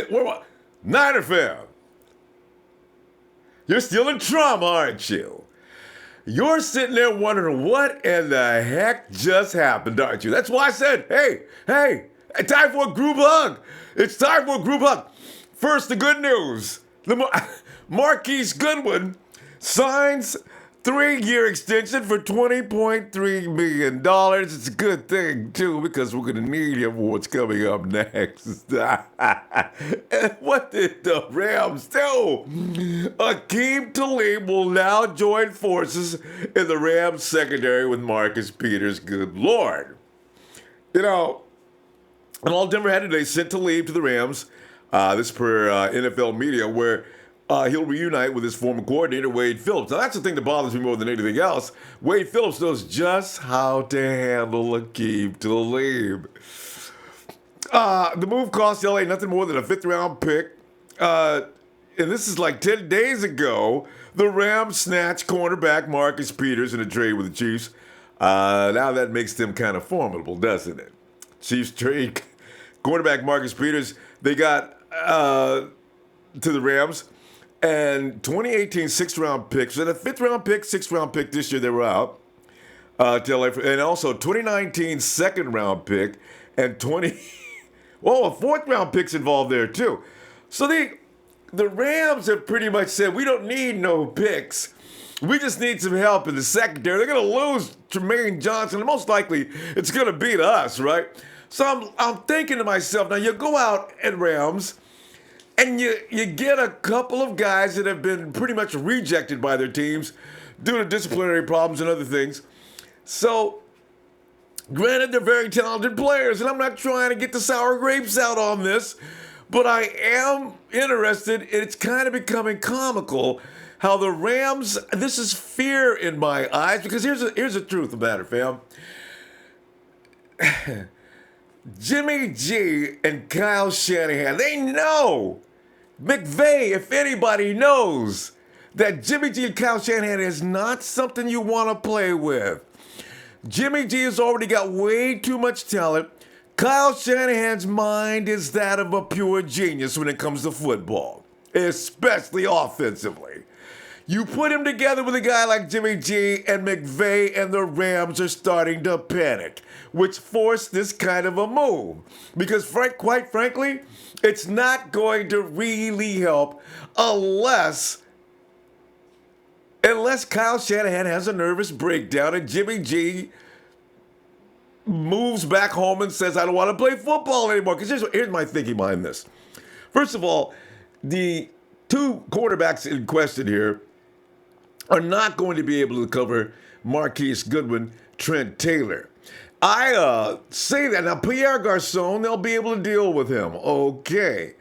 What about Niner fan? You're still in trauma, aren't you? You're sitting there wondering what in the heck just happened, aren't you? That's why I said, hey, it's time for a group hug. It's time for a group hug. First, the good news. Marquise Goodwin signs 3-year extension for $20.3 million. It's a good thing, too, because we're going to need him for what's coming up next. And what did the Rams do? Aquib Talib will now join forces in the Rams secondary with Marcus Peters. Good Lord. You know, and all Denver had today sent Talib to the Rams. This per NFL media, where he'll reunite with his former coordinator, Wade Phillips. Now, that's the thing that bothers me more than anything else. Wade Phillips knows just how to handle Aquib Talib. The move cost LA nothing more than a 5th-round pick. And this is like 10 days ago. The Rams snatched cornerback Marcus Peters in a trade with the Chiefs. Now that makes them kind of formidable, doesn't it? Chiefs trade cornerback Marcus Peters. They got to the Rams, and 2018 6th-round pick. So the 5th-round pick, 6th-round pick this year, they were out. To LA, and also 2019 2nd-round pick, and a 4th-round pick's involved there too. So the Rams have pretty much said, we don't need no picks. We just need some help in the secondary. They're going to lose Tremaine Johnson, and most likely it's going to be to us, right? So I'm thinking to myself, now you go out at Rams, and you get a couple of guys that have been pretty much rejected by their teams due to disciplinary problems and other things. So, granted, they're very talented players, and I'm not trying to get the sour grapes out on this, but I am interested. It's kind of becoming comical how the Rams, this is fear in my eyes, because here's the truth about it, fam. Jimmy G and Kyle Shanahan, they know. McVay, if anybody knows, that Jimmy G and Kyle Shanahan is not something you want to play with. Jimmy G has already got way too much talent. Kyle Shanahan's mind is that of a pure genius when it comes to football, especially offensively. You put him together with a guy like Jimmy G, and McVay and the Rams are starting to panic, which forced this kind of a move. Because quite frankly, it's not going to really help unless Kyle Shanahan has a nervous breakdown and Jimmy G moves back home and says, I don't want to play football anymore. Because here's my thinking behind this. First of all, the 2 quarterbacks in question here are not going to be able to cover Marquise Goodwin, Trent Taylor. I say that. Now, Pierre Garçon, they'll be able to deal with him. Okay.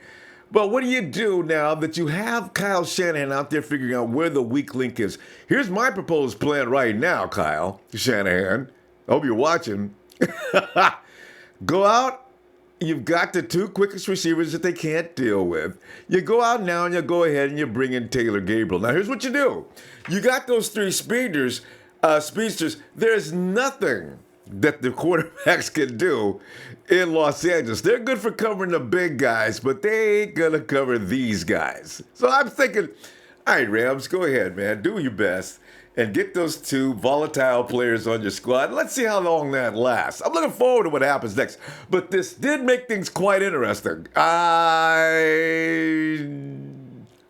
But what do you do now that you have Kyle Shanahan out there figuring out where the weak link is? Here's my proposed plan right now, Kyle Shanahan. I hope you're watching. Go out. You've got the 2 quickest receivers that they can't deal with. You go out now and you go ahead and you bring in Taylor Gabriel. Now, here's what you do. You got those 3 speedsters. There's nothing that the quarterbacks can do in Los Angeles. They're good for covering the big guys, but they ain't going to cover these guys. So I'm thinking, all right, Rams, go ahead, man. Do your best and get those 2 volatile players on your squad. Let's see how long that lasts. I'm looking forward to what happens next. But this did make things quite interesting. I'm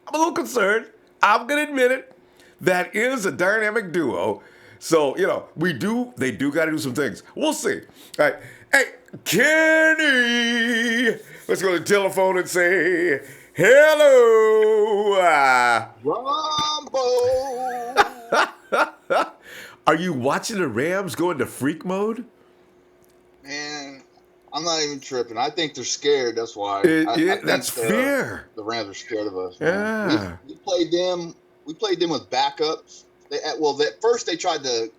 a little concerned. I'm going to admit it. That is a dynamic duo. So, they do got to do some things. We'll see. All right. Hey, Kenny, let's go to the telephone and say hello. Ronbo. Are you watching the Rams go into freak mode? Man, I'm not even tripping. I think they're scared. That's why. I think that's fear. The Rams are scared of us. Yeah. We played them. We played them with backups. At first they tried to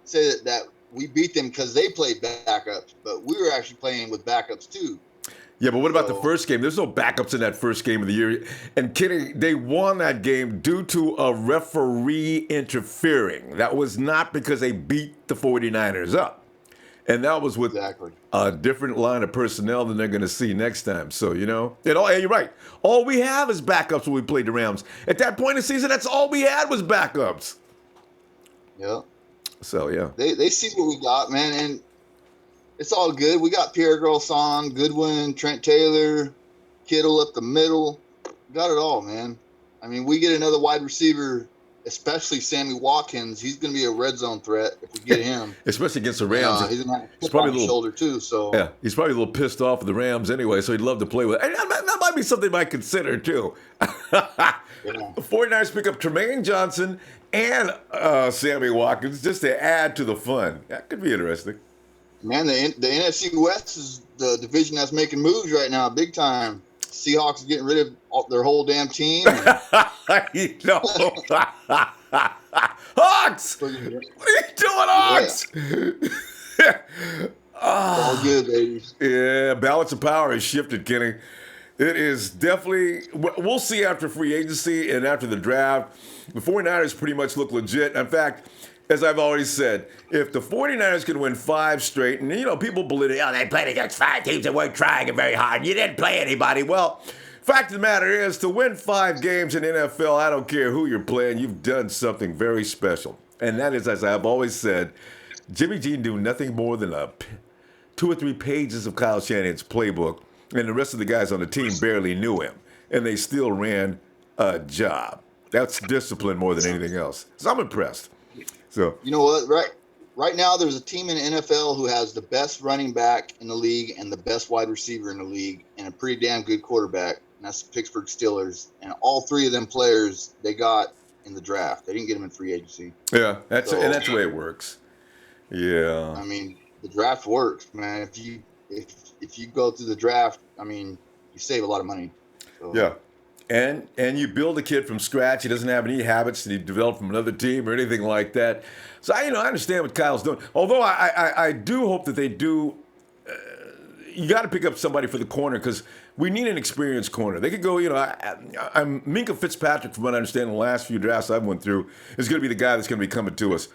say that we beat them because they played backups, but we were actually playing with backups too. Yeah, but what about the first game? There's no backups in that first game of the year. And Kenny, they won that game due to a referee interfering. That was not because they beat the 49ers up. And that was with a different line of personnel than they're going to see next time. So, and you're right. All we have is backups when we played the Rams. At that point in the season, that's all we had was backups. Yeah. So, yeah. They see what we got, man, and it's all good. We got Pierre Garçon, Goodwin, Trent Taylor, Kittle up the middle. We got it all, man. I mean, we get another wide receiver, especially Sammy Watkins. He's going to be a red zone threat if we get him. Especially against the Rams. He's going to have a chip on his shoulder, too. So. Yeah, he's probably a little pissed off with the Rams anyway, so he'd love to play with it. And that might be something I might consider, too. The 49ers pick up Tremaine Johnson and Sammy Watkins just to add to the fun. That could be interesting. Man, the NFC West is the division that's making moves right now, big time. Seahawks are getting rid of their whole damn team. Hawks! What are you doing, Hawks? Yeah. All good, baby. Yeah, balance of power has shifted, Kenny. It is definitely, we'll see after free agency and after the draft. The 49ers pretty much look legit. In fact, as I've already said, if the 49ers can win 5 straight, and people believe, they played against 5 teams that weren't trying very hard. You didn't play anybody. Well, fact of the matter is, to win 5 games in the NFL, I don't care who you're playing, you've done something very special. And that is, as I've always said, Jimmy G knew nothing more than 2 or 3 pages of Kyle Shanahan's playbook, and the rest of the guys on the team barely knew him, and they still ran a job. That's discipline more than anything else. So I'm impressed. So you know what? Right now, there's a team in the NFL who has the best running back in the league and the best wide receiver in the league and a pretty damn good quarterback, and that's the Pittsburgh Steelers. And all 3 of them players they got in the draft. They didn't get them in free agency. Yeah, that's the way it works. Yeah. I mean, the draft works, man. If you go through the draft, I mean, you save a lot of money. So. Yeah. And you build a kid from scratch. He doesn't have any habits that he developed from another team or anything like that. So I understand what Kyle's doing. Although I do hope that they do. You got to pick up somebody for the corner because we need an experienced corner. They could go. I'm Minka Fitzpatrick, from what I understand, the last few drafts I went through is going to be the guy that's going to be coming to us.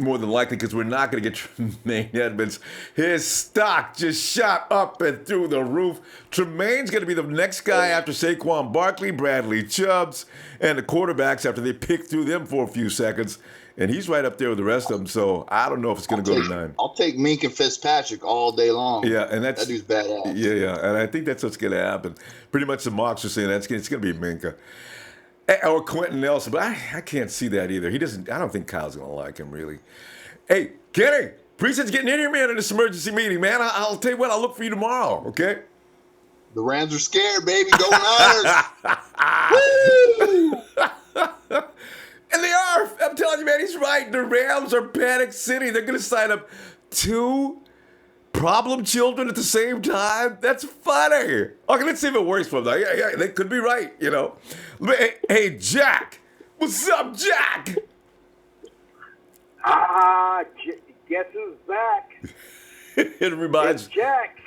More than likely, because we're not going to get Tremaine Edmonds. His stock just shot up and through the roof. Tremaine's going to be the next guy after Saquon Barkley, Bradley Chubbs, and the quarterbacks after they pick through them for a few seconds. And he's right up there with the rest of them, so I don't know if it's going to go to 9. I'll take Minka Fitzpatrick all day long. Yeah, and that dude's badass. Yeah, and I think that's what's going to happen. Pretty much the mocks are saying it's going to be Minka. Or Quentin Nelson, but I can't see that either. I don't think Kyle's going to like him, really. Hey, Kenny, appreciate you getting in here, man, in this emergency meeting, man. I'll tell you what, I'll look for you tomorrow, okay? The Rams are scared, baby. Go Niners. Woo! And they are. I'm telling you, man, he's right. The Rams are panic city. They're going to sign up 2 problem children at the same time? That's funny. Okay, let's see if it works for them. Yeah, they could be right, Hey, Jack. What's up, Jack? Guess who's back? It reminds it's Jack.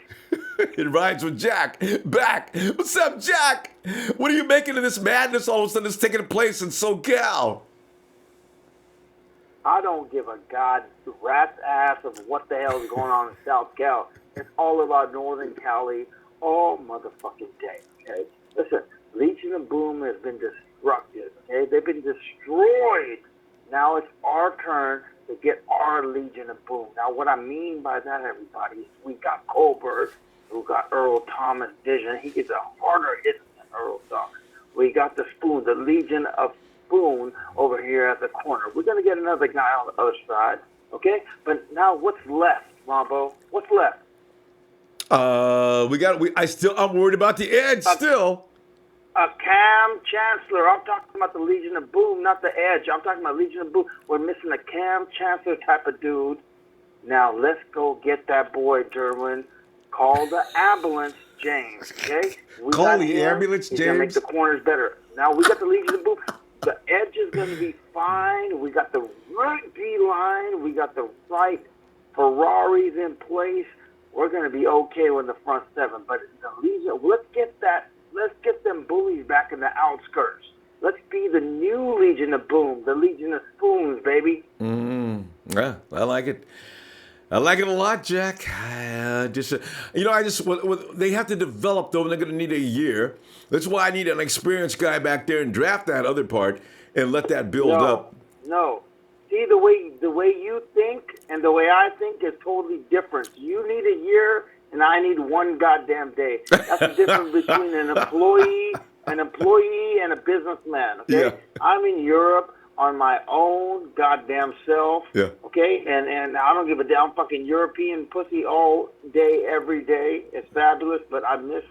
It rhymes with Jack. Back. What's up, Jack? What are you making of this madness all of a sudden that's taking place in SoCal? I don't give a rat's ass of what the hell is going on in South Cal. It's all about Northern Cali all motherfucking day, okay? Listen, Legion of Boom has been destructive, okay? They've been destroyed. Now it's our turn to get our Legion of Boom. Now what I mean by that, everybody, is we got Colbert, who got Earl Thomas vision. He gets a harder hit than Earl Thomas. We got the Spoon, the Legion of Spoon over here at the corner. We're going to get another guy on the other side, okay? But now what's left, Ronbo? What's left? I'm worried about the edge still. Cam Chancellor. I'm talking about the Legion of Boom, not the edge. I'm talking about Legion of Boom. We're missing a Cam Chancellor type of dude. Now let's go get that boy, Derwin. Call the ambulance, James, okay? Call the ambulance, James. He's going to make the corners better. Now we got the Legion of Boom. The edge is going to be fine. We got the right D-line. We got the right Ferraris in place. We're going to be okay with the front 7. But the Legion, let's get them bullies back in the outskirts. Let's be the new Legion of Boom, the Legion of Spoons, baby. Yeah, I like it. I like it a lot, Jack. They have to develop, though, and they're going to need a year. That's why I need an experienced guy back there and draft that other part and let that build up. No. See, the way you think and the way I think is totally different. You need a year, and I need one goddamn day. That's the difference between an employee, and a businessman. Okay, Yeah. I'm in Europe on my own goddamn self. Yeah. Okay, and I don't give a damn. Fucking European pussy all day, every day. It's fabulous, but I miss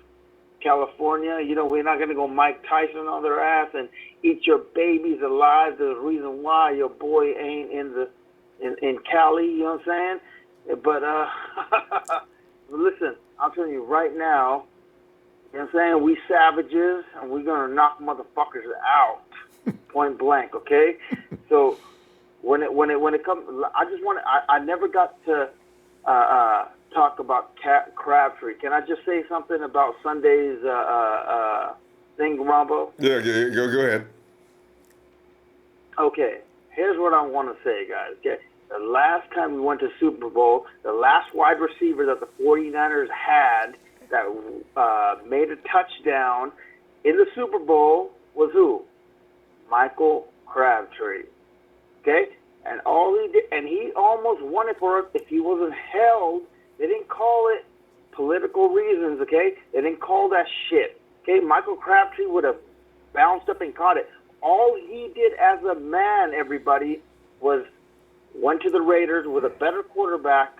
California. You know, we're not gonna go Mike Tyson on their ass and eat your babies alive. There's a reason why your boy ain't in Cali. You know what I'm saying? But listen, I'm telling you right now. You know what I'm saying? We savages, and we're gonna knock motherfuckers out, point blank. Okay? So when it comes, I never got to talk about Crabtree. Can I just say something about Sunday's thing, Ronbo? Yeah, go ahead. Okay, here's what I want to say, guys. Okay, the last time we went to Super Bowl, the last wide receiver that the 49ers had that made a touchdown in the Super Bowl was who? Michael Crabtree. Okay, and all he did, and he almost won it for us if he wasn't held. They didn't call it political reasons, okay? They didn't call that shit. Okay, Michael Crabtree would have bounced up and caught it. All he did as a man, everybody, was went to the Raiders with a better quarterback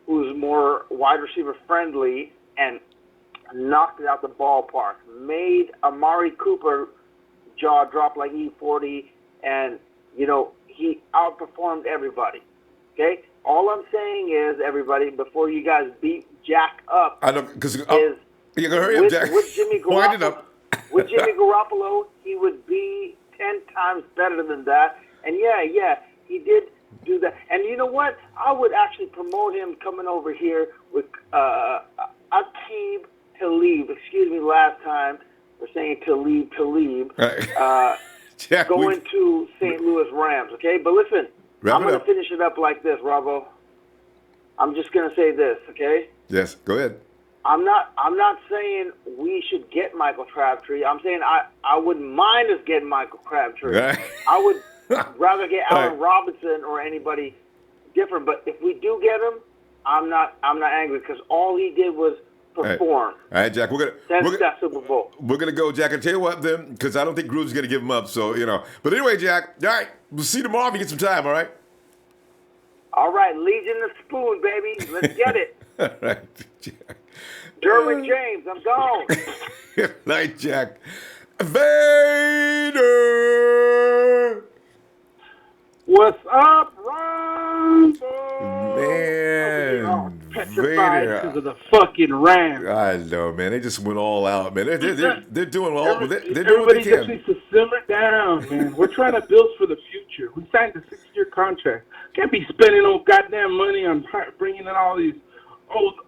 who's more wide receiver friendly and knocked it out the ballpark. Made Amari Cooper jaw drop like E40, and, you know, he outperformed everybody. Okay? All I'm saying is, everybody, before you guys beat Jack up, I know, because is you can hurry up, Jack. with Jimmy Wind it Garoppolo, up. with Jimmy Garoppolo, he would be 10 times better than that. And yeah, he did do that. And you know what? I would actually promote him coming over here with Aquib Talib. Excuse me, last time we're saying Talib. Jack, going to St. Louis Rams. Okay, but listen. Wrap I'm it going up. to finish it up like this, Ronbo. I'm just going to say this, okay? Yes, go ahead. I'm not saying we should get Michael Crabtree. I'm saying I wouldn't mind us getting Michael Crabtree. Right. I would rather get Allen Right. Robinson or anybody different. But if we do get him, I'm not angry because all he did was perform. All right, Jack, we're Since that Super Bowl. We're gonna go, Jack. I tell you what, then, because I don't think Gruden's gonna give him up. So you know. But anyway, Jack. All right, we'll see you tomorrow if you get some time. All right. All right, Legion the Spoon, baby. Let's get it. All right, Jack. Derwin James, I'm gone. Good night, Jack. Vader. What's up, Ronbo? Man, Petrified Vader. because of the fucking Rams. I know, man. They just went all out, man. They're doing all. They're doing what they Everybody just can. needs to simmer down, man. We're trying to build for the future. We signed a 6-year contract. Can't be spending no goddamn money on bringing in all these old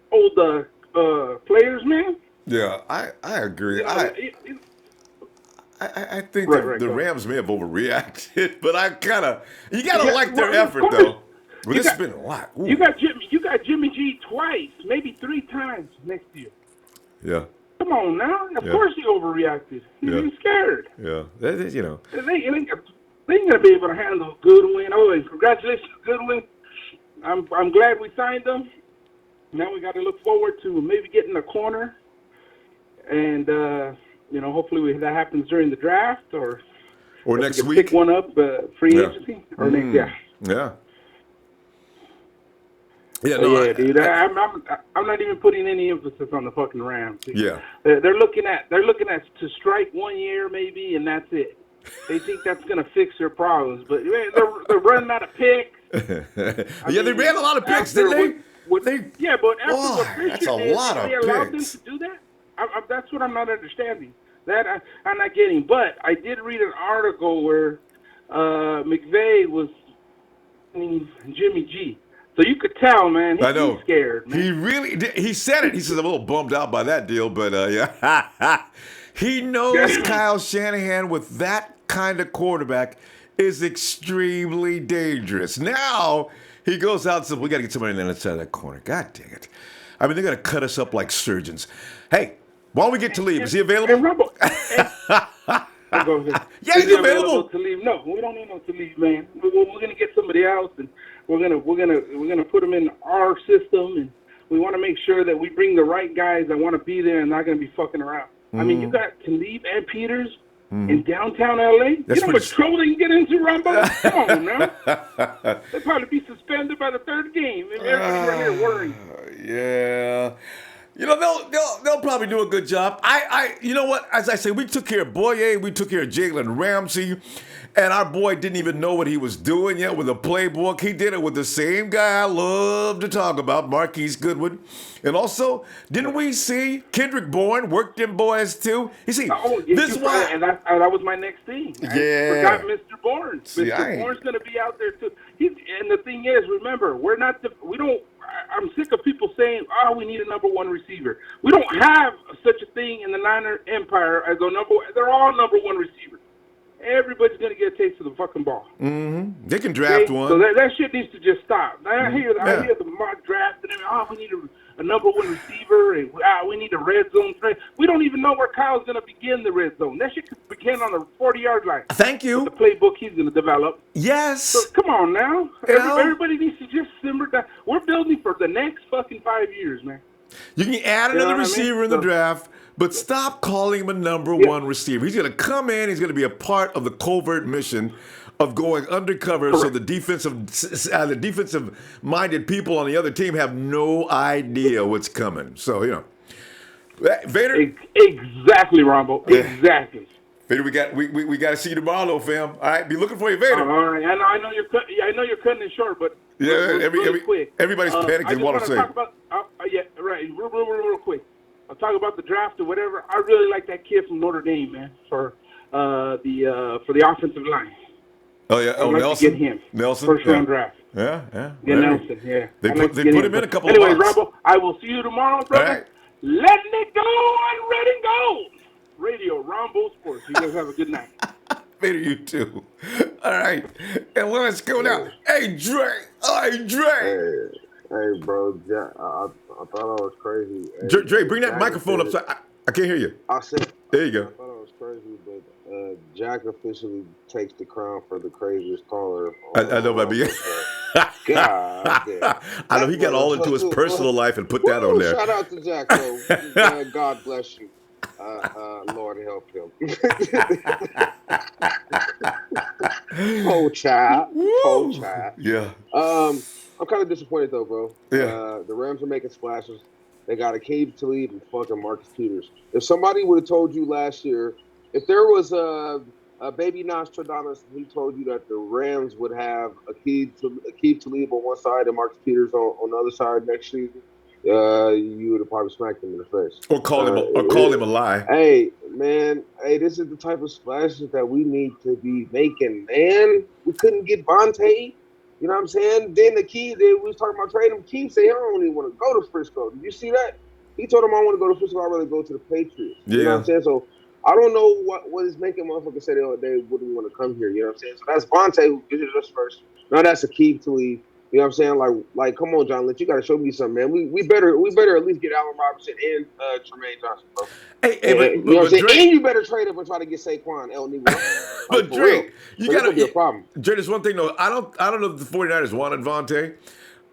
players, man. Yeah, I agree. You know, I think Right, the go ahead. Rams may have overreacted, but you gotta Yeah, like their well, of effort course. though. Well, You this got- has been a lot. Ooh. you got Jimmy G twice, maybe 3 times next year. Yeah, Come on now. Of Yeah. course he overreacted. He's Yeah. scared. yeah. That is, you know. They ain't gonna be able to handle Goodwin. Oh, and congratulations, Goodwin. I'm glad we signed him. Now we got to look forward to maybe getting a corner, and hopefully that happens during the draft or Next we can week. pick one up free Yeah. agency or next. Yeah. Yeah. Yeah. No, Yeah, dude. I'm not even putting any emphasis on the fucking Rams. Yeah. They're looking at to strike 1 year maybe, and that's it. They think that's gonna fix their problems, but man, they're running out of picks. Yeah, they ran a lot of picks, didn't they? Yeah, but after Boy, what Fisher that's a did, lot of they allowed picks. them to do that? That's what I'm not understanding. That I'm not getting. But I did read an article where McVay was Jimmy G. So you could tell, man, I know. he's scared, man. He really did. He said it. He says, I'm a little bummed out by that deal, but yeah. He knows Kyle Shanahan with that kind of quarterback is extremely dangerous. Now He goes out and says, we got to get somebody on the other side of that corner. God dang it. I mean, they're going to cut us up like surgeons. Hey, why don't we get Talib? Is he available? And Ronbo, go ahead. Yeah, he's available. To leave? No, we don't need him to leave, man. We're going to get somebody else, and we're gonna put him in our system, and we want to make sure that we bring the right guys that want to be there and not going to be fucking around. I mean, you got Talib and Peters in downtown LA. That's you know what trouble they can get into, Ronbo? Come on now. They'd probably be suspended by the third game. And everybody's right here worrying. Yeah. You know, they'll probably do a good job. You know what? As I say, we took care of Boye, we took care of Jalen Ramsey, and our boy didn't even know what he was doing yet with the playbook. He did it with the same guy I love to talk about, Marquise Goodwin. And also, didn't we see Kendrick Bourne worked them boys too? You see, this is why. And that was my next thing. Yeah. I forgot Mr. Bourne. See, Mr. Bourne's going to be out there too. And the thing is, remember, I'm sick of people saying, we need a number one receiver. We don't have such a thing in the Niner Empire as they're all number one receivers. Everybody's going to get a taste of the fucking ball. Mm-hmm. They can draft one. So that shit needs to just stop. I hear the mock draft and we need a number one receiver, and we need a red zone trade. We don't even know where Kyle's going to begin the red zone. That shit could begin on the 40-yard line. Thank you. With the playbook he's going to develop. Yes. So come on now. Everybody needs to just simmer down. We're building for the next fucking 5 years, man. You can add another receiver in the draft, but stop calling him a number one receiver. He's going to come in. He's going to be a part of the covert mission of going undercover. Correct. So the defensive-minded people on the other team have no idea what's coming. So, you know. Vader. Exactly, Ronbo. Exactly. Vader, we got to see you tomorrow, though, fam. All right, be looking for you, Vader. All right, I know you're cutting it short, but really quick. Everybody's panicking. Want to say? Talk about, real quick. I'll talk about the draft or whatever. I really like that kid from Notre Dame, man, for the offensive line. Oh yeah, I'd like Nelson. To get him. Nelson, first round draft. Yeah. Yeah, Nelson. Yeah. They put him in a couple of months. Anyway, Ronbo, I will see you tomorrow, brother. Right. Letting it go on Red and Gold Radio, Ronbo Sports. You guys have a good night. Vader, you too. All right, and let's go now. Hey, Dre. Hey, bro. I thought I was crazy. Dre, bring that microphone up. I can't hear you. I said. There you go. I thought I was crazy, but Jack officially takes the crown for the craziest caller. I know, baby. God damn. I know he got all into his personal life and put that on there. Shout out to Jack, though. God bless you. Lord help him. Whole child. Yeah. I'm kind of disappointed though, bro. Yeah. The Rams are making splashes. They got Aquib Talib and fucking Marcus Peters. If somebody would have told you last year, if there was a baby Nostradamus who told you that the Rams would have Aquib Talib on one side and Marcus Peters on the other side next season, you would have probably smacked him in the face. Or call him a lie. Hey, man. Hey, this is the type of splashes that we need to be making, man. We couldn't get Vontae. You know what I'm saying? Then we was talking about trading him. Keith said he don't even want to go to Frisco. Did you see that? He told him I want to go to Frisco. I'd rather go to the Patriots. Yeah. You know what I'm saying? So I don't know what is making motherfuckers say they wouldn't want to come here. You know what I'm saying? So that's Vontae who visited us first. Now that's Aquib Talib. You know what I'm saying? Like, come on, John, you got to show me something, man. We better at least get Allen Robinson and Tremaine Johnson, bro. Hey, you know what I'm saying? Drake, and you better trade him and try to get Saquon El Negro. But Drake, you got to be a problem. Drake, there's one thing though. I don't know if the 49ers wanted Vontae.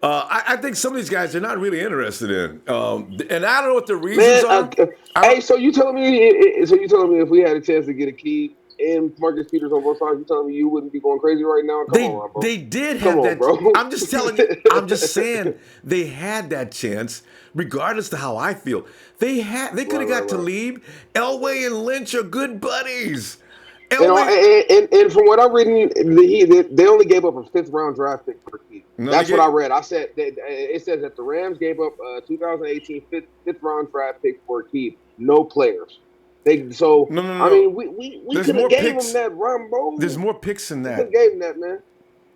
I think some of these guys are not really interested in, and I don't know what the reasons are. So you telling me if we had a chance to get a key and Marcus Peters on both sides, you telling me you wouldn't be going crazy right now? Come on, bro. They did have that. Bro. I'm just telling you. I'm just saying they had that chance, regardless to how I feel. They could have got Talib. Elway and Lynch are good buddies. And from what I'm reading, they only gave up a 5th round draft pick for Keith. That's what I read. I said it says that the Rams gave up a 2018 fifth round draft pick for Keith. No players. No. I mean, we could have gave him that run, bro. There's more picks than that. We could have gave him that, man.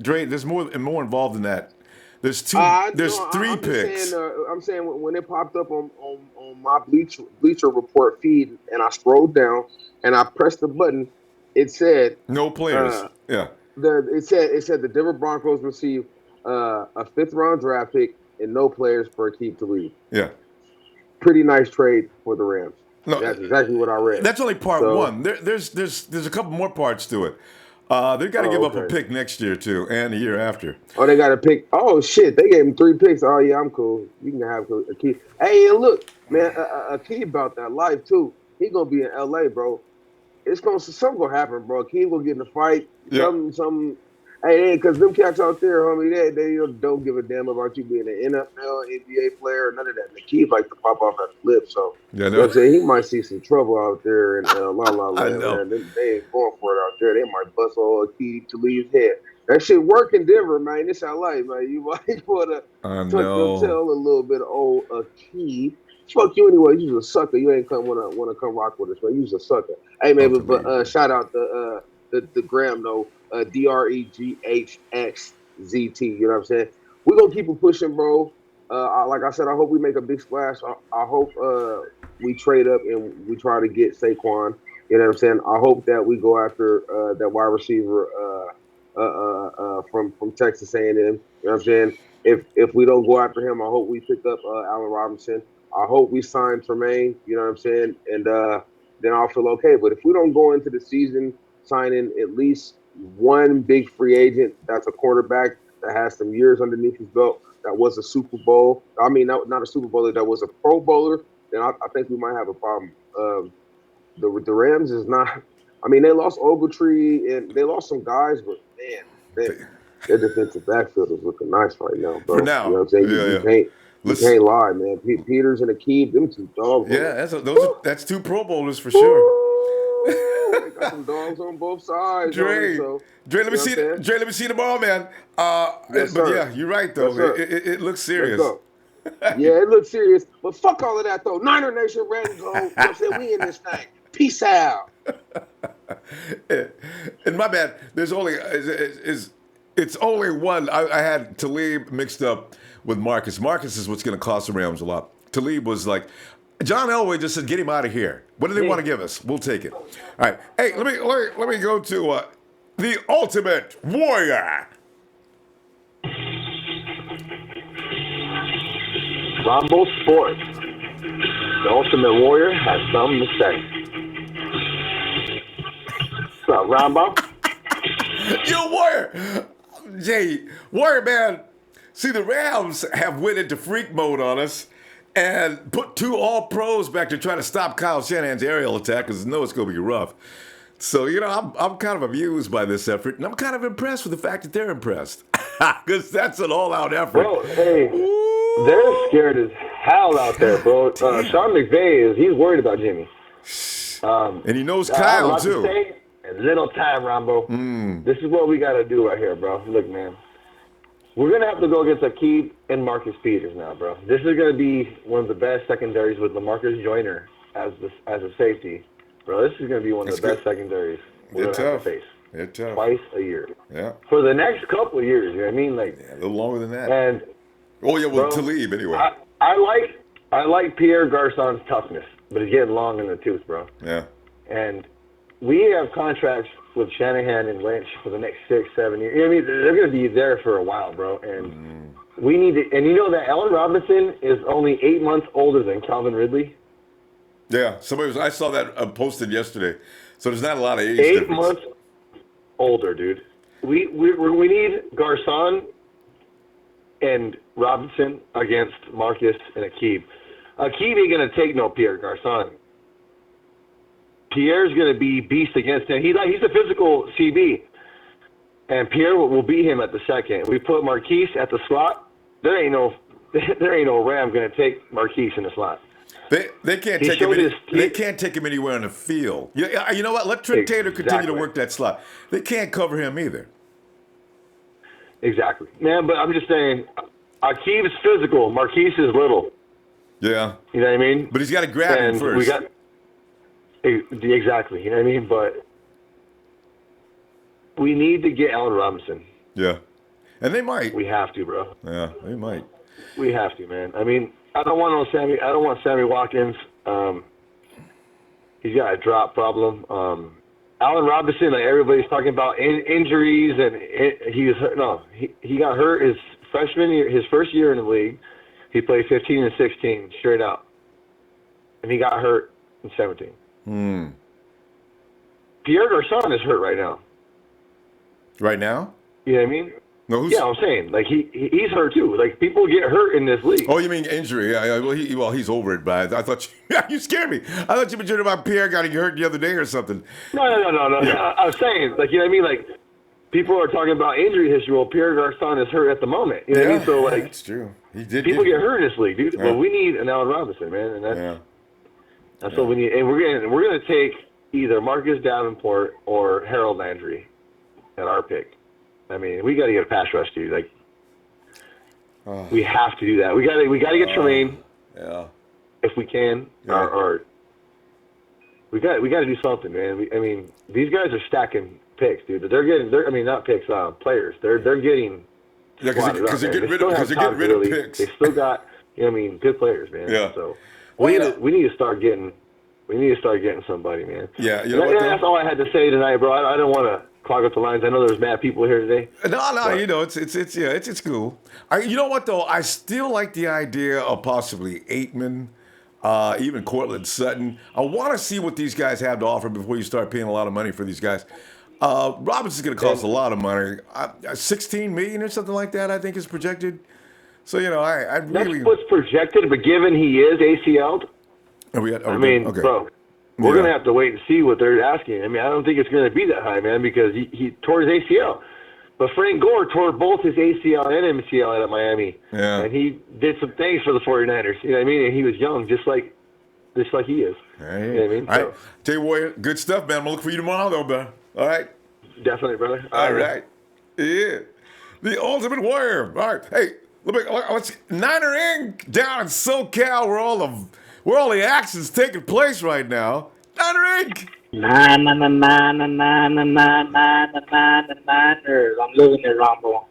Dre, there's more involved than that. There's two. There's 3 picks. I'm saying when it popped up on my Bleacher Report feed, and I scrolled down and I pressed the button, it said no players. It said the Denver Broncos received a 5th-round draft pick and no players for Aquib Talib. Yeah. Pretty nice trade for the Rams. No, that's exactly what I read. That's only part one. There's a couple more parts to it. They've got to give up a pick next year too, and the year after. Oh, they got to pick. Oh shit, they gave him 3 picks. Oh yeah, I'm cool. You can have Aquib. Hey, and look, man, Aquib about that life too. He gonna be in LA, bro. Something gonna happen, bro. Aquib gonna get in a fight. Yeah. Something. Hey, because them cats out there, homie, they don't give a damn about you being an NFL, NBA player, none of that. The Aquib like to pop off at the flip, so yeah, you know what I'm saying? He might see some trouble out there in La La I Land. know. Man. They ain't going for it out there. They might bust all Aquib to leave his head. That shit work in Denver, man. It's LA, man. You might want to tell a little bit of old Aquib. Fuck you anyway. You's a sucker. You ain't want to come rock with us, man. You's a sucker. Hey, man, but shout out the Graham though. DREGHXZT, you know what I'm saying? We're going to keep it pushing, bro. Like I said, I hope we make a big splash. I hope we trade up and we try to get Saquon. You know what I'm saying? I hope that we go after that wide receiver from Texas A&M. You know what I'm saying? If we don't go after him, I hope we pick up Allen Robinson. I hope we sign Tremaine, you know what I'm saying? And then I'll feel okay. But if we don't go into the season signing at least one big free agent that's a quarterback that has some years underneath his belt, that was a Super Bowl. I mean, not a Super Bowler, that was a Pro Bowler, then I think we might have a problem. The Rams is not – I mean, they lost Ogletree and they lost some guys, but, man, their defensive backfield is looking nice right now, bro. For now. You know what I'm saying? You can't lie, man. Peters and Aquib, them 2 dogs. Yeah, that's 2 Pro Bowlers for sure. They got some dogs on both sides. Dre, let me see tomorrow, man. Yes, but sir. yeah, you're right though. Yes, it looks serious. Yeah, it looks serious. But fuck all of that though. Niner Nation ready to go. You know what I'm saying? We in this thing. Peace out. And my bad. There's only it's only one. I had Talib mixed up with Marcus. Marcus is what's going to cost the Rams a lot. Talib was like, John Elway just said, get him out of here. What do they want to give us? We'll take it. All right. Hey, let me go to the Ultimate Warrior. Ronbo Sports. The Ultimate Warrior has something to say. What's up, Ronbo? Yo, Warrior. Jay, Warrior, man. See, the Rams have went into freak mode on us and put 2 All-Pros back to try to stop Kyle Shanahan's aerial attack because they know it's going to be rough. So, you know, I'm kind of amused by this effort, and I'm kind of impressed with the fact that they're impressed because that's an all-out effort. Bro, hey, they're scared as hell out there, bro. Sean McVay he's worried about Jimmy. And he knows Kyle, too. A little time, Ronbo. This is what we got to do right here, bro. Look, man. We're going to have to go against Aquib and Marcus Peters now, bro. This is going to be one of the best secondaries with LaMarcus Joyner as a safety. Bro, this is going to be one of the best secondaries we're going to have to face. They're tough. Twice a year. Yeah. For the next couple of years, you know what I mean? Like, a little longer than that. And Talib, anyway. I like Pierre Garçon's toughness, but he's getting long in the tooth, bro. Yeah. And we have contracts with Shanahan and Lynch for the next 6-7 years. You know what I mean? They're going to be there for a while, bro. And we need to. And you know that Allen Robinson is only 8 months older than Calvin Ridley. Yeah, I saw that posted yesterday. So there's not a lot of age 8 difference. months older, dude. We need Garçon and Robinson against Marcus and Aquib. Aquib ain't going to take no Pierre Garçon. Pierre's going to be beast against him. He's a physical CB. And Pierre will beat him at the second. We put Marquise at the slot. There ain't no Ram going to take Marquise in the slot. They can't take him. They can't take him anywhere on the field. You know what? Let Trent Taylor continue to work that slot. They can't cover him either. Exactly, man. But I'm just saying, Aquib's physical. Marquise is little. Yeah. You know what I mean? But he's got to grab him first. Exactly. You know what I mean? But we need to get Allen Robinson. Yeah. And they might. We have to, bro. Yeah, they might. We have to, man. I mean, I don't want Sammy Watkins. He's got a drop problem. Allen Robinson, like everybody's talking about injuries, and he got hurt his freshman year, his first year in the league, he played 15 and 16 straight out, and he got hurt in 17. Pierre Garçon is hurt right now. Right now? You know what I mean? No, Yeah, I'm saying like he's hurt too. Like people get hurt in this league. Oh, you mean injury? Yeah, well, he's over it. But I thought you scared me. I thought you were talking about Pierre getting hurt the other day or something. No. Yeah. I was saying like you know what I mean. Like people are talking about injury history. Well, Pierre Garçon is hurt at the moment. You know what I mean? So like that's true. He did. People get hurt in this league, dude. Yeah. Well, we need an Allen Robinson, man, and that's what we need. And we're gonna take either Marcus Davenport or Harold Landry at our pick. I mean, we got to get a pass rush, dude. Like, we have to do that. We got to get Tremaine. Yeah. If we can, or we got to do something, man. I mean, these guys are stacking picks, dude. I mean, not picks, players. They're getting. Yeah, because they're getting rid of picks. They still got, you know, what I mean, good players, man. Yeah. So we need to start getting somebody, man. Yeah. You know what, that's all I had to say tonight, bro. I don't want to clog up the lines. I know there's mad people here today. No, but, you know, it's cool. You know what though? I still like the idea of possibly Aitman, even Cortland Sutton. I want to see what these guys have to offer before you start paying a lot of money for these guys. Robinson's going to cost a lot of money, $16 million or something like that. I think is projected. So you know, I really that's what's projected, but given he is ACL'd, bro. We're going to have to wait and see what they're asking. I mean, I don't think it's going to be that high, man, because he tore his ACL. But Frank Gore tore both his ACL and MCL at Miami. Yeah. And he did some things for the 49ers. You know what I mean? And he was young, just like he is. Right. You know what I mean? All right. Tell you what, good stuff, man. I'm going to look for you tomorrow, though, bro. All right? Definitely, brother. All right. Yeah. The Ultimate Warrior. All right. Hey, let's Niner Inc. down in SoCal where all the action's taking place right now. Niner Inc. Niners. I'm living it, Ronbo.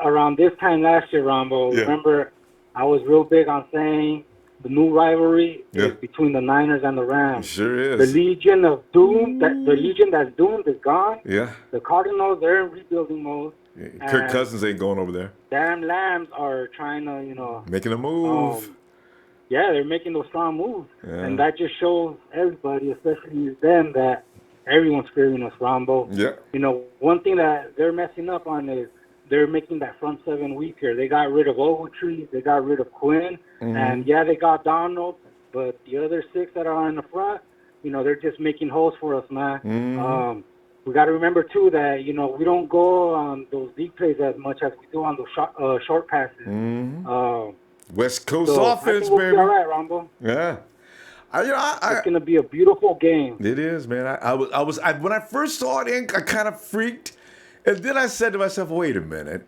Around this time last year, Ronbo, remember I was real big on saying the new rivalry is between the Niners and the Rams. It sure is. The Legion of Doom, the Legion that's doomed is gone. Yeah. The Cardinals, they're in rebuilding mode. Yeah. Kirk Cousins ain't going over there. Damn Lambs are trying to, you know. Making a move. They're making those strong moves. Yeah. And that just shows everybody, especially them, that everyone's fearing us, Ronbo. Yeah. You know, one thing that they're messing up on is they're making that front seven weaker. They got rid of Ogletree. They got rid of Quinn. Mm-hmm. And, they got Donald. But the other six that are in the front, you know, they're just making holes for us, man. Mm-hmm. We got to remember, too, that, you know, we don't go on those deep plays as much as we do on those short passes. Mm-hmm. West Coast offense, I think we'll baby. be all right, Rombo. Yeah. It's going to be a beautiful game. It is, man. I was when I first saw it, I kind of freaked. And then I said to myself, wait a minute.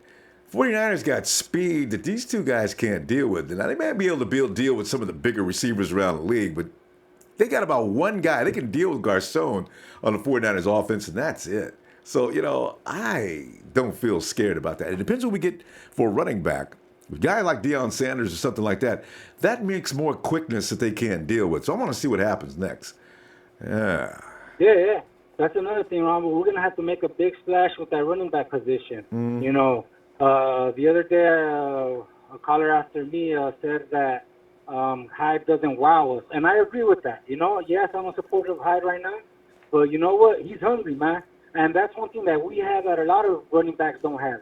49ers got speed that these two guys can't deal with. Now, they may be able to deal with some of the bigger receivers around the league, but they got about one guy. They can deal with Garçon on the 49ers offense, and that's it. So, you know, I don't feel scared about that. It depends what we get for a running back. A guy like Deion Sanders or something like that, that makes more quickness that they can't deal with. So I want to see what happens next. Yeah. Yeah. That's another thing, Ron. We're going to have to make a big splash with that running back position. Mm. You know, the other day, a caller after me said that Hyde doesn't wow us. And I agree with that. You know, yes, I'm a supporter of Hyde right now. But you know what? He's hungry, man. And that's one thing that we have that a lot of running backs don't have.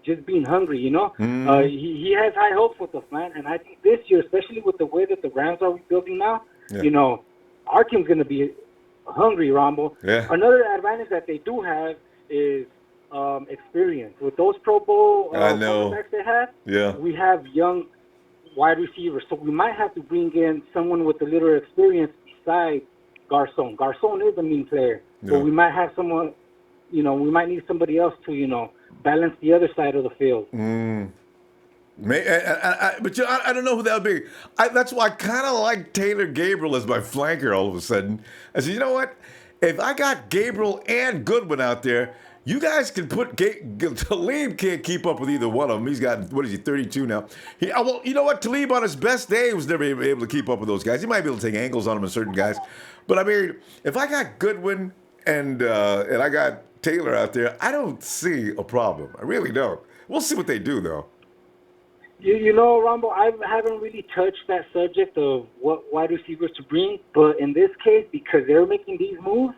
Just being hungry, you know. He has high hopes with us, man. And I think this year, especially with the way that the Rams are rebuilding now, you know, our team's going to be hungry, Rombo. Yeah. Another advantage that they do have is experience. With those Pro Bowl quarterbacks they have, we have young wide receivers. So we might have to bring in someone with a little experience besides Garçon. Garçon is a mean player. But we might have someone, you know, we might need somebody else to, you know, balance the other side of the field. But I don't know who that would be. That's why I kind of like Taylor Gabriel as my flanker all of a sudden. I said, you know what? If I got Gabriel and Goodwin out there, you guys can put Talib can't keep up with either one of them. He's got, 32 now? Well, you know what? Talib on his best day was never able to keep up with those guys. He might be able to take angles on them and certain guys. But I mean, if I got Goodwin and I got Taylor out there. I don't see a problem. I really don't. We'll see what they do, though. You know, Ronbo, I haven't really touched that subject of what wide receivers to bring, but in this case, because they're making these moves,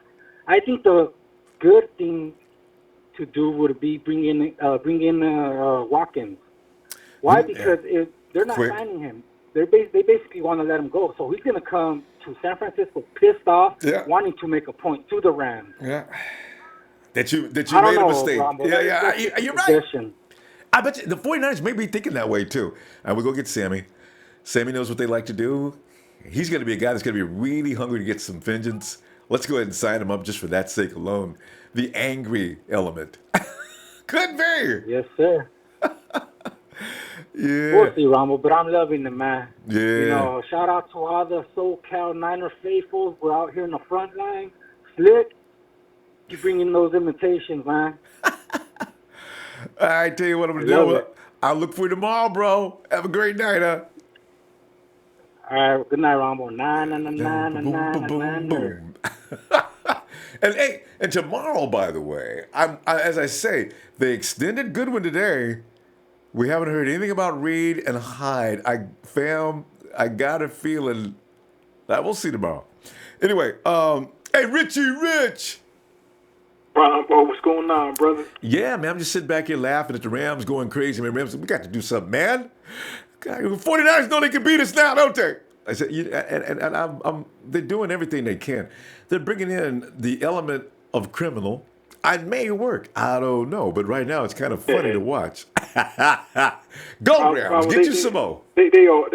I think the good thing to do would be bring in Watkins. Why? Because if they're not signing him, they basically want to let him go. So he's going to come to San Francisco pissed off, wanting to make a point to the Rams. Yeah. That you made a mistake. Ronbo. You're right. I bet you the 49ers may be thinking that way, too. And we go get Sammy. Sammy knows what they like to do. He's going to be a guy that's going to be really hungry to get some vengeance. Let's go ahead and sign him up just for that sake alone. The angry element. Could be. Yes, sir. Yeah. We'll see, Ronbo, but I'm loving the man. Yeah. You know, shout out to all the SoCal Niner faithfuls. We're out here in the front line. Slick, you bringing those imitations, man. I tell you what I'm going to do. I'll look for you tomorrow, bro. Have a great night, huh? All right, good night, Ronbo. Boom. And hey, and tomorrow, by the way, as I say, they extended Goodwin today. We haven't heard anything about Reed and Hyde. I got a feeling that we'll see tomorrow. Anyway, hey, Richie Rich. Ronbo, what's going on, brother? Yeah, man, I'm just sitting back here laughing at the Rams going crazy. Man, Rams, we got to do something, man. God, the 49ers know they can beat us now, don't they? I said, they're doing everything they can. They're bringing in the element of criminal. It may work. I don't know. But right now, it's kind of funny to watch. Go, Rams. Get you some more. They all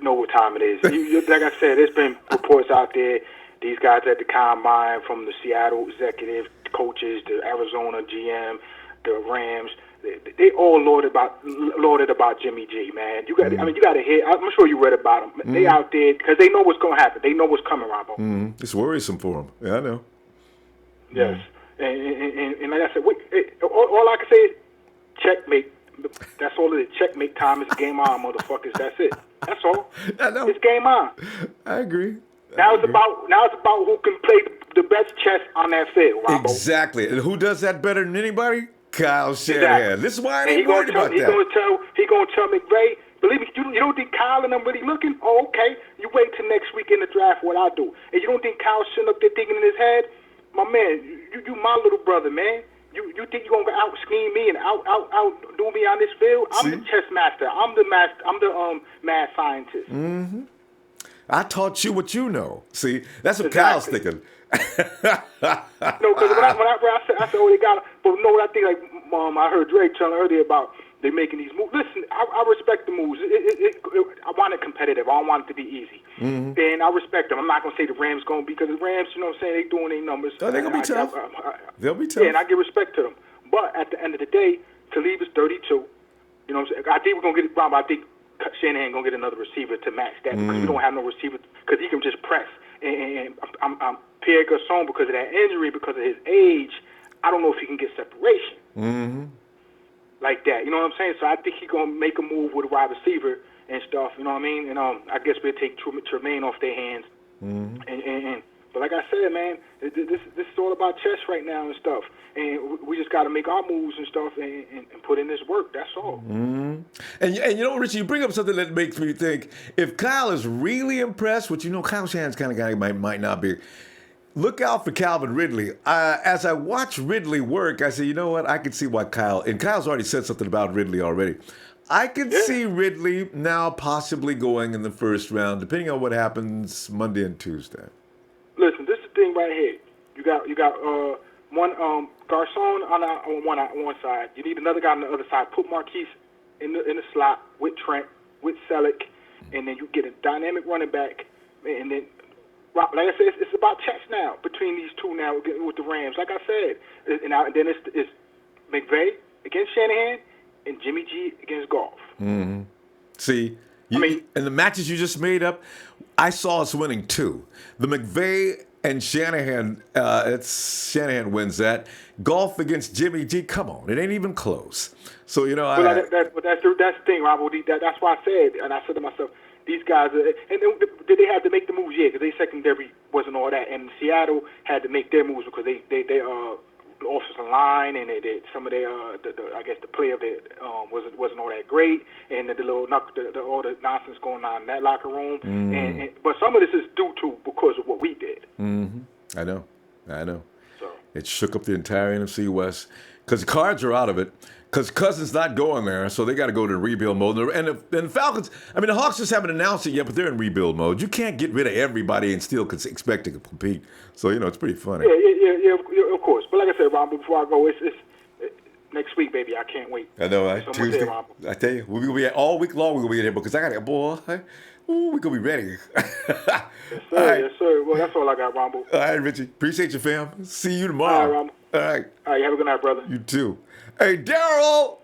know what time it is. Like I said, there's been reports out there. These guys at the combine, from the Seattle executive coaches, the Arizona GM, the Rams, they all lauded about Jimmy G, man. You got to hear. I'm sure you read about them. They out there because they know what's going to happen. They know what's coming, Ronbo. It's worrisome for them. Yeah, I know. Yes, and like I said, all I can say is checkmate. That's all it is. Checkmate time. It's game on, motherfuckers. That's it. That's all. I know. It's game on. I agree. Now it's about who can play the best chess on that field, Ronbo. Exactly. And who does that better than anybody? Kyle Shanahan. Exactly. This is why I ain't worried about that. He's gonna tell McVay, believe me, you don't think Kyle and I'm really looking? Oh, okay. You wait till next week in the draft what I do. And you don't think Kyle's sitting up there thinking in his head, my man, you my little brother, man. You think you're gonna out scheme me and out do me on this field? I'm the chess master. I'm the mad scientist. Mm-hmm. I taught you what you know. See, that's what Kyle's thinking. No, because when I said, oh, they got it. But no, I think, like, I heard Drake telling earlier about they making these moves. Listen, I respect the moves. I want it competitive. I don't want it to be easy. Mm-hmm. And I respect them. I'm not going to say the Rams going to be, because the Rams, you know what I'm saying, they doing their numbers. Oh, they're going to be tough. They'll be tough. Yeah, and I give respect to them. But at the end of the day, Talib is 32. You know what I'm saying? I think we're going to get it wrong, but I think Shanahan going to get another receiver to match that, because we don't have no receiver, because he can just press. And I'm Pierre Garçon, because of that injury, because of his age, I don't know if he can get separation like that. You know what I'm saying? So I think he's going to make a move with a wide receiver and stuff. You know what I mean? And I guess we'll take Tremaine off their hands. But like I said, man, this is all about chess right now and stuff. And we just got to make our moves and stuff and put in this work. That's all. And you know, Richie, you bring up something that makes me think, if Kyle is really impressed, which, you know, Kyle Shanahan's kind of guy might not be, look out for Calvin Ridley. As I watch Ridley work, I say, you know what? I can see why Kyle's already said something about Ridley already. I can see Ridley now possibly going in the first round, depending on what happens Monday and Tuesday. Listen, this is the thing right here. You got one Garçon on one side. You need another guy on the other side. Put Marquise in the slot with Trent, with Selleck, and then you get a dynamic running back. And then, like I said, it's about chess now between these two now with the Rams. Like I said, and then it's McVay against Shanahan and Jimmy G against Goff. See, and the matches you just made up, I saw us winning 2. The McVay and Shanahan, Shanahan wins that. Goff against Jimmy G, come on, it ain't even close. So, you know, but that's the thing, Rob. That's why I said, and I said to myself, these guys, and then did they have to make the moves? Yeah, because their secondary wasn't all that, and Seattle had to make their moves because they the offensive line and some of their I guess the play of it wasn't all that great, and all the nonsense going on in that locker room. But some of this is due to because of what we did. I know. So it shook up the entire NFC West because the Cards are out of it. Because Cousins not going there, so they got to go to rebuild mode. And the Falcons, I mean, the Hawks just haven't announced it yet, but they're in rebuild mode. You can't get rid of everybody and still expect to compete. So, it's pretty funny. Yeah, of course. But like I said, Ron, before I go, it's next week, baby. I can't wait. I know, right? Tuesday. I tell you, we're going to be all week long. We're going to be there because I got a boy. Ooh, we're going to be ready. Yes, sir. Yes, sir. Well, that's all I got, Rombo. All right, Richie. Appreciate you, fam. See you tomorrow. All right, Rombo. All right. All right, have a good night, brother. You too. Hey, Daryl.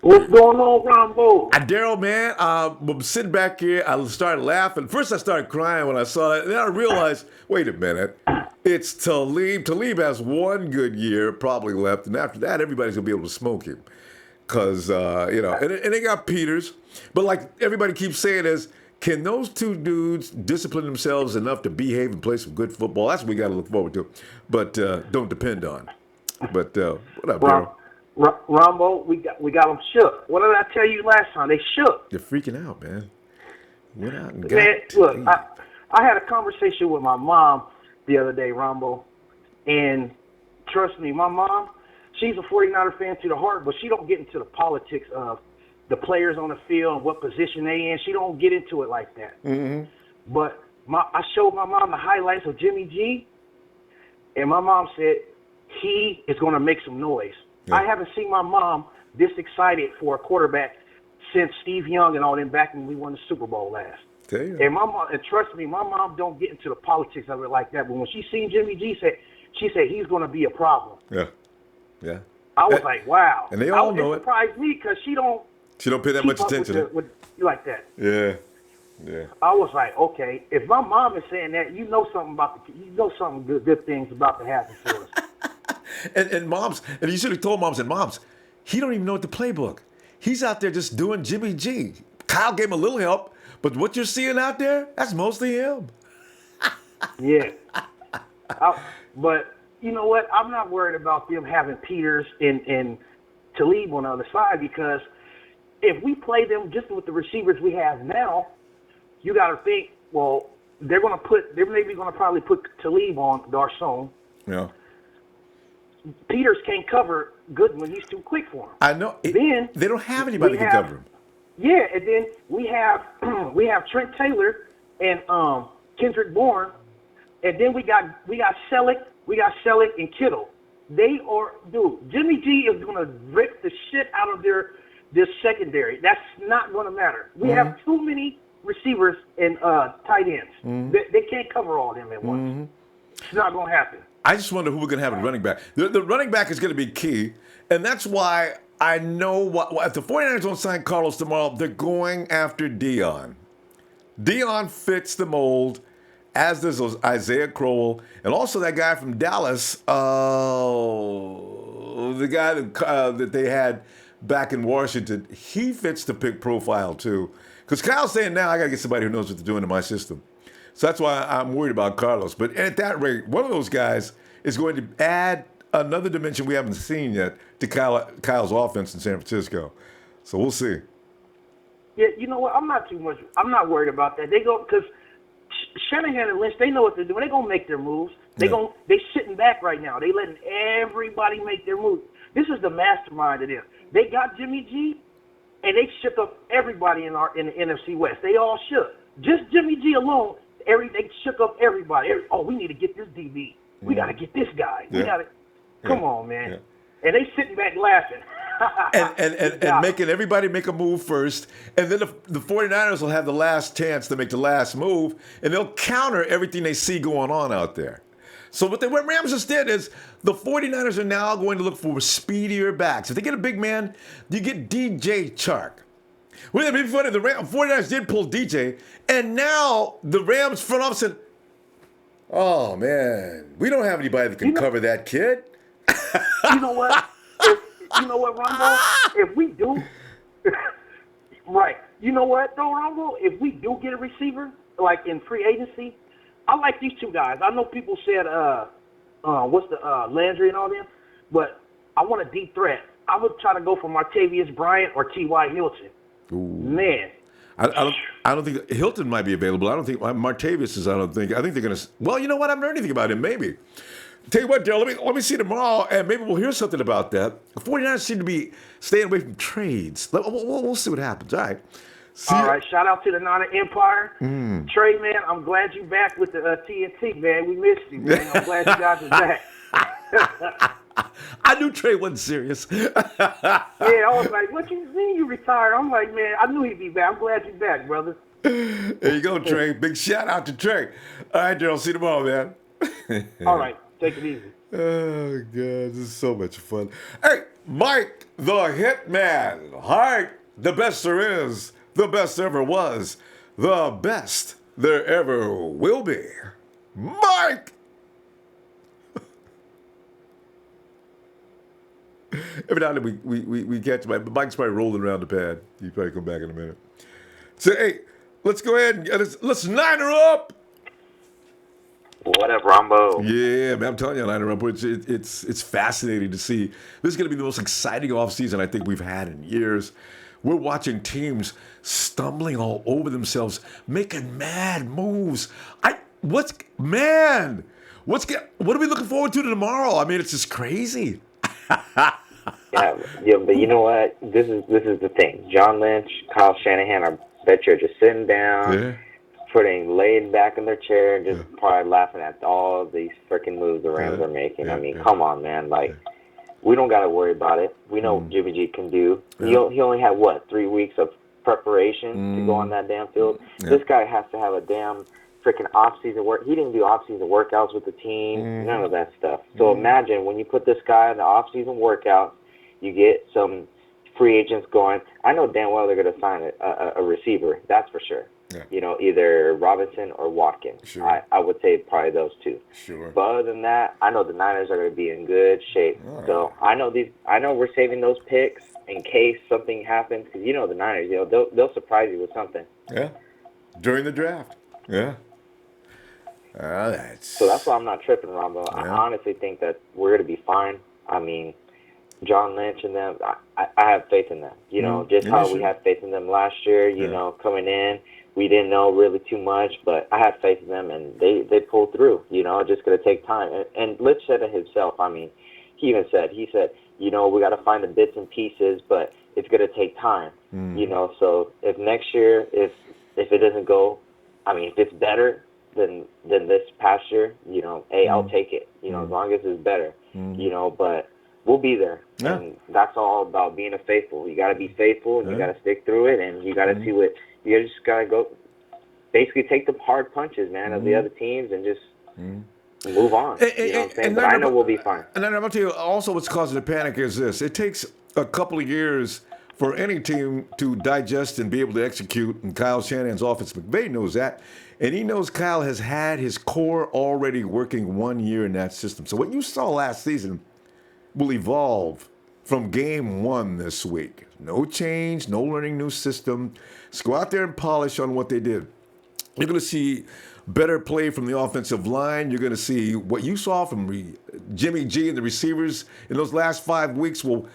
What's going on, Ronbo? Daryl, man, I'm sitting back here. I started laughing. First, I started crying when I saw that. Then I realized, wait a minute. It's Talib. Talib has one good year probably left. And after that, everybody's going to be able to smoke him. Because, and they got Peters. But like everybody keeps saying is, can those two dudes discipline themselves enough to behave and play some good football? That's what we got to look forward to. But don't depend on. But what up, Daryl? Ronbo, we got them shook. What did I tell you last time? They shook. They're freaking out, man. Went out and look, I had a conversation with my mom the other day, Ronbo, and trust me, my mom, she's a 49er fan to the heart, but she don't get into the politics of the players on the field and what position they in. She don't get into it like that. But I showed my mom the highlights of Jimmy G, and my mom said he is going to make some noise. Yeah. I haven't seen my mom this excited for a quarterback since Steve Young and all them back when we won the Super Bowl last. And my mom, and trust me, my mom don't get into the politics of it like that. But when she seen Jimmy G, she said he's going to be a problem. Yeah. I was like, wow. And they all know it. It surprised me because she don't pay that much attention with like that. Yeah. I was like, okay, if my mom is saying that, you know something good things about to happen for us. And moms, and you should have told moms, he don't even know the playbook. He's out there just doing Jimmy G. Kyle gave him a little help, but what you're seeing out there, that's mostly him. Yeah. But you know what? I'm not worried about them having Peters and Talib on the other side because if we play them just with the receivers we have now, you got to think, well, they're maybe going to probably put Talib on Garçon. Yeah. Peters can't cover Goodwin. He's too quick for him. I know. Then they don't have anybody that can cover him. Yeah, and then we have Trent Taylor and Kendrick Bourne, and then we got Selleck and Kittle. Jimmy G is going to rip the shit out of this secondary. That's not going to matter. We have too many receivers and tight ends. They can't cover all of them at once. It's not going to happen. I just wonder who we're going to have at running back. The running back is going to be key, and that's why I know if the 49ers don't sign Carlos tomorrow, they're going after Dion. Dion fits the mold, as does Isaiah Crowell, and also that guy from Dallas, the guy that they had back in Washington. He fits the pick profile, too. Because Kyle's saying now, I got to get somebody who knows what they're doing in my system. So that's why I'm worried about Carlos. But at that rate, one of those guys is going to add another dimension we haven't seen yet to Kyle's offense in San Francisco. So we'll see. Yeah, you know what? I'm not worried about that. They go because Shanahan and Lynch, they know what they're doing. They're gonna make their moves. They sitting back right now. They letting everybody make their moves. This is the mastermind of this. They got Jimmy G, and they shook up everybody in the NFC West. They all shook. Just Jimmy G alone. They shook up everybody. We need to get this DB. We got to get this guy. We got to come on, man. Yeah. And they sitting back laughing. and making everybody make a move first. And then the 49ers will have the last chance to make the last move, and they'll counter everything they see going on out there. So what Rams just did is the 49ers are now going to look for speedier backs. If they get a big man, you get DJ Chark. Wouldn't it be funny? The 49ers did pull DJ, and now the Rams front office said, oh, man, we don't have anybody that can cover that kid. You know what, Ronbo? If we do, right, you know what, though, Ronbo? If we do get a receiver, like in free agency, I like these two guys. I know people said, Landry and all them, but I want a deep threat. I would try to go for Martavius Bryant or T.Y. Hilton. Ooh. Man. I don't think Hilton might be available. I don't think Martavius is. I think they're going to. Well, you know what? I haven't heard anything about him. Maybe. Tell you what, Daryl. Let me see tomorrow, and maybe we'll hear something about that. The 49ers seem to be staying away from trades. We'll see what happens. All right. All right. Shout out to the Niner Empire. Trey, man, I'm glad you're back with the TNT, man. We missed you, man. I'm glad you guys are back. I knew Trey wasn't serious. Yeah, I was like, what you mean you retired? I'm like, man, I knew he'd be back. I'm glad you're back, brother. There you go, Trey. Big shout out to Trey. All right, Daryl. See you tomorrow, man. All right. Take it easy. Oh, God. This is so much fun. Hey, Mike the Hitman. All right. The best there is. The best there ever was. The best there ever will be. Mike! Every now and then we catch Mike's probably rolling around the pad. He'll probably come back in a minute. So, hey, let's go ahead and let's Niner up! What up, Ronbo? Yeah, man, I'm telling you, Niner up. It's fascinating to see. This is going to be the most exciting offseason I think we've had in years. We're watching stumbling all over themselves, making mad moves. What are we looking forward to tomorrow? I mean, it's just crazy. yeah, but you know what? This is the thing. John Lynch, Kyle Shanahan, I bet you're just sitting down, laid back in their chair, and just probably laughing at all these freaking moves the Rams are making. I mean, come on, man. Like, we don't got to worry about it. We know what Jimmy G can do. He only had, 3 weeks of preparation to go on that damn field? This guy has to have a damn freaking off-season work. He didn't do off-season workouts with the team, none of that stuff. So imagine when you put this guy in the off-season workouts, you get some free agents going. I know damn well they're going to sign a receiver, that's for sure. Yeah. You know, either Robinson or Watkins. Sure. I would say probably those two. Sure. But other than that, I know the Niners are going to be in good shape. Right. So I know we're saving those picks in case something happens, because you know the Niners, they'll surprise you with something. Yeah. During the draft. Yeah. So that's why I'm not tripping, Ronbo. Yeah. I honestly think that we're going to be fine. I mean, John Lynch and them, I have faith in them. You know, just how we had faith in them last year, you know, coming in. We didn't know really too much, but I had faith in them, and they pulled through. You know, it's just going to take time. And Lynch said it himself. I mean, he said, you know, we got to find the bits and pieces, but it's going to take time. You know, so if next year, if it doesn't go, I mean, if it's better than this past year, you know, hey, I'll take it. You know, as long as it's better. You know, but we'll be there. Yeah. And that's all about being a faithful. You got to be faithful, and you got to stick through it, and you got to see what. You just got to go, basically take the hard punches, man, of the other teams and just move on. You know what I'm saying? But I know we'll be fine. And then I'm going to tell you, also what's causing the panic is this. It takes a couple of years for any team to digest and be able to execute, and Kyle Shanahan's offense, McVay knows that, and he knows Kyle has had his core already working 1 year in that system. So what you saw last season will evolve from game one this week. No change, no learning new system. Just go out there and polish on what they did. You're going to see better play from the offensive line. You're going to see what you saw from Jimmy G and the receivers in those last 5 weeks. What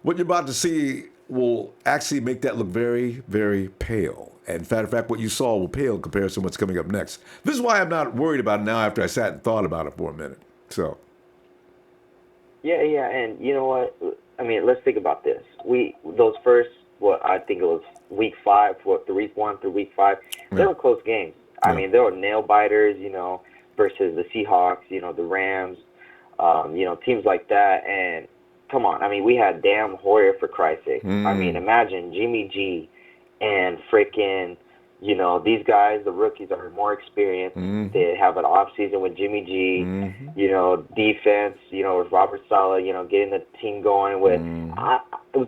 you're about to see will actually make that look very, very pale. And in fact, what you saw will pale in comparison to what's coming up next. This is why I'm not worried about it now after I sat and thought about it for a minute. So. Yeah, and you know what? I mean, let's think about this. Those first, I think it was week 5, week 1 through week 5, they were close games. I mean, there were nail biters, you know, versus the Seahawks, you know, the Rams, you know, teams like that. And come on, I mean, we had damn Hoyer for Christ's sake. I mean, imagine Jimmy G and freaking, you know, these guys, the rookies, are more experienced. They have an off season with Jimmy G. You know, defense. You know, with Robert Saleh. You know, getting the team going with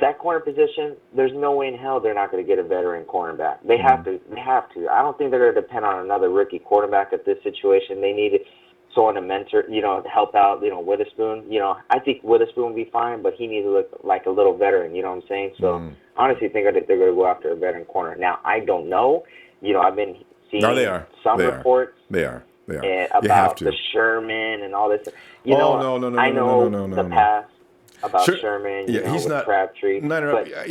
that corner position. There's no way in hell they're not going to get a veteran cornerback. They have to. They have to. I don't think they're going to depend on another rookie quarterback at this situation. They need someone to mentor, help out, Witherspoon. I think Witherspoon will be fine, but he needs to look like a little veteran, you know what I'm saying? So honestly, I think they're going to go after a veteran corner. Now, I don't know. I've been seeing some reports. They are. About the Sherman and all this. No, I know the past about Sherman. Yeah, he's not Crabtree. I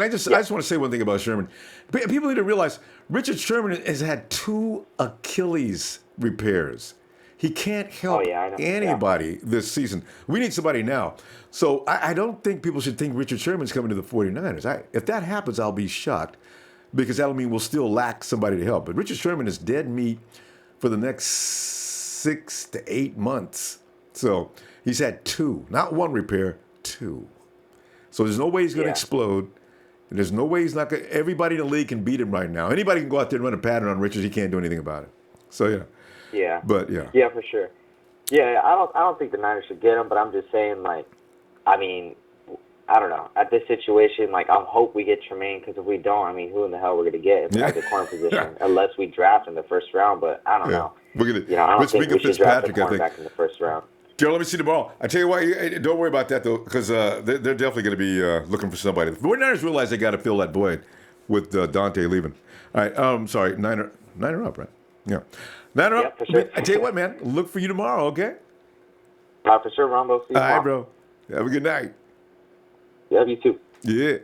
just want to say one thing about Sherman. People need to realize Richard Sherman has had 2 Achilles repairs. He can't help anybody this season. We need somebody now. So I don't think people should think Richard Sherman's coming to the 49ers. If that happens, I'll be shocked, because that'll mean we'll still lack somebody to help. But Richard Sherman is dead meat for the next 6 to 8 months. So he's had 2, not 1 repair, 2. So there's no way he's going to explode. And there's no way he's not going to. Everybody in the league can beat him right now. Anybody can go out there and run a pattern on Richards. He can't do anything about it. So, Yeah. But, Yeah, for sure. Yeah, I don't think the Niners should get him, but I'm just saying, I don't know. At this situation, I hope we get Tremaine, because if we don't, who in the hell we're going to get at the corner position, unless we draft in the first round, but I don't know. We're gonna, I don't think we should draft a cornerback in the first round. Joe, let me see the ball. I tell you what, don't worry about that, though, because they're definitely going to be looking for somebody. The 49ers realize they got to fill that void with Dante leaving. All right, sorry, Niner up, right? Yeah. Niner up. For sure. I tell you what, man, look for you tomorrow, okay? For sure, Ronbo. See you tomorrow. All right, bro. Have a good night. Yeah, you too. Yeah.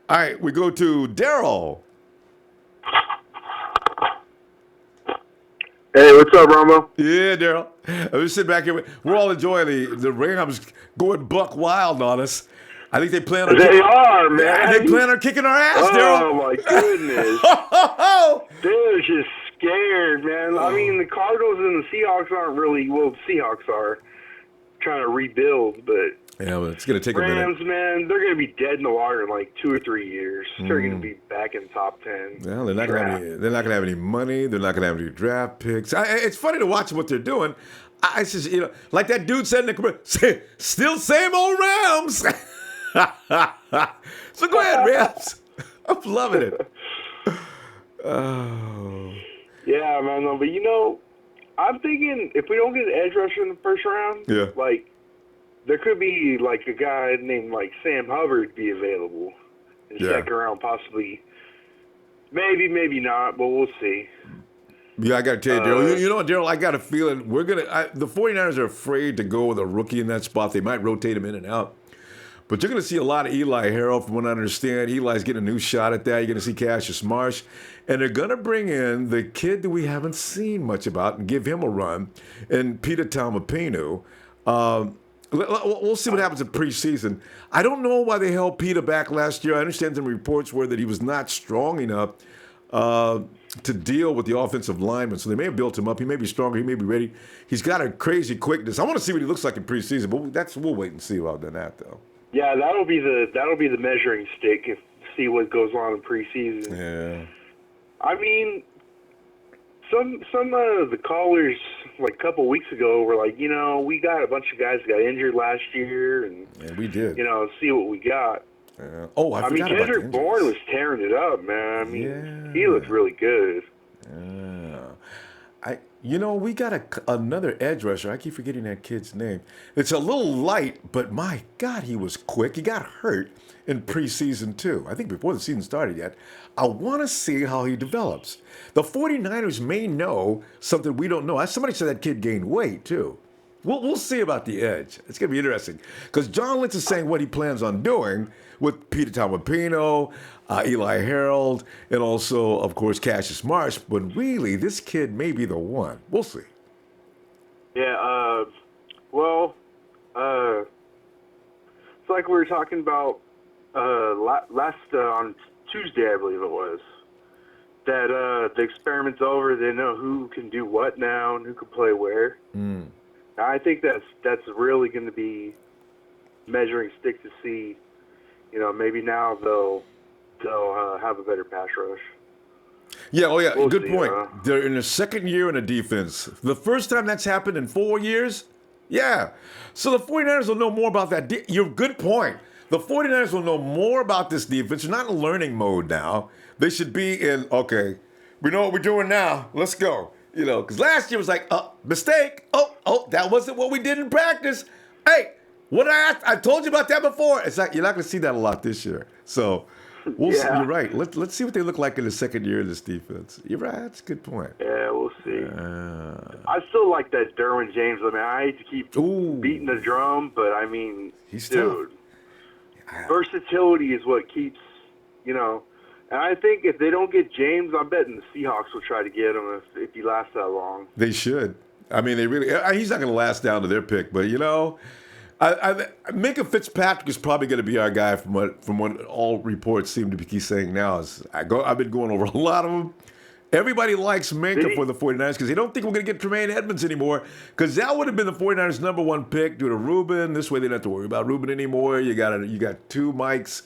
All right, we go to Daryl. Hey, what's up, Ronbo? Yeah, Daryl. I'm just sitting back here. We're all enjoying the Rams going buck wild on us. I think they plan on man. They plan on kicking our ass, Daryl. Oh, my goodness. They're just scared, man. The Cardinals and the Seahawks aren't really, well, the Seahawks are trying to rebuild, but yeah, but it's going to take a minute. Rams, man, they're going to be dead in the water in 2 or 3 years. They're going to be back in top 10. Well, they're not going to have any money. They're not going to have any draft picks. It's funny to watch what they're doing. I just, like that dude said in the commercial, still same old Rams. So go ahead, Rams. I'm loving it. Oh. Yeah, man, no, but I'm thinking if we don't get an edge rusher in the first round, there could be a guy named Sam Hubbard be available in the second round, possibly. Maybe not, but we'll see. Yeah, I got to tell you, Daryl. You know what, Daryl? I got a feeling the 49ers are afraid to go with a rookie in that spot. They might rotate him in and out. But you're going to see a lot of Eli Harrell, from what I understand. Eli's getting a new shot at that. You're going to see Cassius Marsh. And they're going to bring in the kid that we haven't seen much about and give him a run, and Peter Talmapinu. We'll see what happens in preseason. I don't know why they held Peter back last year. I understand some reports were that he was not strong enough to deal with the offensive linemen. So they may have built him up. He may be stronger. He may be ready. He's got a crazy quickness. I want to see what he looks like in preseason, but we'll wait and see about that, though. Yeah, that'll be the measuring stick, see what goes on in preseason. Yeah. Some of the callers a couple weeks ago were we got a bunch of guys that got injured last year, and we did. See what we got. I forgot about Kendrick Bourne was tearing it up, man. He looked really good. We got another edge rusher. I keep forgetting that kid's name. It's a little light, but my God, he was quick. He got hurt in preseason, too. I think before the season started yet. I want to see how he develops. The 49ers may know something we don't know. Somebody said that kid gained weight, too. We'll see about the edge. It's going to be interesting. Because John Lynch is saying what he plans on doing with Peter Talmapino, Eli Harold, and also, of course, Cassius Marsh. But really, this kid may be the one. We'll see. Yeah, it's like we were talking about last on Tuesday, I believe it was, that the experiment's over. They know who can do what now and who can play where. I think that's really going to be measuring stick to see. Maybe now they'll have a better pass rush. Yeah, We'll good see, point. They're in the second year in a defense. The first time that's happened in 4 years? Yeah. So the 49ers will know more about that. Good point. The 49ers will know more about this defense. They're not in learning mode now. They should be in, okay, we know what we're doing now. Let's go. You know, because last year was like, mistake. Oh, that wasn't what we did in practice. Hey, what I told you about that before. It's like you're not going to see that a lot this year. So we'll see. You're right. Let's see what they look like in the second year of this defense. You're right. That's a good point. Yeah, we'll see. I still like that Derwin James. I mean, I hate to keep beating the drum, but I mean, dude, versatility is what keeps, you know. And I think if they don't get James, I'm betting the Seahawks will try to get him if he lasts that long. They should. I mean, they really. He's not going to last down to their pick, but you know, Minka Fitzpatrick is probably going to be our guy from what all reports seem to be saying now. I've been going over a lot of them. Everybody likes Minka for the 49ers because they don't think we're going to get Tremaine Edmonds anymore because that would have been the 49ers' number one pick due to Ruben. This way they don't have to worry about Ruben anymore. You got two Mikes.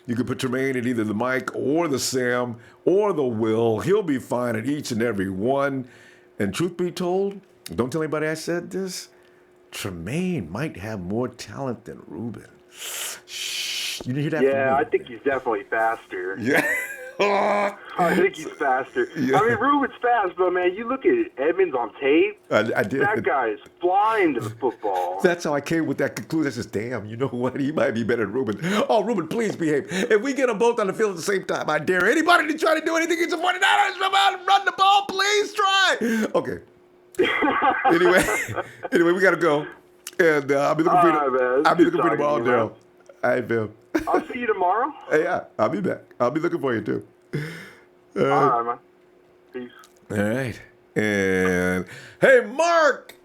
You could put Tremaine in either the Mike or the Sam or the Will. He'll be fine at each and every one. And truth be told, don't tell anybody I said this, Tremaine might have more talent than Ruben. Shh. You didn't hear that from me? Yeah, I think he's definitely faster. Yeah. I think he's faster. Yeah. I mean, Ruben's fast, but, man, you look at Edmonds on tape. I did. That guy is flying to the football. That's how I came with that conclusion. I said, damn, you know what? He might be better than Ruben. Oh, Ruben, please behave. If we get them both on the field at the same time, I dare anybody to try to do anything against the 49ers. Run the ball, please try. Okay. Anyway, we got to go. And I'll be looking for you tomorrow, Daryl. All right, Bill. I'll see you tomorrow. Yeah, I'll be back. I'll be looking for you, too. All right, man. Peace. All right. And, hey, Mark.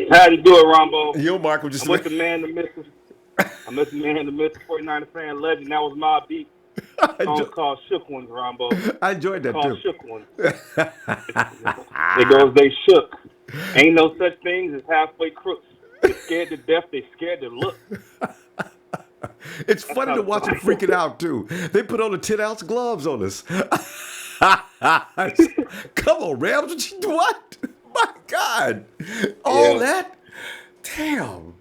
How you do it, Ronbo? Yo, Mark, I'm with the man, the Mr. 49er fan legend. That was my beat. Song called Shook Ones, Ronbo. I enjoyed that, too. Shook Ones. It goes, they shook. Ain't no such things as halfway crooks. They're scared to death. They scared to look. It's funny to watch them freaking out, too. They put on the 10-ounce gloves on us. Come on, Rams. What? My God. All that? Damn.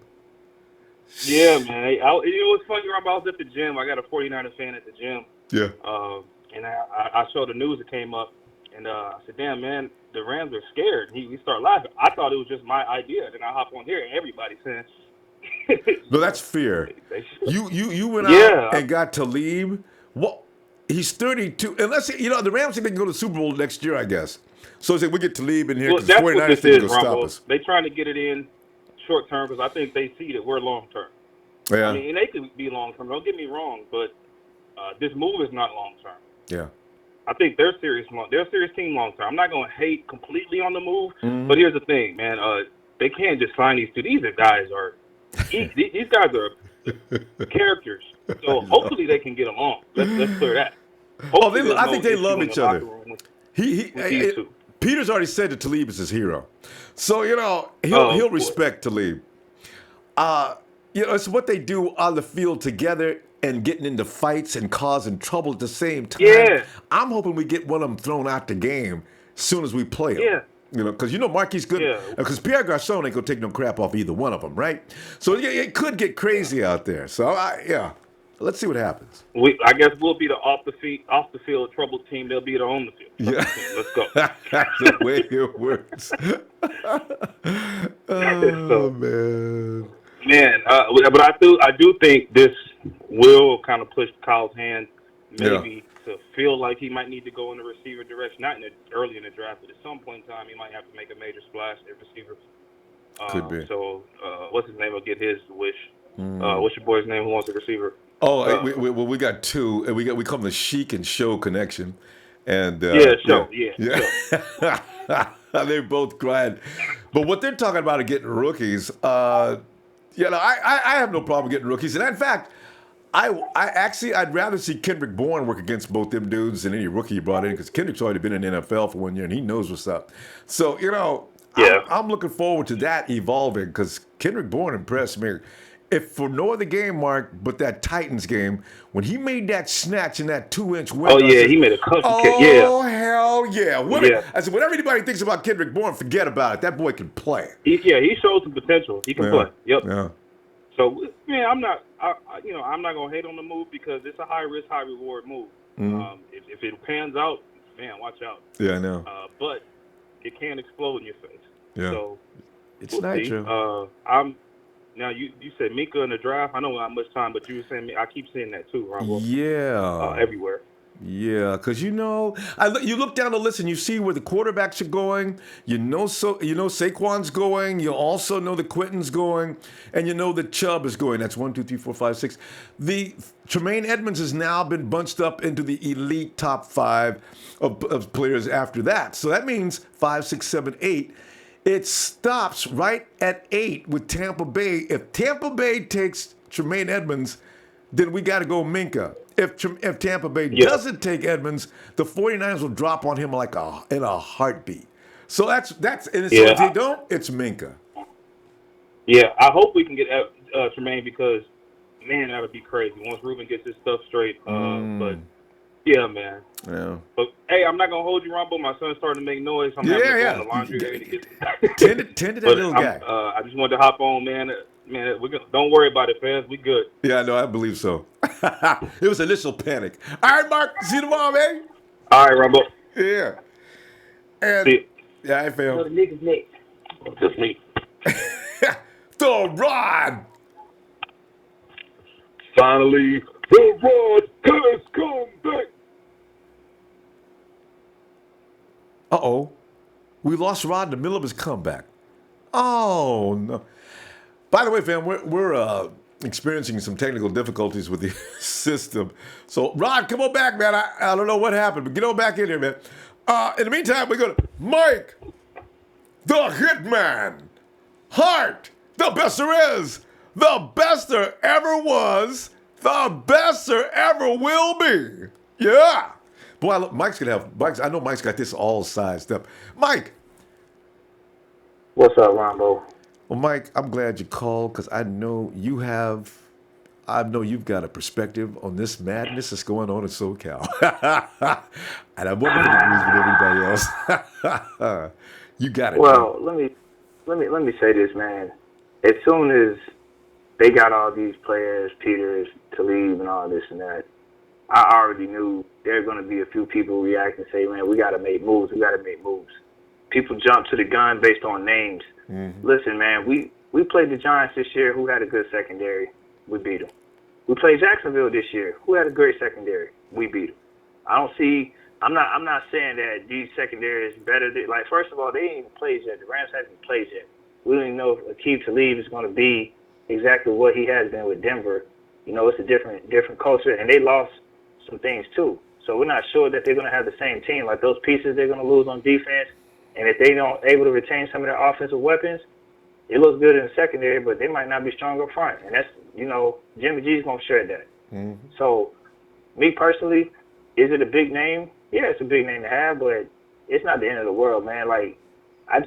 Yeah, man. It was funny, Rob. I was at the gym. I got a 49er fan at the gym. Yeah. And I showed the news that came up, and I said, damn, man, the Rams are scared. He started laughing. I thought it was just my idea. Then I hop on here, and everybody's saying. No, that's fear. You went out and got Talib. Well, he's 32. And let's say, the Rams think they can go to the Super Bowl next year, I guess. So we get Talib in here because the 49ers think they'll stop us. They're trying to get it in short term because I think they see that we're long term. Yeah. I mean, and they could be long term. Don't get me wrong, but this move is not long term. Yeah. I think they're serious. They're a serious team long term. I'm not going to hate completely on the move, but here's the thing, man. They can't just sign these two. These guys are characters. So hopefully they can get along. Let's clear that. I think they love each other. Peters already said that Talib is his hero. So, he'll respect Talib. It's what they do on the field together and getting into fights and causing trouble at the same time. Yeah. I'm hoping we get one of them thrown out the game as soon as we play them. Yeah. Because Marquise Goodwin, because Pierre Garçon ain't going to take no crap off either one of them, right? So it could get crazy out there. So, let's see what happens. I guess we'll be the off the field troubled team. They'll be the on the field. Yeah. Let's go. That's the way it works. Man. Man, but I do think this will kind of push Kyle's hand, maybe to feel like he might need to go in the receiver direction. Not early in the draft, but at some point in time, he might have to make a major splash at receiver. Could be. So, what's his name? Will get his wish. What's your boy's name? Who wants a receiver? Oh, we got two, and we call them the Sheik and Show connection. And Show. They're both crying. But what they're talking about are getting rookies. I have no problem getting rookies. And in fact, I'd rather see Kendrick Bourne work against both them dudes than any rookie you brought in because Kendrick's already been in the NFL for 1 year and he knows what's up. So, I'm looking forward to that evolving because Kendrick Bourne impressed me. if for no other game, Mark, but that Titans game, when he made that snatch in that 2-inch window. Oh, yeah, he made a custom kick. Oh, hell yeah. I said, whenever anybody thinks about Kendrick Bourne, forget about it. That boy can play. He showed some potential. He can play. Yep. Yeah. So, man, I'm not gonna hate on the move because it's a high risk, high reward move. If it pans out, man, watch out. Yeah, I know. But it can explode in your face. Yeah. So it's nitro. Now you said Minka in the draft. I know not much time, but you were saying I keep seeing that too, Ronbo. Yeah. Everywhere. Yeah, because you look down the list and you see where the quarterbacks are going. You know Saquon's going. You also know the Quentin's going, and you know the Chubb is going. That's 1, 2, 3, 4, 5, 6. The Tremaine Edmonds has now been bunched up into the elite top 5 of players after that. So that means 5, 6, 7, 8. It stops right at 8 with Tampa Bay. If Tampa Bay takes Tremaine Edmonds, then we got to go Minka. If Tampa Bay doesn't take Edmonds, the 49ers will drop on him in a heartbeat. So that's and so if they don't, it's Minka. Yeah, I hope we can get Tremaine because, man, that would be crazy once Ruben gets his stuff straight. But yeah, man. Yeah. But hey, I'm not gonna hold you, Rumble. My son's starting to make noise. I'm having to go in the laundry area to get tend to that little guy. I just wanted to hop on, man. Man, don't worry about it, fans. We good. Yeah, no, I believe so. It was initial panic. All right, Mark. See you tomorrow, man. All right, Rumble. Yeah. And I feel. The niggas next. Just me. The Rod. Finally, the Rod has come back. Uh-oh. We lost Rod in the middle of his comeback. Oh, no. By the way, fam, we're experiencing some technical difficulties with the system. So, Rod, come on back, man. I don't know what happened, but get on back in here, man. In the meantime, we're going to Mike, the Hitman, Hart, the best there is, the best there ever was, the best there ever will be. Yeah. Boy, I know Mike's got this all sized up. Mike. What's up, Ronbo? Well, Mike, I'm glad you called because I know you've got a perspective on this madness that's going on in SoCal. And I wonder if it agrees with everybody else. You got it. Well, let me say this, man. As soon as they got all these players, Peters, Talib, and all this and that, I already knew there are going to be a few people react and say, man, we got to make moves. People jump to the gun based on names. Mm-hmm. Listen, man, we played the Giants this year, who had a good secondary. We beat them. We played Jacksonville this year, who had a great secondary. We beat them. I'm not saying that these secondaries better. First of all, they ain't even played yet. The Rams haven't played yet. We don't even know if Aquib Talib is going to be exactly what he has been with Denver. You know, it's a different culture, and they lost some things too. So we're not sure that they're going to have the same team. Like those pieces they're going to lose on defense, and if they don't able to retain some of their offensive weapons, it looks good in the secondary, but they might not be strong up front. And that's, Jimmy G's going to share that. Mm-hmm. So me personally, is it a big name? Yeah, it's a big name to have, but it's not the end of the world, man. Like, I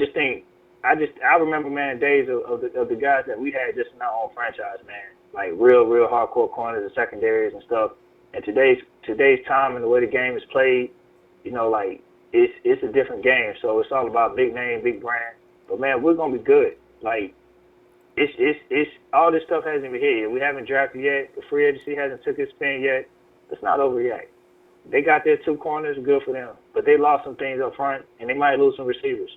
remember, man, days of the guys that we had just in our own franchise, man. Like real hardcore corners and secondaries and stuff. And today's time and the way the game is played, it's a different game. So it's all about big name, big brand. But man, we're gonna be good. Like it's all this stuff hasn't been hit yet. We haven't drafted yet. The free agency hasn't took its spin yet. It's not over yet. They got their two corners, good for them. But they lost some things up front, and they might lose some receivers.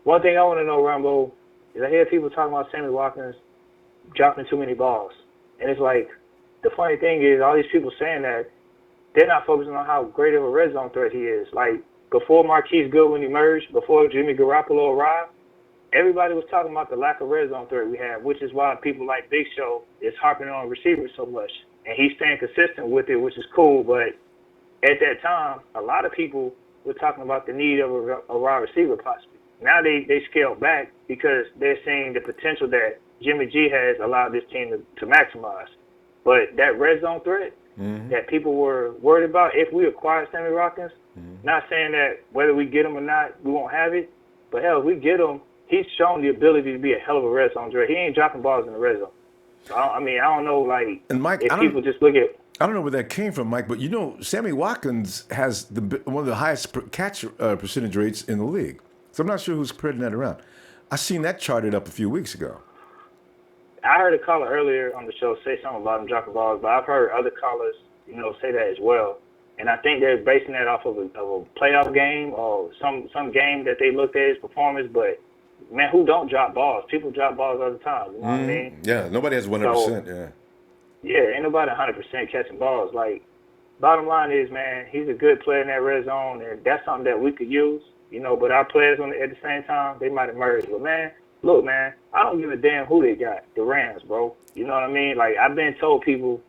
One thing I want to know, Ronbo, is I hear people talking about Sammy Watkins dropping too many balls. And it's like, the funny thing is, all these people saying that, they're not focusing on how great of a red zone threat he is. Like, before Marquise Goodwin emerged, before Jimmy Garoppolo arrived, everybody was talking about the lack of red zone threat we have, which is why people like Big Show is harping on receivers so much. And he's staying consistent with it, which is cool. But at that time, a lot of people were talking about the need of a wide receiver possibly. Now they scaled back because they're seeing the potential that Jimmy G has allowed this team to maximize. But that red zone threat that people were worried about, if we acquire Sammy Watkins, not saying that whether we get him or not, we won't have it. But hell, if we get him, he's shown the ability to be a hell of a red zone threat. He ain't dropping balls in the red zone. So, I mean, I don't know, like, And Mike, if people just look at. I don't know where that came from, Mike, but Sammy Watkins has one of the highest catch percentage rates in the league. So I'm not sure who's spreading that around. I seen that charted up a few weeks ago. I heard a caller earlier on the show say something about him dropping balls, but I've heard other callers, say that as well. And I think they're basing that off of a playoff game or some game that they looked at his performance. But, man, who don't drop balls? People drop balls all the time. You know what I mean? Yeah, nobody has 100%. So, yeah, ain't nobody 100% catching balls. Like, bottom line is, man, he's a good player in that red zone, and that's something that we could use, but our players at the same time, they might emerge. But, man, look, man, I don't give a damn who they got, the Rams, bro. You know what I mean? Like, I've been told people,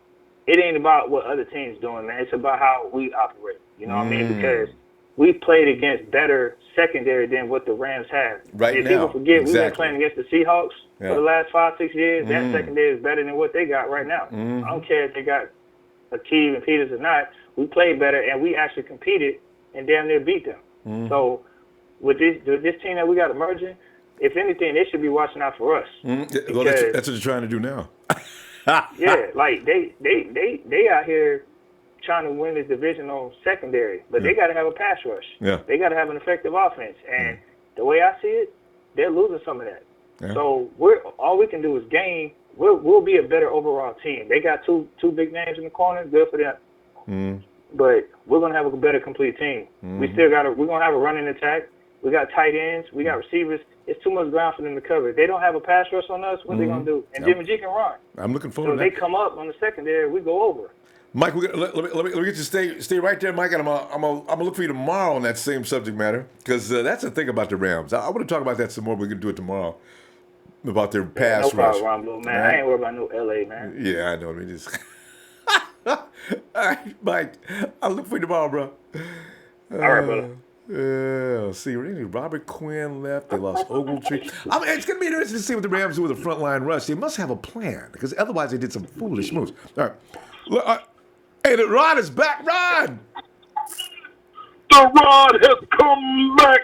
it ain't about what other teams doing, man. It's about how we operate. You know what I mean? Because we played against better secondary than what the Rams have. Right now. People forget exactly. we've been playing against the Seahawks for the last 5-6 years. That secondary is better than what they got right now. I don't care if they got Aquib and Peters or not. We played better, and we actually competed and damn near beat them. So with this team that we got emerging, if anything, they should be watching out for us. Well, that's what they're trying to do now. Yeah, like they out here trying to win this divisional secondary, but they got to have a pass rush. Yeah. They got to have an effective offense, and the way I see it, they're losing some of that. Yeah. So all we can do is gain. We'll be a better overall team. They got two big names in the corner, good for them. But we're gonna have a better complete team. We're gonna have a running attack. We got tight ends. We got receivers. It's too much ground for them to cover. If they don't have a pass rush on us, what they gonna do? And Jimmy G can run. I'm looking forward to that. So if they come up on the secondary, we go over. Mike, let me get you to stay right there, Mike, and I'm gonna look for you tomorrow on that same subject matter because that's the thing about the Rams. I want to talk about that some more. We can do it tomorrow about their pass rush. No problem, man. Right? I ain't worried about no LA, man. Yeah, I know. I mean, just all right, Mike. I'll look for you tomorrow, bro. All right, brother. Yeah, see, Robert Quinn left. They lost Ogletree. I mean, it's going to be interesting to see what the Rams do with a frontline rush. They must have a plan because otherwise they did some foolish moves. All right. Look, hey, the Rod is back. Rod! The Rod has come back.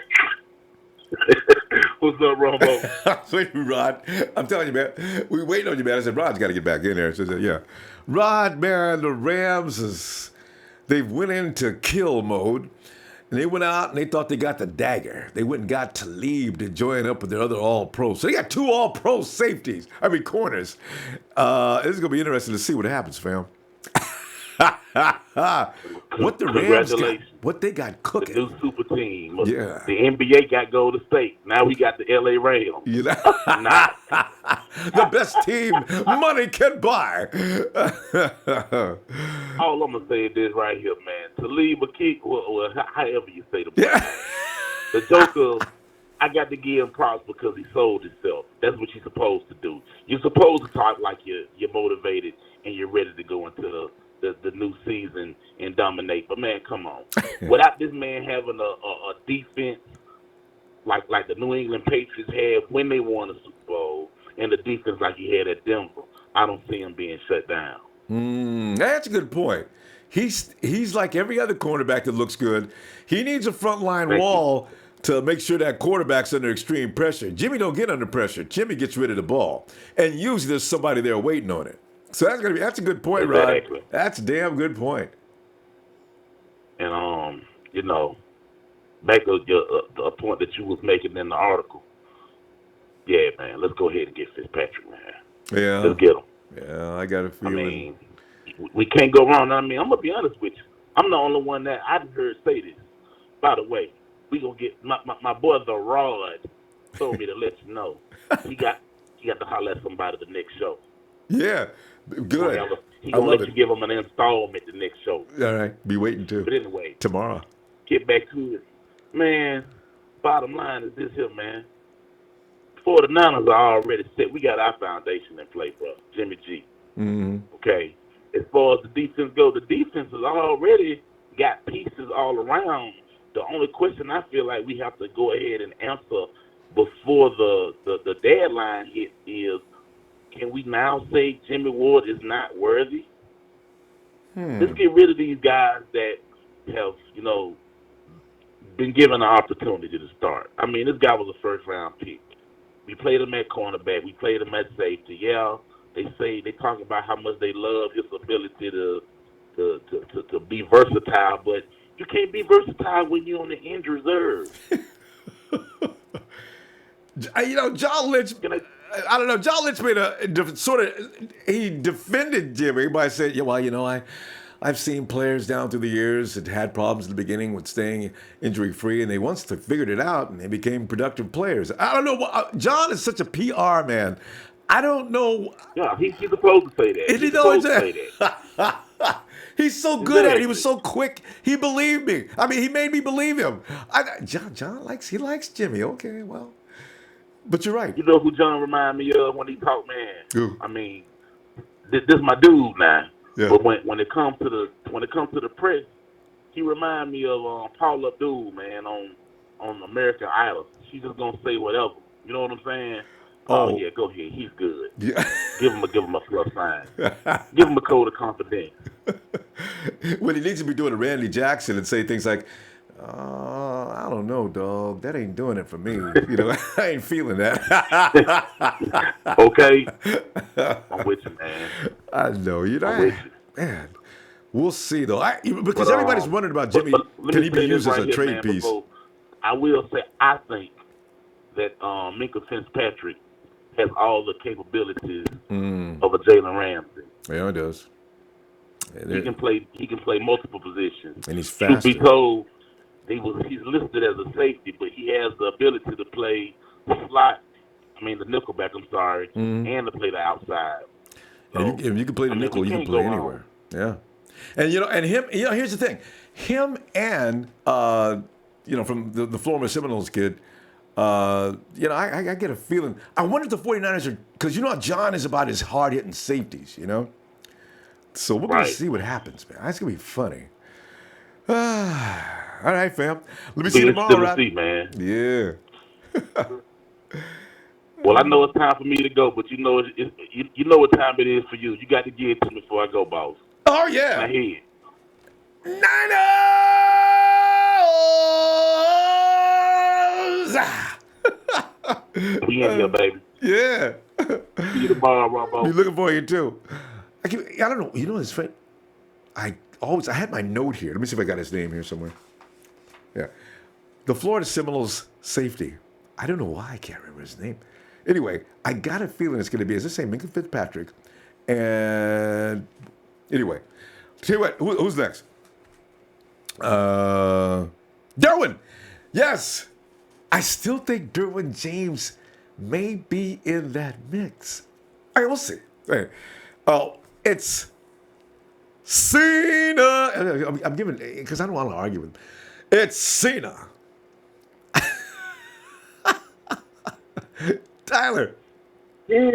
What's up, Ronbo? Thank you, Rod. I'm telling you, man. We waiting on you, man. I said, Rod's got to get back in there. So, yeah. Rod, man, the Rams, they've went into kill mode. And they went out and they thought they got the dagger. They went and got Talib to join up with their other all-pros. So they got 2 all-pro corners. This is going to be interesting to see what happens, fam. What the Rams got, what they got cooking. The new super team. Yeah. The NBA got Golden State. Now we got the LA Rams. The best team money can buy. All I'm going to say is this right here, man. Talib Aquib, well, however you say the The Joker, I got to give him props because he sold himself. That's what you're supposed to do. You're supposed to talk like you're motivated and you're ready to go into the new season and dominate. But, man, come on. Without this man having a defense like the New England Patriots had when they won the Super Bowl and the defense like he had at Denver, I don't see him being shut down. That's a good point. He's like every other cornerback that looks good. He needs a frontline wall to make sure that quarterback's under extreme pressure. Jimmy don't get under pressure. Jimmy gets rid of the ball. And usually there's somebody there waiting on it. So that's a good point, Rod. That's a damn good point. And back to the point that you was making in the article. Yeah, man, let's go ahead and get Fitzpatrick, man. Yeah. Let's get him. Yeah, I got a feeling. I mean, we can't go wrong. I mean, I'm going to be honest with you. I'm the only one that I've heard say this. By the way, we going to get my boy, The Rod, told me to let you know. He got to holler at somebody the next show. Yeah, good. He's going to let you give him an installment the next show. All right, be waiting too. But anyway. Tomorrow. Get back to it. Man, bottom line is this here, man. 49ers are already set. We got our foundation in play, bro. Jimmy G. Okay. As far as the defense goes, the defense has already got pieces all around. The only question I feel like we have to go ahead and answer before the deadline hit is, can we now say Jimmy Ward is not worthy? Let's get rid of these guys that have, been given an opportunity to start. I mean, this guy was a first-round pick. We played him at cornerback. We played him at safety. Yeah, they talk about how much they love his ability to be versatile, but you can't be versatile when you're on the injured reserve. John Lynch. I don't know. John Lynch made he defended Jimmy by saying, "Yeah, well, I've seen players down through the years that had problems in the beginning with staying injury free, and they once they figured it out and they became productive players." I don't know. John is such a PR man. I don't know. Yeah, he's supposed to say that. He's supposed to say that. He's so good at it. He was so quick. He believed me. I mean, he made me believe him. John likes Jimmy. Okay, well, but you're right. You know who John remind me of when he talk, man? Who? I mean, this is my dude now. Yeah. But when it comes to the press, he remind me of Paula Abdul, man, on American Idol. She's just gonna say whatever. You know what I'm saying? Oh yeah, go ahead. He's good. Yeah. Give him a plus sign. Give him a code of confidence. When he needs to be doing a Randy Jackson and say things like, I don't know, dog. That ain't doing it for me. I ain't feeling that. Okay. I'm with you, man. I know. I'm with you. Man, we'll see, though. Because everybody's wondering about Jimmy. Can he be used as a trade piece? I will say, I think that Minkah Fitzpatrick has all the capabilities of a Jalen Ramsey. Yeah, he does. He can play multiple positions. And he's faster. Truth be told, he's listed as a safety, but he has the ability to play the nickelback, and to play the outside. So, if you can play the nickel, you can play anywhere. Yeah. And him, here's the thing. Him and, from the Florida Seminoles kid, I get a feeling. I wonder if the 49ers are, because John is about his hard-hitting safeties, So we're going to see what happens, man. That's going to be funny. All right, fam. Let me see you tomorrow, right? See, man. Yeah. Well, I know it's time for me to go, but you know what time it is for you. You got to give it to me before I go, boss. Oh, yeah. My head. Niners! We in here, baby. Yeah. See you tomorrow, Ronbo. Be looking for you, too. I don't know. His friend. I had my note here. Let me see if I got his name here somewhere. Yeah. The Florida Seminoles safety. I don't know why I can't remember his name. Anyway, I got a feeling it's going to be, as I say, Minkah Fitzpatrick. And anyway, tell you what, who's next? Derwin. Yes. I still think Derwin James may be in that mix. All right, we'll see. Hey. Oh, it's Cena. I'm giving, because I don't want to argue with him. It's Cena. Tyler. Time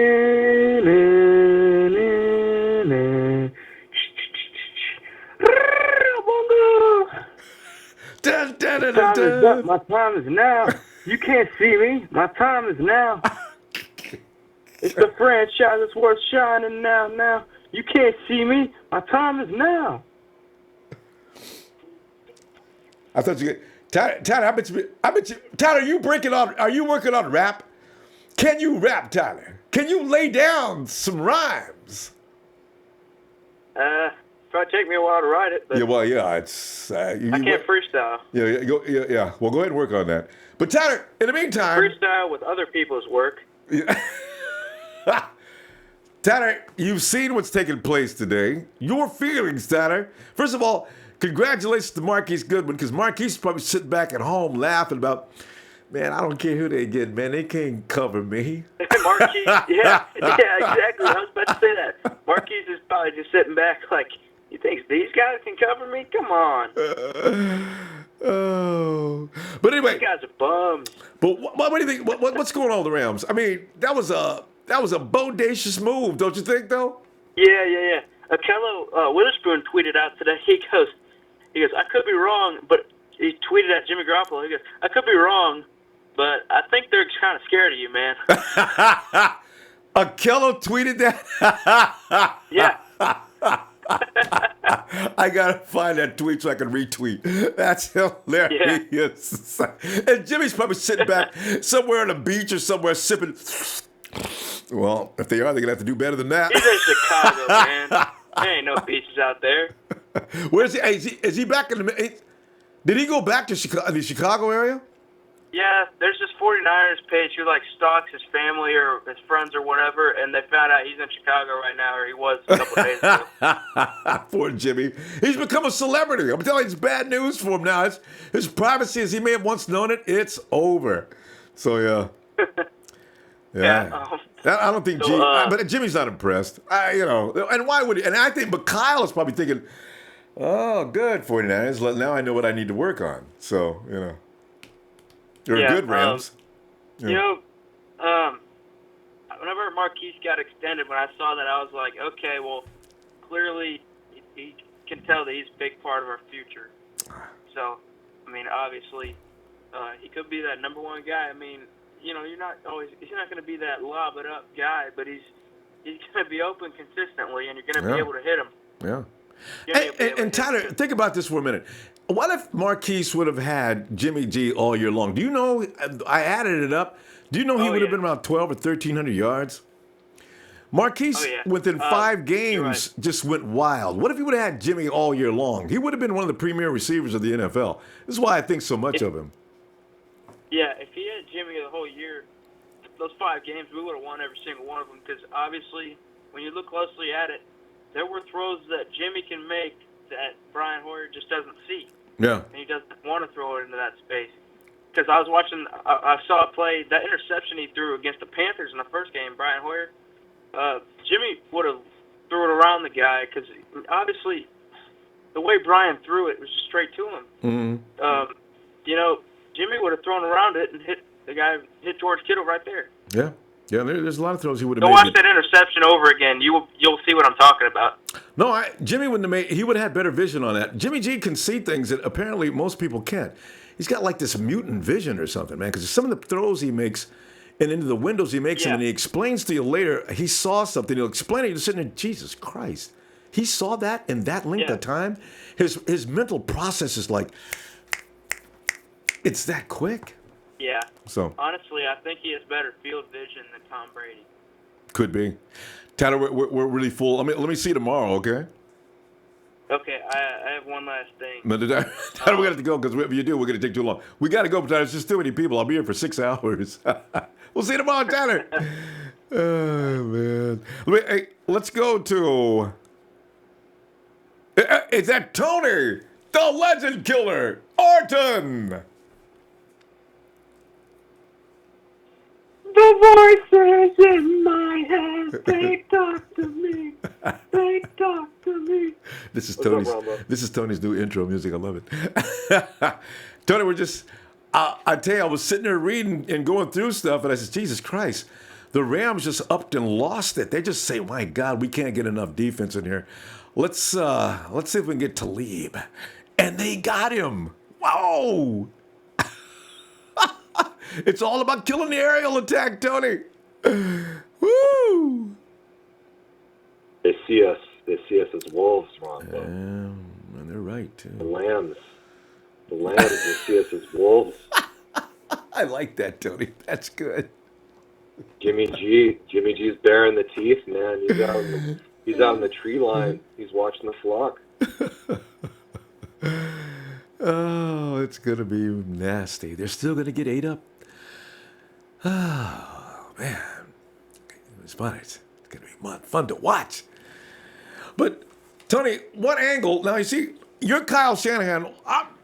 is up. My time is now. You can't see me. My time is now. It's the franchise that's worth shining now. You can't see me. My time is now. I thought you Tyler, I bet you Tyler, are you working on rap? Can you rap, Tyler? Can you lay down some rhymes? Probably take me a while to write it, but it's I can't freestyle. Yeah. Well, go ahead and work on that. But Tyler, in the meantime, Freestyle with other people's work. Tyler, you've seen what's taking place today. Your feelings, Tyler. First of all, congratulations to Marquise Goodwin, because Marquise is probably sitting back at home laughing about, man, I don't care who they get, man. They can't cover me. Marquise, yeah, exactly. I was about to say that. Marquise is probably just sitting back like, you think these guys can cover me? Come on. But anyway, these guys are bums. But what do you think? What's going on with the Rams? I mean, that was a bodacious move, don't you think, though? Yeah. Akello Witherspoon tweeted out today. He goes, I could be wrong, but he tweeted at Jimmy Garoppolo. He goes, I could be wrong, but I think they're kind of scared of you, man. Akello tweeted that? Yeah. I gotta find that tweet so I can retweet. That's hilarious. Yeah. And Jimmy's probably sitting back somewhere on a beach or somewhere sipping Well, if they are, they're going to have to do better than that. He's in Chicago, man. There ain't no beaches out there. Where's he? Is he back in the? Did he go back to the Chicago area? Yeah, there's this 49ers page who like stalks his family or his friends or whatever, and they found out he's in Chicago right now, or he was a couple days ago. Poor Jimmy. He's become a celebrity. I'm telling you, it's bad news for him now. His privacy, as he may have once known it, it's over. So, yeah. Yeah. I don't think but Jimmy's not impressed. And why would he? And I think, but Kyle is probably thinking, oh, good, 49ers. Now I know what I need to work on. So, They're good Rams. Whenever Marquise got extended, when I saw that, I was like, okay, well, clearly he can tell that he's a big part of our future. So, I mean, obviously, he could be that number one guy. I mean, he's not going to be that lob it up guy, but he's going to be open consistently, and you're going to be able to hit him. Yeah. And Tyler, think about this for a minute. What if Marquise would have had Jimmy G all year long? Do you know, I added it up, do you know he would have been around 12 or 1,300 yards? Marquise, within 5 games, just went wild. What if he would have had Jimmy all year long? He would have been one of the premier receivers of the NFL. This is why I think so much of him. Yeah, if he had Jimmy the whole year, those 5 games, we would have won every single one of them, because obviously, when you look closely at it, there were throws that Jimmy can make that Brian Hoyer just doesn't see. Yeah. And he doesn't want to throw it into that space. Because I was watching, I saw a play, that interception he threw against the Panthers in the first game, Brian Hoyer. Jimmy would have threw it around the guy, because obviously the way Brian threw it was just straight to him. Mm-hmm. Jimmy would have thrown around it and hit George Kittle right there. Yeah. Yeah, there's a lot of throws he would have made. Go watch that interception over again. You'll see what I'm talking about. No, Jimmy wouldn't have made. He would have had better vision on that. Jimmy G can see things that apparently most people can't. He's got like this mutant vision or something, man. Because some of the throws he makes and into the windows he makes, and he explains to you later he saw something. He'll explain it. You're sitting there, Jesus Christ, he saw that in that length of time. His mental process is like, it's that quick. Yeah. So honestly, I think he has better field vision than Tom Brady. Could be. Tyler, we're really full. Let me see you tomorrow, okay? Okay, I have one last thing. No, Tyler, we got to go, because if you do, we're going to take too long. We got to go, Tyler. There's just too many people. I'll be here for 6 hours. We'll see you tomorrow, Tyler. Oh, man. Let's go to... Is that Tony, the legend killer, Orton? The voices in my head, they talk to me. They talk to me. This is Tony's new intro music. I love it. Tony, we're just, I tell you, I was sitting there reading and going through stuff, and I said, Jesus Christ, the Rams just upped and lost it. They just say, my God, we can't get enough defense in here. Let's see if we can get Talib. And they got him. Wow. It's all about killing the aerial attack, Tony. Woo! They see us as wolves, Ronbo. And they're right, too. The lambs, they see us as wolves. I like that, Tony. That's good. Jimmy G's baring the teeth, man. He's out in the tree line. He's watching the flock. Oh, it's going to be nasty. They're still going to get ate up. Oh, man. It's fun. It's going to be fun to watch. But, Tony, what angle? Now, you see, you're Kyle Shanahan.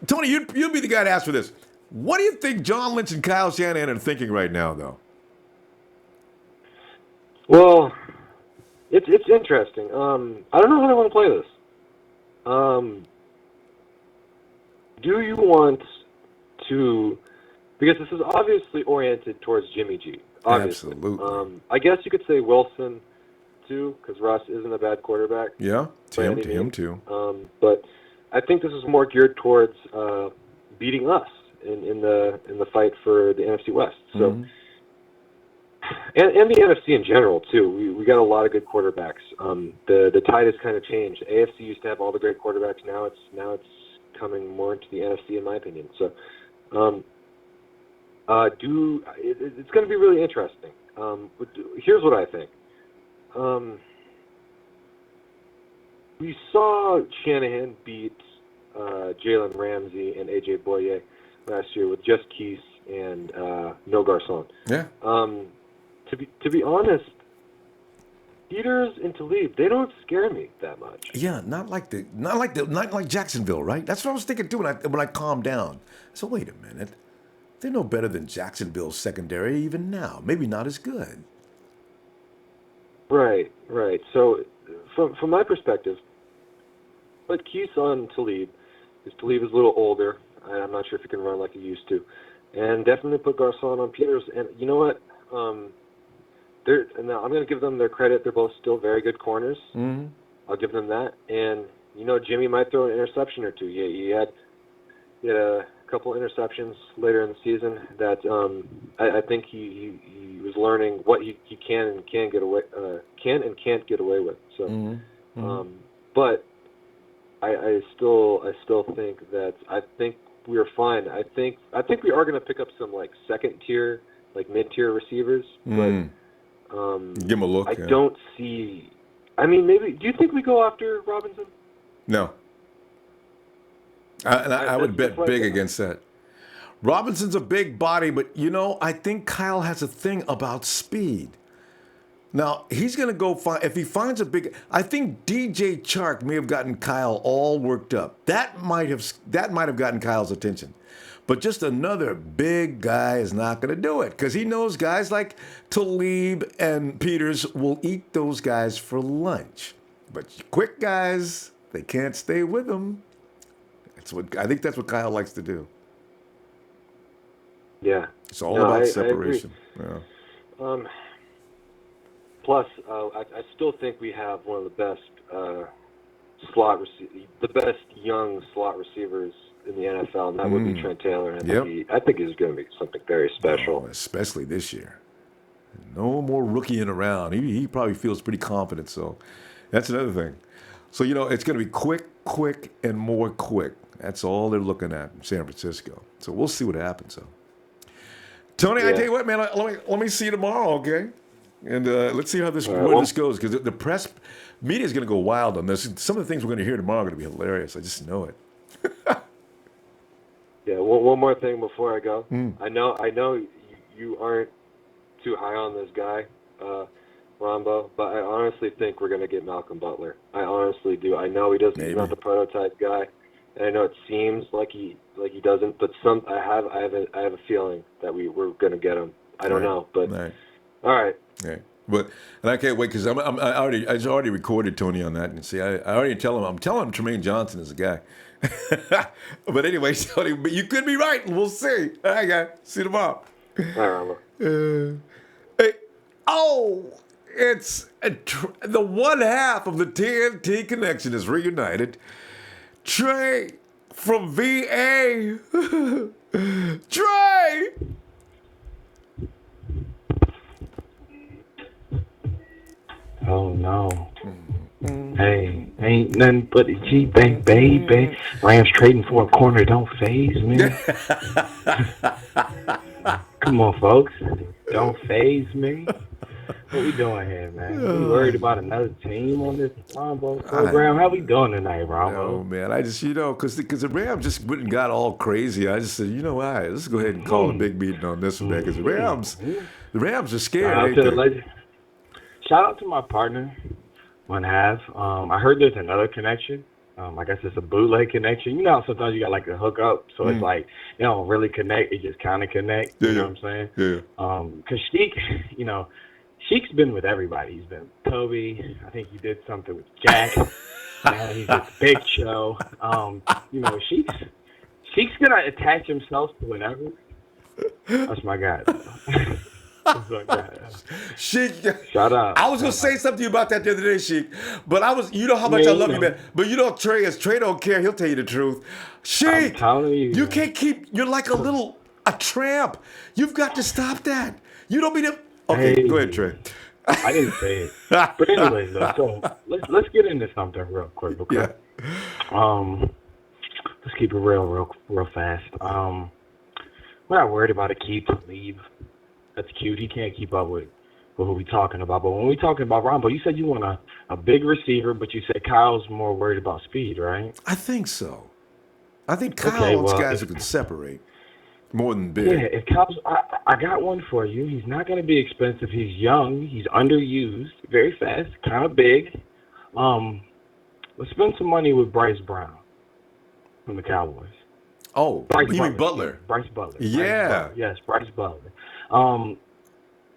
Tony, you'd be the guy to ask for this. What do you think John Lynch and Kyle Shanahan are thinking right now, though? Well, it's interesting. I don't know how they want to play this. Do you want to... Because this is obviously oriented towards Jimmy G. Obviously. Absolutely. I guess you could say Wilson, too, because Russ isn't a bad quarterback. Yeah, him too. But I think this is more geared towards beating us in the fight for the NFC West. So, and the NFC in general too. We got a lot of good quarterbacks. The tide has kind of changed. The AFC used to have all the great quarterbacks. Now it's coming more into the NFC, in my opinion. So, it's going to be really interesting. Here's what I think. We saw Shanahan beat Jalen Ramsey and A.J. Boye last year with just Keese and no Garçon. Yeah. To be honest, Peters and Talib, they don't scare me that much. Yeah, not like Jacksonville, right? That's what I was thinking too when I calmed down. So wait a minute, they're no better than Jacksonville's secondary even now. Maybe not as good. Right. So from my perspective, put Keese on Talib, because Talib is a little older. I'm not sure if he can run like he used to, and definitely put Garçon on Peters. And you know what? I'm going to give them their credit. They're both still very good corners. Mm-hmm. I'll give them that. And Jimmy might throw an interception or two. Yeah, he had a couple interceptions later in the season that I think he was learning what he can and can't get away with. So, but I still think that we are fine. I think we are going to pick up some like second tier, like mid tier receivers, but. Give him a look. I don't see. I mean, maybe. Do you think we go after Robinson? No. I would bet big against that. Robinson's a big body, but I think Kyle has a thing about speed. Now he's going to go find if he finds a big. I think DJ Chark may have gotten Kyle all worked up. That might have gotten Kyle's attention. But just another big guy is not going to do it because he knows guys like Talib and Peters will eat those guys for lunch. But quick guys, they can't stay with them. I think that's what Kyle likes to do. Yeah. It's all about separation. I agree. Plus, I still think we have one of the best the best young slot receivers in the NFL, and that would be Trent Taylor. And I think he's going to be something very special. Oh, especially this year. No more rookieing around. He probably feels pretty confident, so that's another thing. So, it's going to be quick, and more quick. That's all they're looking at in San Francisco. So we'll see what happens, though. Tony, I tell you what, man, let me see you tomorrow, okay? And let's see how this goes, because the press media is going to go wild on this. Some of the things we're going to hear tomorrow are going to be hilarious. I just know it. Yeah, one more thing before I go. I know you aren't too high on this guy, Ronbo, but I honestly think we're going to get Malcolm Butler. I honestly do. I know he's not the prototype guy, and I know it seems like he doesn't, but I have a feeling that we're going to get him. I don't know, but all right. Yeah. But I can't wait because I already recorded Tony on that, and see, I already I'm telling him Tremaine Johnson is the guy. But anyway, Tony, but you could be right. We'll see. All right, guys. See you tomorrow. All right. It's the one half of the TNT connection is reunited. Trey from VA. Trey. Oh no. Hey, ain't nothing but a G-Bank, baby. Rams trading for a corner don't phase me. Come on, folks. Don't phase me. What we doing here, man? We worried about another team on this Ronbo program? How we doing tonight, Ronbo? Oh, man. I just, because the Rams just went and got all crazy. I just said, what? Let's go ahead and call a big meeting on this one, man, because the Rams are scared. Shout out to my partner, one half. I heard there's another connection. I guess it's a bootleg connection. You know how sometimes you got like a hookup, so it's like you don't really connect, it just kind of connect. You know what I'm saying? Yeah. Because Sheik, Sheik's been with everybody. He's been with Toby. I think he did something with Jack. He's with Big Show. Sheik's gonna attach himself to whatever. That's my guy. Sheik, shout out. I was gonna say something to you about that the other day, Sheik, but you know how much I love you, man. But Trey don't care. He'll tell you the truth. Sheik, you can't you're like a tramp. You've got to stop that. You don't mean to. Okay, go ahead, Trey. I didn't say it. But anyways, though, so let's get into something real quick, okay? Yeah. Let's keep it real fast. We're not worried about Aquib Talib. That's cute. He can't keep up with who we talking about. But when we talking about Ronbo, you said you want a big receiver, but you said Kyle's more worried about speed, right? I think so. I think Kyle wants guys who can separate more than big. Yeah, if Kyle's, I got one for you. He's not going to be expensive. He's young. He's underused, very fast, kind of big. Let's spend some money with Bryce Brown from the Cowboys. Oh, Bryce you mean Butler? Bryce Butler. Yeah. Yes, Bryce Butler.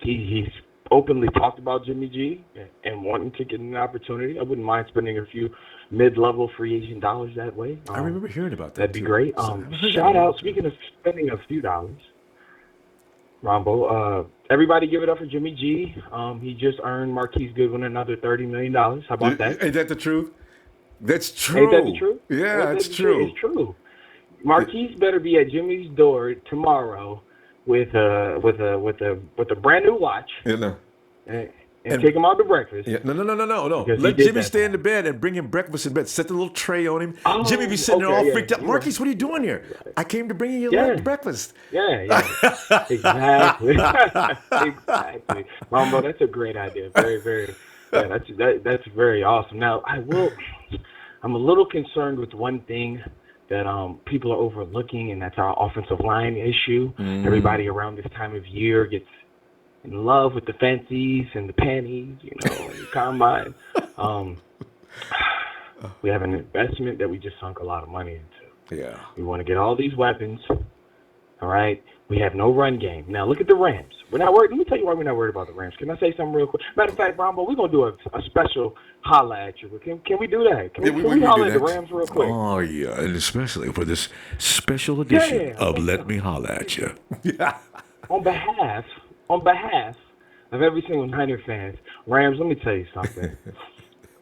He's openly talked about Jimmy G and wanting to get an opportunity. I wouldn't mind spending a few mid-level free agent dollars that way. I remember hearing about that. That'd be great. Shout out, speaking of spending a few dollars, Ronbo, everybody give it up for Jimmy G. He just earned Marquise Goodwin another $30 million. How about that? Ain't that the truth? That's true. Ain't that the truth? Yeah, it's true. It's true. Marquise better be at Jimmy's door tomorrow with a brand new watch. Yeah, and take him out to breakfast. Yeah. No. Let Jimmy stay in the bed and bring him breakfast in bed. Set the little tray on him. Jimmy be sitting there all freaked out. Marquise, what are you doing here? I came to bring you your breakfast. Yeah. Exactly. Exactly. Ronbo, that's a great idea. Very, very. Yeah, that's very awesome. Now, I'm a little concerned with one thing that people are overlooking, and that's our offensive line issue. Everybody around this time of year gets in love with the fancies and the panties, and the combine. We have an investment that we just sunk a lot of money into. Yeah. We want to get all these weapons. All right. We have no run game. Now look at the Rams. We're not worried. Let me tell you why we're not worried about the Rams. Can I say something real quick? Matter of fact, Ronbo, we're gonna do a special holla at you. Can we do that? Can we holla at the Rams real quick? Oh yeah, and especially for this special edition of Let Me Holla at You. On behalf of every single Niner fan, Rams, let me tell you something.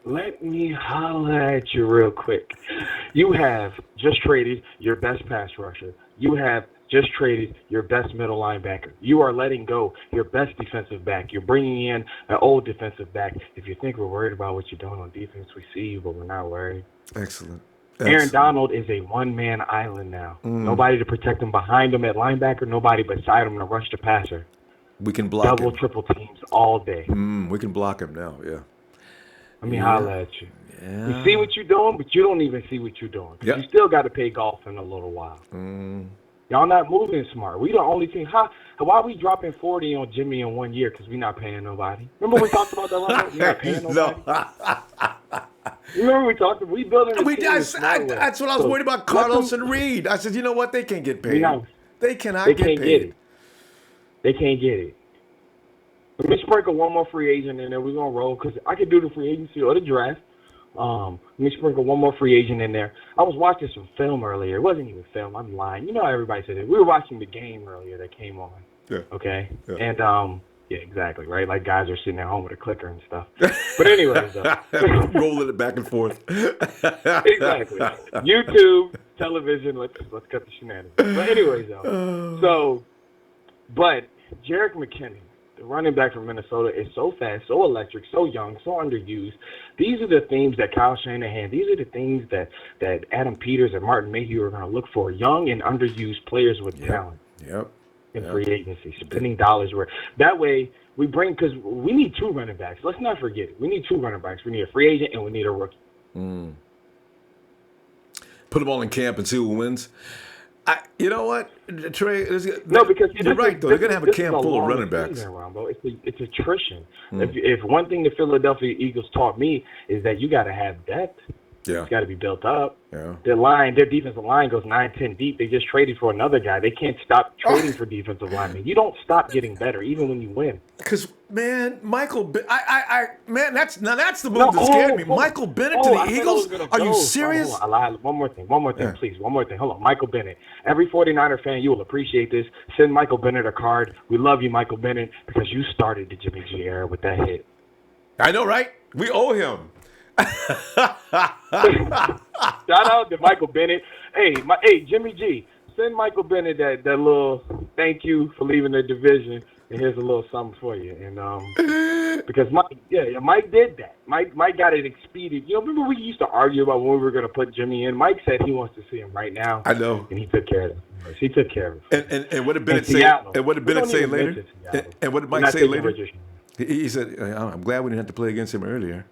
Let me holla at you real quick. You have just traded your best pass rusher. You have just traded your best middle linebacker. You are letting go your best defensive back. You're bringing in an old defensive back. If you think we're worried about what you're doing on defense, we see you, but we're not worried. Excellent. Aaron Donald is a one-man island now. Nobody to protect him behind him at linebacker, nobody beside him to rush the passer. We can block Double, triple teams all day. We can block him now, yeah. Let me holla at you. Yeah. You see what you're doing, but you don't even see what you're doing. You still got to pay golf in a little while. Y'all not moving smart. We the only team. Why are we dropping 40 on Jimmy in 1 year? Because we not paying nobody. Remember we talked about that one? We not paying nobody. Remember we talked? We building. That's what I was worried about. Carlos and Reed. I said, you know what? They can't get paid. They cannot get paid. They can't get it. Let me sprinkle one more free agent in there. We're gonna roll because I could do the free agency or the draft. Let me sprinkle one more free agent in there. I was watching some film earlier. It wasn't even film. I'm lying. You know how everybody said it. We were watching the game earlier that came on. Yeah. Okay. Yeah. And yeah, exactly. Right. Like guys are sitting at home with a clicker and stuff. But anyways, rolling it back and forth. Exactly. YouTube, television. Let's cut the shenanigans. But anyways, but Jerick McKinnon, the running back from Minnesota, is so fast, so electric, so young, so underused. These are the things that Kyle Shanahan, these are the things that Adam Peters and Martin Mayhew are going to look for, young and underused players with talent in free agency, spending dollars where that way we bring, because we need two running backs. Let's not forget it. We need two running backs. We need a free agent and we need a rookie. Put them all in camp and see who wins. You know what, Trey? No, because you're right, though. They're going to have a camp full of running backs. It's attrition. If one thing the Philadelphia Eagles taught me is that you got to have depth. Yeah. It's got to be built up. Yeah. Their defensive line goes 9-10 deep. They just traded for another guy. They can't stop trading for defensive linemen. You don't stop getting better, even when you win. Because, man, Michael, that's the move that scared me. Michael Bennett to the Eagles? Are you serious? One more thing, please. One more thing. Hold on. Michael Bennett. Every 49er fan, you will appreciate this. Send Michael Bennett a card. We love you, Michael Bennett, because you started the Jimmy G era with that hit. I know, right? We owe him. Shout out to Michael Bennett. Hey, Jimmy G, send Michael Bennett that little thank you for leaving the division, and here's a little something for you. And because Mike did that. Mike got it expedient. You know, remember we used to argue about when we were going to put Jimmy in. Mike said he wants to see him right now. I know, and he took care of it. He took care of it. And what did Bennett say? And what did Bennett say later? And what did Mike say later? He said, I'm glad we didn't have to play against him earlier.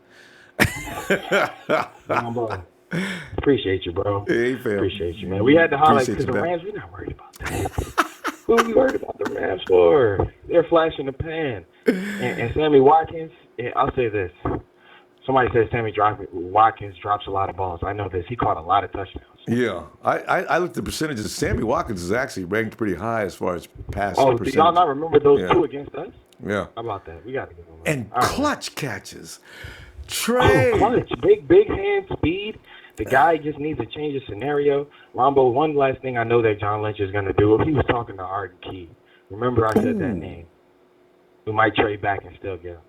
Appreciate you, bro. Hey, fam. Appreciate you, man. We had to highlight Appreciate because the you, man. Rams, we're not worried about that. Who we worried about the Rams for? They're flash in the pan. And Sammy Watkins, I'll say this. Somebody says Sammy Watkins drops a lot of balls. I know this. He caught a lot of touchdowns. Yeah. I looked at the percentages. Sammy Watkins is actually ranked pretty high as far as pass percentage. Do y'all not remember those two against us? Yeah. How about that? We got to get them. And clutch catches. Trey. Oh, clutch. Big hand speed. The guy just needs to change the scenario. Ronbo, one last thing I know that John Lynch is going to do. He was talking to Arden Key. Remember I said that name. We might trade back and still get him.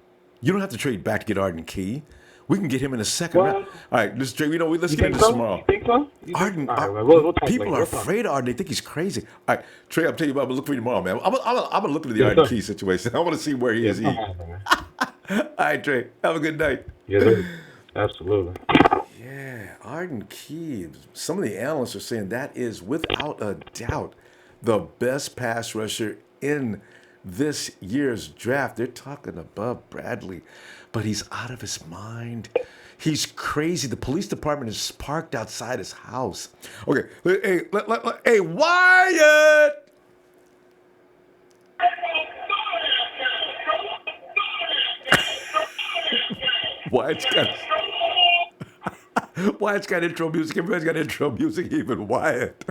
You don't have to trade back to get Arden Key. We can get him in the second round. All right, let's get into this tomorrow. You think so? Arden, we'll people are afraid of Arden. They think he's crazy. All right, Trey, I'm telling you what, I'm going to look for you tomorrow, man. I'm going to look into the Arden Key situation. I want to see where he is. All right, Trey, have a good night. Yeah, absolutely. Yeah, Arden Key. Some of the analysts are saying that is, without a doubt, the best pass rusher in this year's draft. They're talking above Bradley, but he's out of his mind. He's crazy. The police department is parked outside his house. Okay, hey, Wyatt! Wyatt's got intro music. Everybody's got intro music, even Wyatt.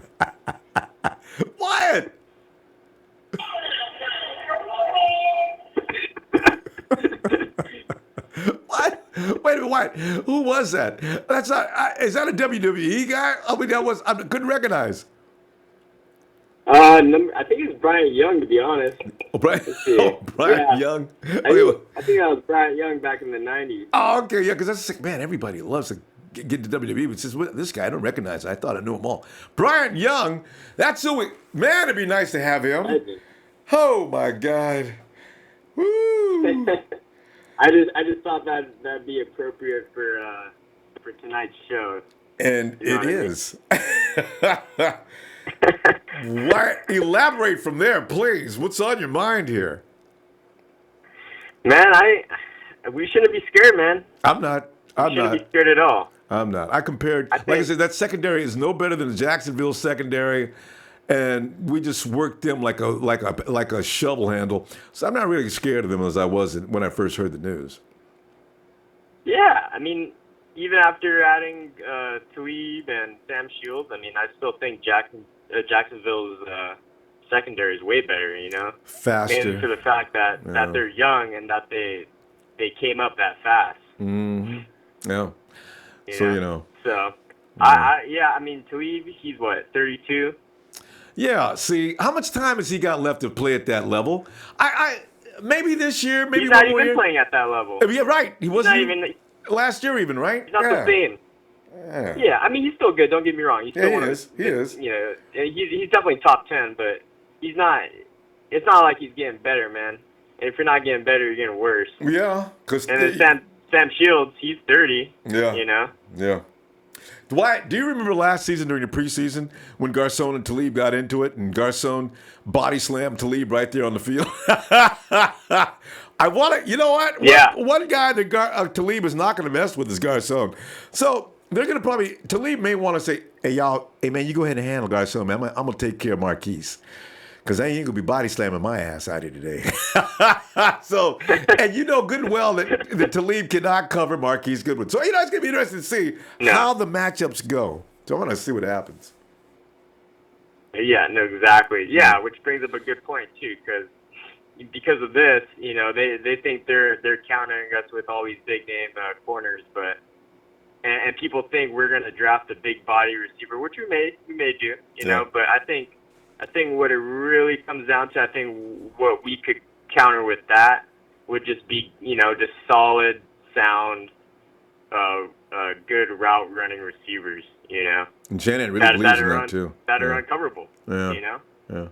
Wyatt! What? Wait a minute, Wyatt. Who was that? That's not. Is that a WWE guy? I mean, I couldn't recognize. I think it's Brian Young, to be honest. Oh, Brian Young. I think that was Brian Young back in the 90s. Oh, okay, yeah, because that's like, man, everybody loves to get to WWE, but says, this guy, I don't recognize. I thought I knew them all. Brian Young, that's who man, it'd be nice to have him. Oh, my God. Woo. I just thought that'd be appropriate for tonight's show. And it is. Why? Elaborate from there, please. What's on your mind here? Man, we shouldn't be scared, man. I'm not. We shouldn't be scared at all. I'm not. I compared, like I said, that secondary is no better than the Jacksonville secondary, and we just worked them like a shovel handle. So I'm not really scared of them as I was when I first heard the news. Yeah, I mean, even after adding Talib and Sam Shields, I mean, I still think Jacksonville's secondary is way better, you know? Faster. Mainly for the fact that they're young and that they came up that fast. Mm-hmm. Yeah. So, I mean, Talib, he's what, 32? Yeah, see, how much time has he got left to play at that level? Maybe this year, maybe he's not one more even year. playing at that level. Yeah, right. He wasn't even last year, even, right? He's not the same. Yeah, I mean, he's still good. Don't get me wrong. He's still He is. You know, he's definitely top 10, but he's not. It's not like he's getting better, man. And if you're not getting better, you're getting worse. Yeah, because and then Sam Shields, he's 30. Yeah. You know. Yeah. Dwight, do you remember last season during the preseason when Garçon and Talib got into it and Garçon body slammed Talib right there on the field? I want to, you know what? Yeah. One guy that Talib is not going to mess with is Garçon. So they're going to Talib may want to say, hey, man, you go ahead and handle Garçon, man. I'm going to take care of Marquise. Because I ain't going to be body slamming my ass out here today. So, and you know good and well that Talib cannot cover Marquise Goodwin. So, it's going to be interesting to see how the matchups go. So, I want to see what happens. Yeah, no, exactly. Yeah, which brings up a good point, too, because of this, you know, they think they're countering us with all these big-name corners, but and people think we're going to draft a big-body receiver, which we may do, you know, but I think what it really comes down to, I think what we could counter with that would just be, you know, just solid, sound, good route running receivers, you know. And Shanahan really believes in that, too. That are uncoverable, you know. Yeah.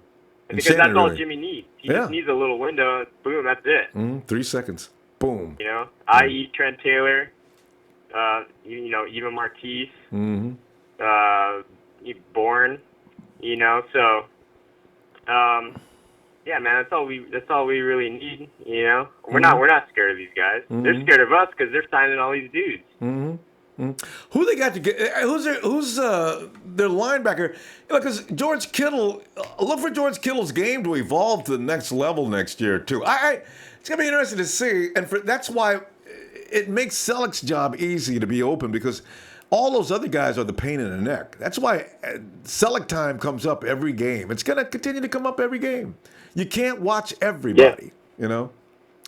Because that's all Jimmy needs. He just needs a little window, boom, that's it. 3 seconds. Boom. You know, i.e. Trent Taylor, you know, even Marquise, Bourne, you know, so yeah, man, that's all we really need. You know, we're not scared of these guys. They're scared of us because they're signing all these dudes. Who they got to get? Who's their linebacker? Because George Kittle. Look for George Kittle's game to evolve to the next level next year too. It's gonna be interesting to see, and that's why it makes Selleck's job easy to be open because all those other guys are the pain in the neck. That's why Selleck time comes up every game. It's gonna continue to come up every game. You can't watch everybody, you know.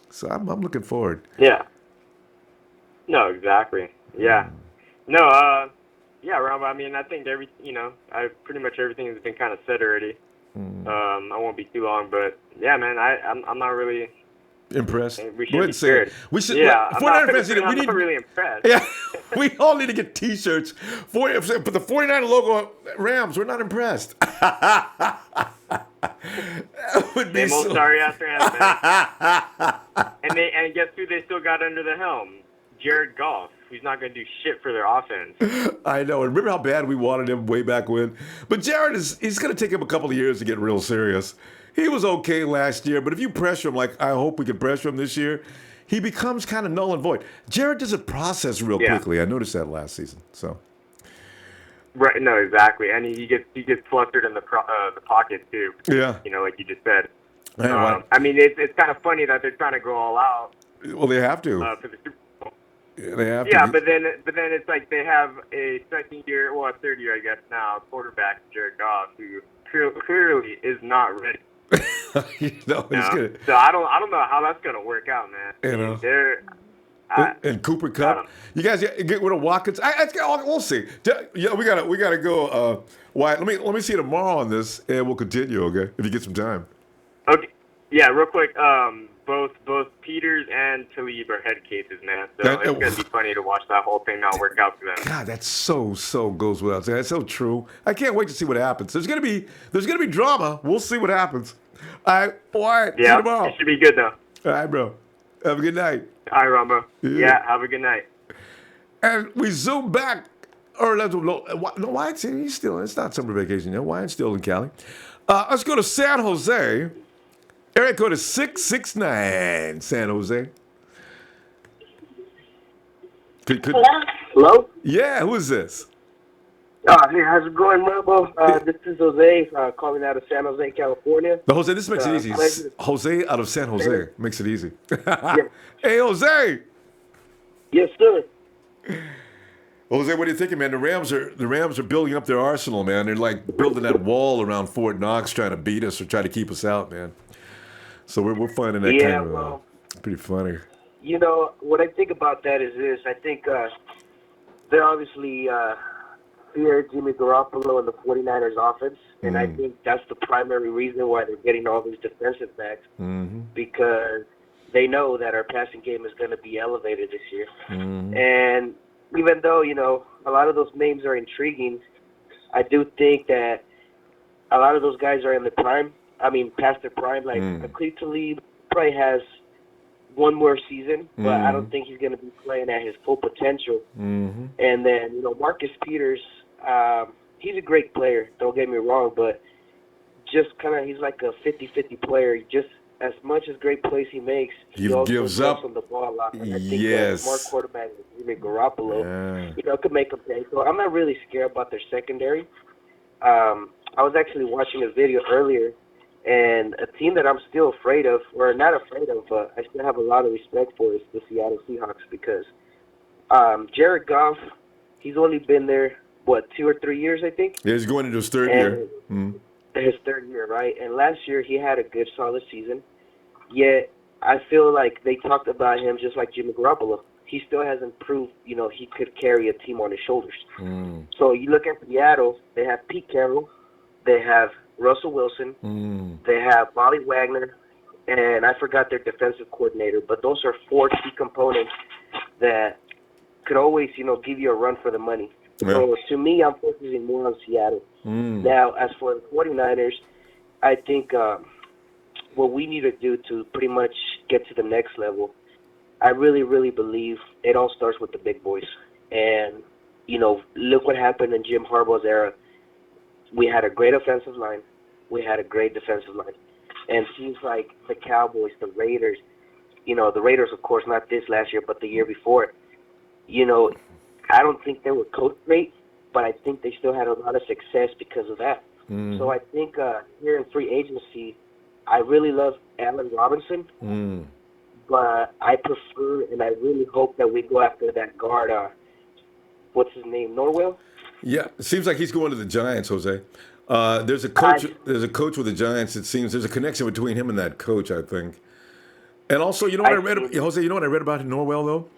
So I'm looking forward. Yeah. No, exactly. Yeah. No, yeah, Ronbo, I mean, I think pretty much everything has been kind of said already. I won't be too long, but yeah, man, I'm not really impressed. We should be scared. We should. Yeah, I'm not really impressed. Yeah, we all need to get T-shirts. But the 49 logo Rams, we're not impressed. That would be so. Sorry ass Rams, man. and guess who they still got under the helm? Jared Goff. He's not going to do shit for their offense. I know. And remember how bad we wanted him way back when? But Jared he's going to take him a couple of years to get real serious. He was okay last year, but if you pressure him like I hope we can pressure him this year, he becomes kind of null and void. Jared doesn't process real quickly. I noticed that last season. So. Right. No, exactly. And he gets flustered in the pocket too. Yeah. You know, like you just said. I mean, it's kind of funny that they're trying to go all out. Well, they have to. For the Super Bowl. Yeah, they have to. to. But then it's like they have a third year, I guess now, quarterback Jared Goff, who clearly is not ready. Good. So I don't know how that's gonna work out, man. You know. And Cooper Kupp. You guys get rid of Watkins. We'll see. Yeah, we gotta go. Wyatt, let me see you tomorrow on this, and we'll continue. Okay, if you get some time. Okay. Yeah, real quick. Both Peters and Talib are head cases, man. So it's gonna be funny to watch that whole thing not work out for them. God, that's so goes without saying. That's so true. I can't wait to see what happens. There's gonna be drama. We'll see what happens. All right, Wyatt. See you tomorrow. It should be good though. All right, bro. Have a good night. All right, Ronbo. Yeah, have a good night. And we zoom back. Wyatt's he's still. It's not summer vacation yet. Wyatt's still in Cali. Let's go to San Jose. Area code is 669, San Jose. Hello? Yeah, who is this? Hey, how's it going, Ronbo? This is Jose calling out of San Jose, California. No, Jose, this makes it easy. Jose out of San Jose makes it easy. Hey, Jose. Yes, sir. Jose, what are you thinking, man? The Rams are building up their arsenal, man. They're like building that wall around Fort Knox, trying to beat us or try to keep us out, man. So we're finding that kind of pretty funny. You know, what I think about that is this. I think they're obviously fear Jimmy Garoppolo and the 49ers offense, and I think that's the primary reason why they're getting all these defensive backs, because they know that our passing game is going to be elevated this year. And even though, you know, a lot of those names are intriguing, I do think that a lot of those guys are in the prime. I mean, past their prime. Like, Aquib Talib probably has one more season, but I don't think he's going to be playing at his full potential. And then, you know, Marcus Peters, he's a great player, don't get me wrong, but just kind of, he's like a 50-50 player. Just as much as great plays he makes, he also gives up on the ball a lot. And I think yes. Smart quarterback, Jimmy Garoppolo, you know, could make a play. So I'm not really scared about their secondary. I was actually watching a video earlier, and a team that I'm still afraid of, or not afraid of, but I still have a lot of respect for, is the Seattle Seahawks, because Jared Goff, he's only been there, 2 or 3 years, I think? Yeah, he's going into his third year. His third year, right? And last year he had a good, solid season. Yet I feel like they talked about him just like Jimmy Garoppolo. He still hasn't proved, you know, he could carry a team on his shoulders. So you look at Seattle, they have Pete Carroll, they have Russell Wilson, they have Bobby Wagner, and I forgot their defensive coordinator, but those are 4 key components that could always, you know, give you a run for the money. So to me, I'm focusing more on Seattle. Now, as for the 49ers, I think what we need to do to pretty much get to the next level, I really, really believe it all starts with the big boys. And, you know, look what happened in Jim Harbaugh's era. We had a great offensive line. We had a great defensive line. And seems like the Cowboys, the Raiders, the Raiders, of course, not this last year, but the year before, I don't think they were coached great, but I think they still had a lot of success because of that. Mm. So I think here in free agency, I really love Allen Robinson, but I prefer and I really hope that we go after that guard. What's his name? Norwell? Yeah, it seems like he's going to the Giants, Jose. There's a coach. There's a coach with the Giants. It seems there's a connection between him and that coach, I think. And also, you know what I read, Jose? You know what I read about Norwell though?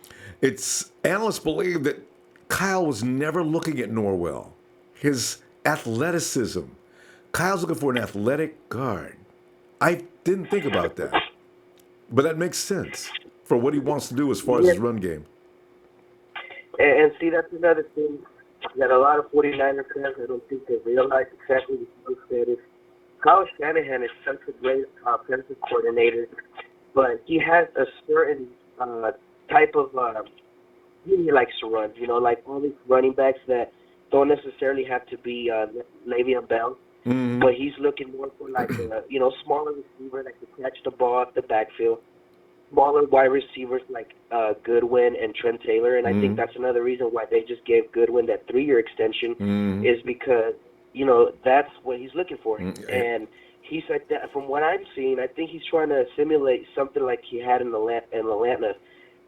It's analysts believe that Kyle was never looking at Norwell. His athleticism. Kyle's looking for an athletic guard. I didn't think about that, but that makes sense for what he wants to do as far as his run game. And see, that's another thing that a lot of 49er fans, I don't think they realize exactly what you said is Kyle Shanahan is such a great offensive coordinator, but he has a certain type of he likes to run, like all these running backs that don't necessarily have to be Le'Veon Bell, but he's looking more for like a smaller receiver that can catch the ball at the backfield, smaller wide receivers like Goodwin and Trent Taylor, and I think that's another reason why they just gave Goodwin that 3-year extension is because that's what he's looking for, and he said that from what I'm seeing, I think he's trying to simulate something like he had in Atlanta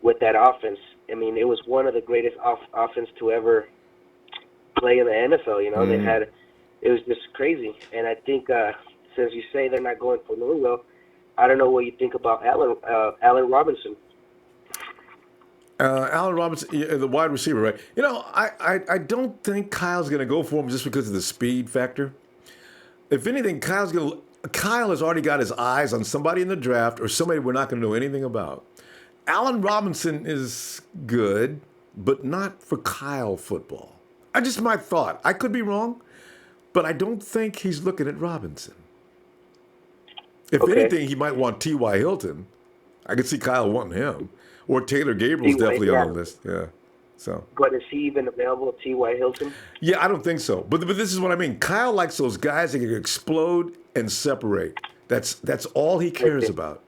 with that offense. I mean, it was one of the greatest offense to ever play in the NFL. They had, it was just crazy, and I think since you say they're not going for Norwell, I don't know what you think about Allen Robinson. Allen Robinson, the wide receiver, right? I don't think Kyle's going to go for him just because of the speed factor. If anything, Kyle has already got his eyes on somebody in the draft or somebody we're not going to know anything about. Allen Robinson is good, but not for Kyle football. Just my thought. I could be wrong, but I don't think he's looking at Robinson. If anything, he might want T.Y. Hilton. I could see Kyle wanting him. Or Taylor Gabriel's definitely on the list. Yeah. So. But is he even available, T.Y. Hilton? Yeah, I don't think so. But this is what I mean. Kyle likes those guys that can explode and separate. That's all he cares about.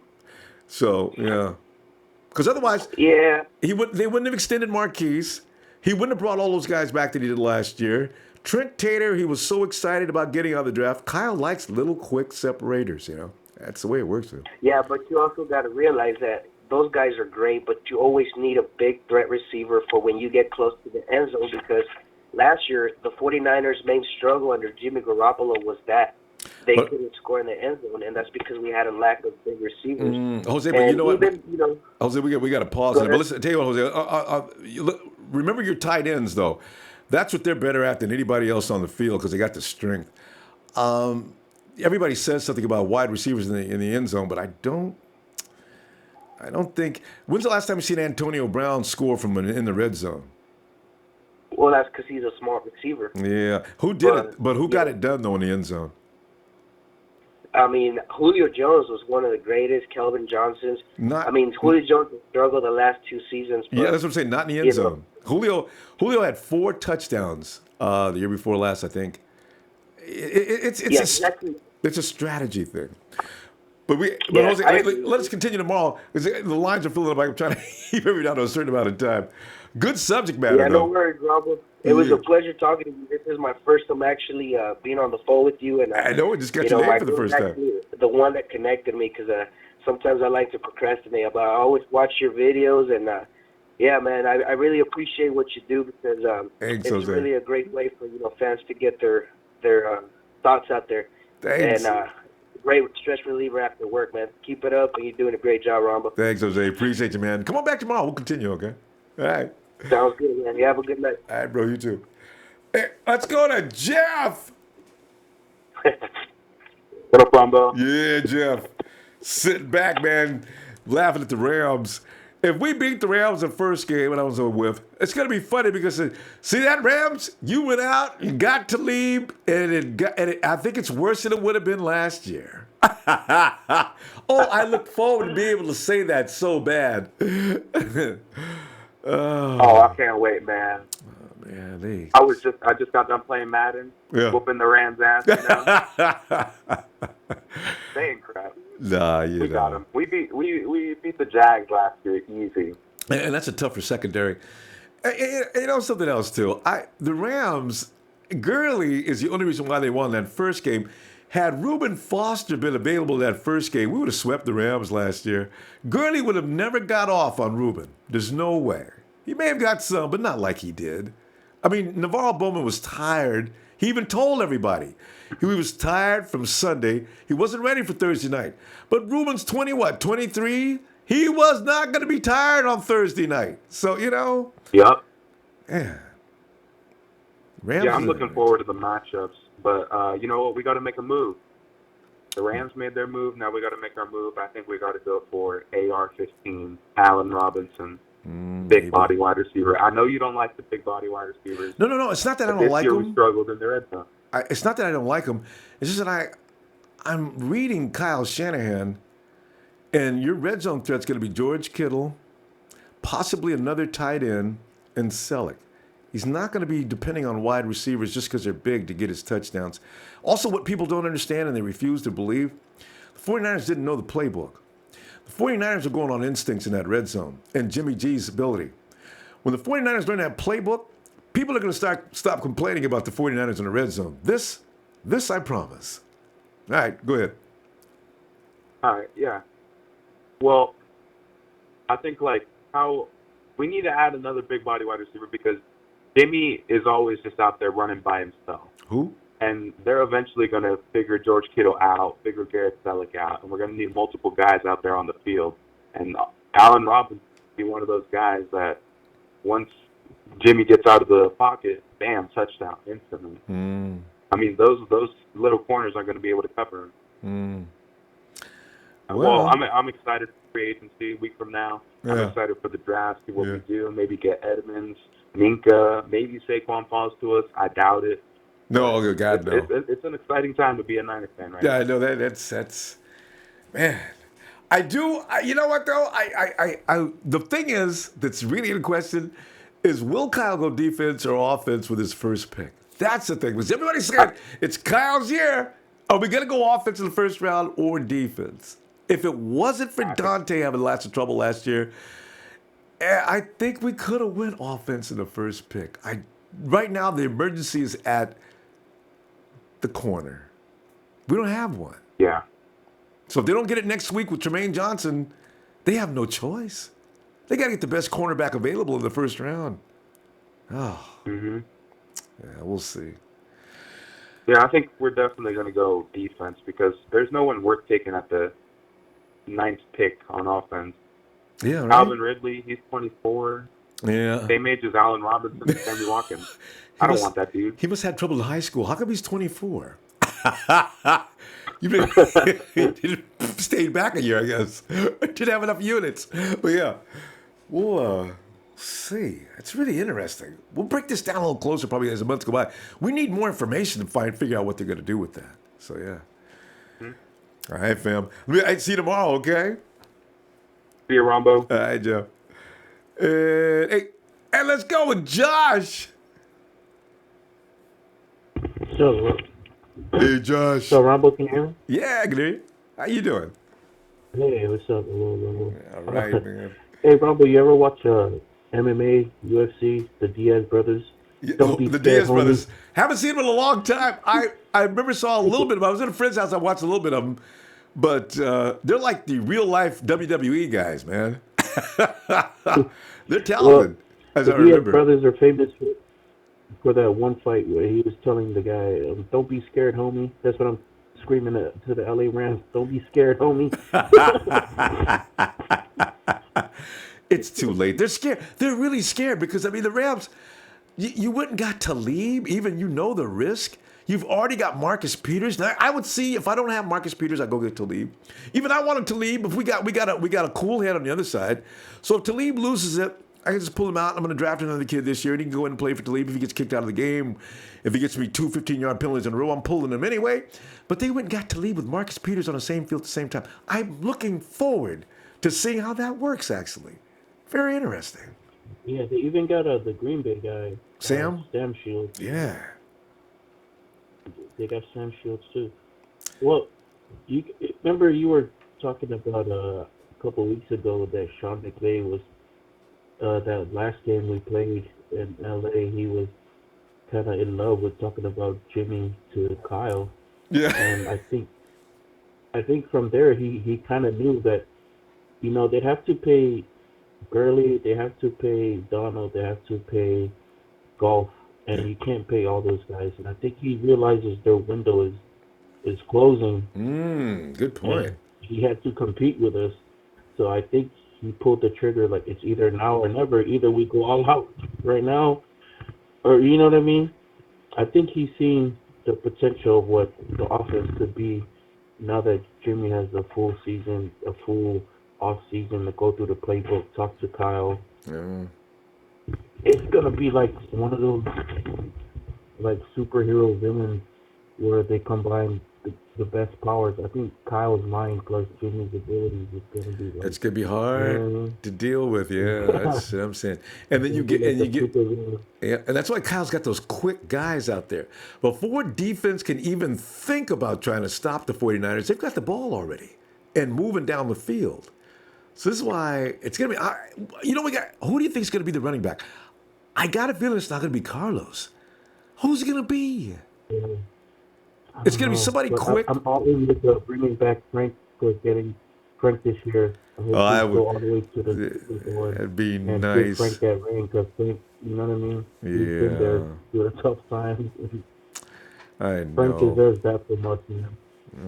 So, yeah. Because otherwise, they wouldn't have extended Marquise. He wouldn't have brought all those guys back that he did last year. Trent Taylor, he was so excited about getting out of the draft. Kyle likes little, quick separators, That's the way it works. Yeah, but you also got to realize that those guys are great, but you always need a big threat receiver for when you get close to the end zone because last year, the 49ers' main struggle under Jimmy Garoppolo was that they couldn't score in the end zone, and that's because we had a lack of big receivers. Jose, but you know what? Jose, we got to pause there. But listen, tell you what, Jose, remember your tight ends, though. That's what they're better at than anybody else on the field because they got the strength. Everybody says something about wide receivers in the end zone, but I don't think. When's the last time you seen Antonio Brown score from in the red zone? Well, that's because he's a smart receiver. Yeah, who did it? But who got it done though in the end zone? I mean, Julio Jones was one of the greatest. Kelvin Johnson's. Julio Jones has struggled the last 2 seasons. Yeah, that's what I'm saying. Not in the end zone. Julio had 4 touchdowns the year before last, I think. It's a strategy thing. But Jose, let us continue tomorrow because the lines are filling up. I'm trying to keep everything down to a certain amount of time. Good subject matter, though. No worries, Robert. It was a pleasure talking to you. This is my first time actually being on the phone with you. And I know, it just got your name for the first time. The one that connected me because sometimes I like to procrastinate, but I always watch your videos. And, yeah, man, I really appreciate what you do because it's really a great way for fans to get their thoughts out there. Thanks. And great stress reliever after work, man. Keep it up, and you're doing a great job, Ronbo. Thanks, Jose. Appreciate you, man. Come on back tomorrow. We'll continue, okay? All right. Sounds good, man. You have a good night. All right, bro. You too. Hey, let's go to Jeff. What up, Ronbo? Yeah, Jeff. Sitting back, man, laughing at the Rams. If we beat the Rams the first game, and I was on whiff, it's going to be funny because, see that, Rams? You went out, you got Talib, and I think it's worse than it would have been last year. I look forward to being able to say that so bad. I can't wait, man. Oh, man, I just got done playing Madden, whooping the Rams' ass, They ain't crap. Nah, you We know. got him. We beat the Jags last year easy. And that's a tougher secondary. You know something else too. The Rams, Gurley is the only reason why they won that first game. Had Reuben Foster been available that first game, we would have swept the Rams last year. Gurley would have never got off on Reuben. There's no way. He may have got some, but not like he did. I mean, Navarro Bowman was tired. He even told everybody he was tired from Sunday. He wasn't ready for Thursday night. But Reuben's 23? He was not going to be tired on Thursday night. So, you know. Yep. Yeah. Rams I'm looking forward to the matchups. But you know what? We got to make a move. The Rams made their move. Now we got to make our move. I think we got to go for AR-15, Allen Robinson, big body wide receiver. I know you don't like the big body wide receivers. No. It's not that I don't like them. them. We struggled in the red zone. It's not that I don't like them. It's just that I'm reading Kyle Shanahan, and your red zone threat's going to be George Kittle, possibly another tight end, and Selleck. He's not going to be depending on wide receivers just because they're big to get his touchdowns. Also, what people don't understand and they refuse to believe, the 49ers didn't know the playbook. The 49ers are going on instincts in that red zone and Jimmy G's ability. When the 49ers learn that playbook, people are going to stop complaining about the 49ers in the red zone. This I promise. All right, go ahead. All right, yeah. Well, I think how we need to add another big body wide receiver because Jimmy is always just out there running by himself. Who? And they're eventually going to figure George Kittle out, figure Garrett Selleck out, and we're going to need multiple guys out there on the field. And Allen Robinson will be one of those guys that once Jimmy gets out of the pocket, bam, touchdown instantly. I mean, those little corners are going to be able to cover him. Well, I'm excited for free agency a week from now. I'm excited for the draft, see what we do. Maybe get Edmonds, Minka, maybe Saquon falls to us. I doubt it. No, God, no. It's an exciting time to be a Niners fan, right? Yeah, I know that's man. I do. You know what though? I the thing is that's really in question is will Kyle go defense or offense with his first pick? That's the thing. Because everybody's saying it's Kyle's year. Are we gonna go offense in the first round or defense? If it wasn't for Dante having lots of trouble last year, I think we could have went offense in the first pick. Right now the emergency is at the corner. We don't have one. Yeah. So if they don't get it next week with Tremaine Johnson, they have no choice. They got to get the best cornerback available in the first round. Oh. Mm-hmm. Yeah, we'll see. Yeah, I think we're definitely going to go defense because there's no one worth taking at the 9th pick on offense. Yeah, right. Alvin Ridley, he's 24. Yeah. Same age as Allen Robinson and Sammy Watkins. I don't want that dude. He must have had trouble in high school. How come he's 24? He stayed back a year, I guess. Didn't have enough units. But yeah, we'll see. It's really interesting. We'll break this down a little closer probably as the months go by. We need more information to figure out what they're going to do with that. So yeah. All right, fam. I'll see you tomorrow, okay? See you, Ronbo. All right, Joe. And let's go with Josh. So, hey, Josh. So, Ronbo, can you hear me? Yeah, I can hear you. How you doing? Hey, what's up? All right, man. Hey, Ronbo, you ever watch MMA, UFC, the Diaz brothers? Don't be the scared, Diaz homie. brothers. Haven't seen them in a long time. I remember saw a little bit of them. I was at a friend's house. I watched a little bit of them. But they're like the real-life WWE guys, man. They're talented, as the I remember. Diaz brothers are famous for that one fight where he was telling the guy, don't be scared, homie. That's what I'm screaming to the LA Rams. Don't be scared, homie. It's too late. They're scared. They're really scared because, I mean, the Rams, you wouldn't got Talib, even the risk. You've already got Marcus Peters. Now, I would see if I don't have Marcus Peters, I'd go get Talib. Even I wanted Talib, if we got a cool head on the other side. So if Talib loses it, I can just pull him out. I'm going to draft another kid this year, and he can go in and play for Talib if he gets kicked out of the game. If he gets me 2 15-yard penalties in a row, I'm pulling him anyway. But they went and got Talib with Marcus Peters on the same field at the same time. I'm looking forward to seeing how that works, actually. Very interesting. Yeah, they even got the Green Bay guy. Sam Shields. Yeah. They got Sam Shields, too. Well, remember you were talking about a couple weeks ago that Sean McVay was that last game we played in LA. He was kind of in love with talking about Jimmy to Kyle. Yeah. And I think from there he kind of knew that, you know, they'd have to pay Gurley, they have to pay Donald, they have to pay Golf, and you can't pay all those guys. And I think he realizes their window is closing. Good point. And he had to compete with us. So I think he pulled the trigger, like it's either now or never. Either we go all out right now, or you know what I mean? I think he's seen the potential of what the offense could be now that Jimmy has a full season, a full off season to go through the playbook, talk to Kyle. Yeah. It's gonna be like one of those like superhero villains where they combine the best powers. I think Kyle's mind plus Jimmy's abilities is gonna be like, it's gonna be hard to deal with. Yeah, that's what I'm saying. And then you get yeah, and that's why Kyle's got those quick guys out there. Before defense can even think about trying to stop the 49ers, they've got the ball already and moving down the field. So this is why it's going to be, who do you think is going to be the running back? I got a feeling it's not going to be Carlos. Who's it going to be? It's going to be somebody quick. I'm all in with bringing back Frank for getting Frank this year. I would go all the way to the one. That'd be and nice. give Frank that ring because Frank, you know what I mean? He's been there through a tough time. I know. Frank deserves that for much, man.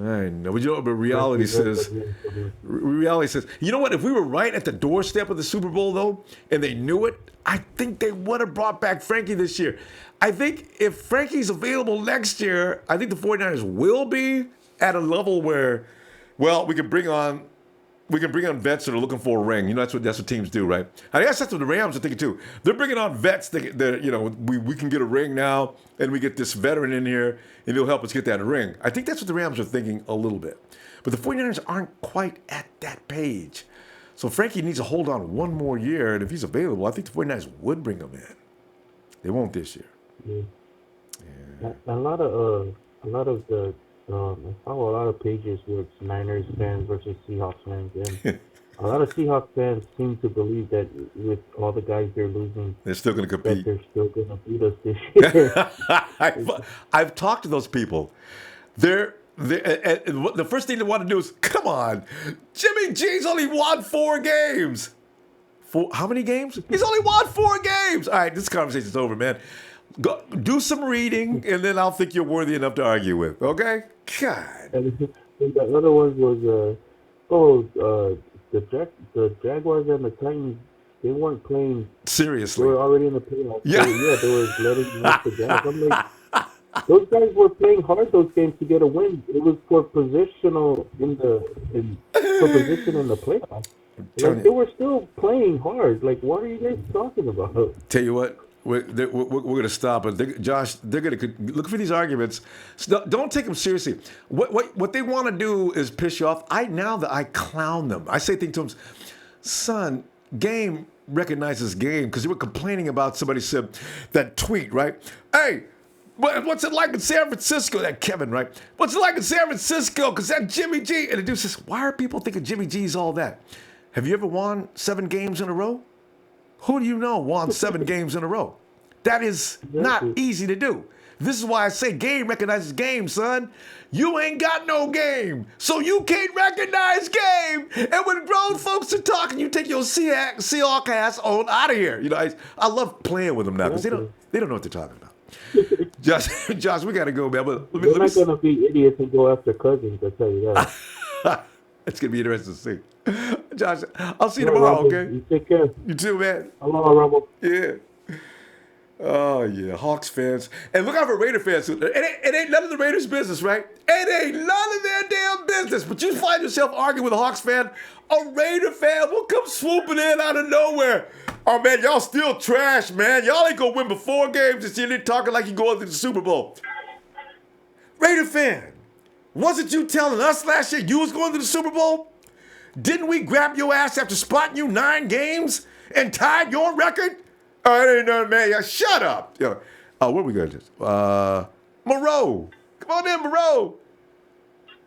I know, but you know what? But reality says, you know what? If we were right at the doorstep of the Super Bowl, though, and they knew it, I think they would have brought back Frankie this year. I think if Frankie's available next year, I think the 49ers will be at a level where, well, we can bring on vets that are looking for a ring. You know, that's what teams do, right? I guess that's what the Rams are thinking too. They're bringing on vets that you know, we can get a ring now, and we get this veteran in here, and he'll help us get that ring. I think that's what the Rams are thinking a little bit. But the 49ers aren't quite at that page. So Frankie needs to hold on one more year, and if he's available, I think the 49ers would bring him in. They won't this year. Yeah. A lot of the I follow a lot of pages with Niners fans versus Seahawks fans, and a lot of Seahawks fans seem to believe that with all the guys they're losing, they're still going to compete. They're still going to beat us this year. I've talked to those people. And the first thing they want to do is, come on, Jimmy G's only won 4 games. How many games? He's only won 4 games. All right, this conversation's over, man. Go do some reading, and then I'll think you're worthy enough to argue with. Okay? God. And the other one was, the Jaguars and the Titans. They weren't playing seriously. They were already in the playoffs. Yeah, they were letting off the gas. I'm like, those guys were playing hard those games to get a win. It was for positional in the playoffs. Like, they were still playing hard. Like, what are you guys talking about? Tell you what. We're going to stop it. Josh, they're going to look for these arguments. Don't take them seriously. What they want to do is piss you off. Now that I clown them, I say things to them, son, game recognizes game, because they were complaining about somebody said that tweet, right? Hey, what's it like in San Francisco? That Kevin, right? What's it like in San Francisco? Because that Jimmy G. And the dude says, why are people thinking Jimmy G's all that? Have you ever won 7 games in a row? Who do you know won 7 games in a row? That is not easy to do. This is why I say game recognizes game, son. You ain't got no game, so you can't recognize game. And when grown folks are talking, you take your Seahawk ass on out of here. You know, I love playing with them now because they don't know what they're talking about. Josh, we gotta go, man. But they're not gonna be idiots and go after Cousins. I tell you that. It's gonna be interesting to see. Josh, I'll see you tomorrow, okay? You take care. You too, man. Hello, Ronbo. Yeah. Oh, yeah. Hawks fans. And look out for Raider fans. It ain't none of the Raiders' business, right? It ain't none of their damn business. But you find yourself arguing with a Hawks fan, a Raider fan will come swooping in out of nowhere. Oh, man, y'all still trash, man. Y'all ain't gonna win but 4 games this year. They're talking like you're going to the Super Bowl. Raider fan, wasn't you telling us last year you was going to the Super Bowl? Didn't we grab your ass after spotting you 9 games and tied your record? Oh, it ain't nothing, man. Yeah, shut up. Yeah. What are we going to do? Moreau. Come on in, Moreau.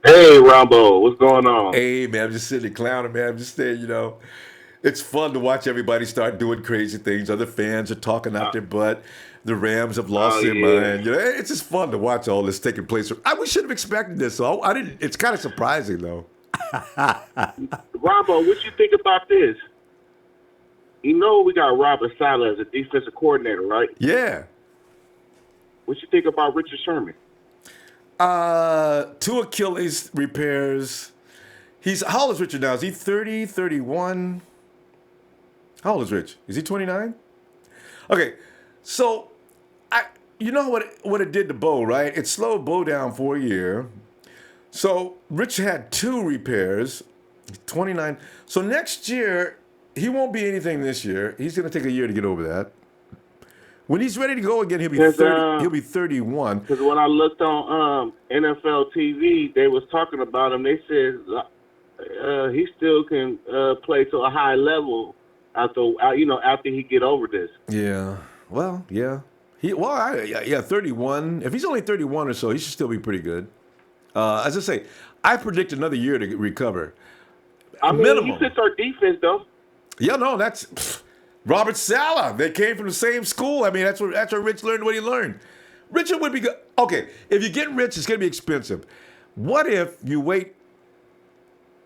Hey, Ronbo, what's going on? Hey, man, I'm just sitting there clowning, man. I'm just saying, it's fun to watch everybody start doing crazy things. Other fans are talking out their butt. The Rams have lost their mind. It's just fun to watch all this taking place. We should have expected this, so I didn't. It's kind of surprising, though. Ronbo, what you think about this? You know we got Robert Saleh as a defensive coordinator, right? Yeah. What you think about Richard Sherman? 2 Achilles repairs. How old is Richard now? Is he 30, 31? How old is Rich? Is he 29? Okay, so you know what it did to Bo, right? It slowed Bo down for a year. So Rich had 2 repairs, 29. So next year, he won't be anything this year. He's going to take a year to get over that. When he's ready to go again, he'll be 30. He'll be 31. Because when I looked on NFL TV, they was talking about him. They said he still can play to a high level after he get over this. Yeah. Well, yeah. 31. If he's only 31 or so, he should still be pretty good. As I say, I predict another year to recover. Minimum. He fits our defense, though. Yeah, no, that's Robert Saleh. They came from the same school. I mean, that's where Rich learned what he learned. Richard would be good. Okay, if you get Rich, it's going to be expensive. What if you wait?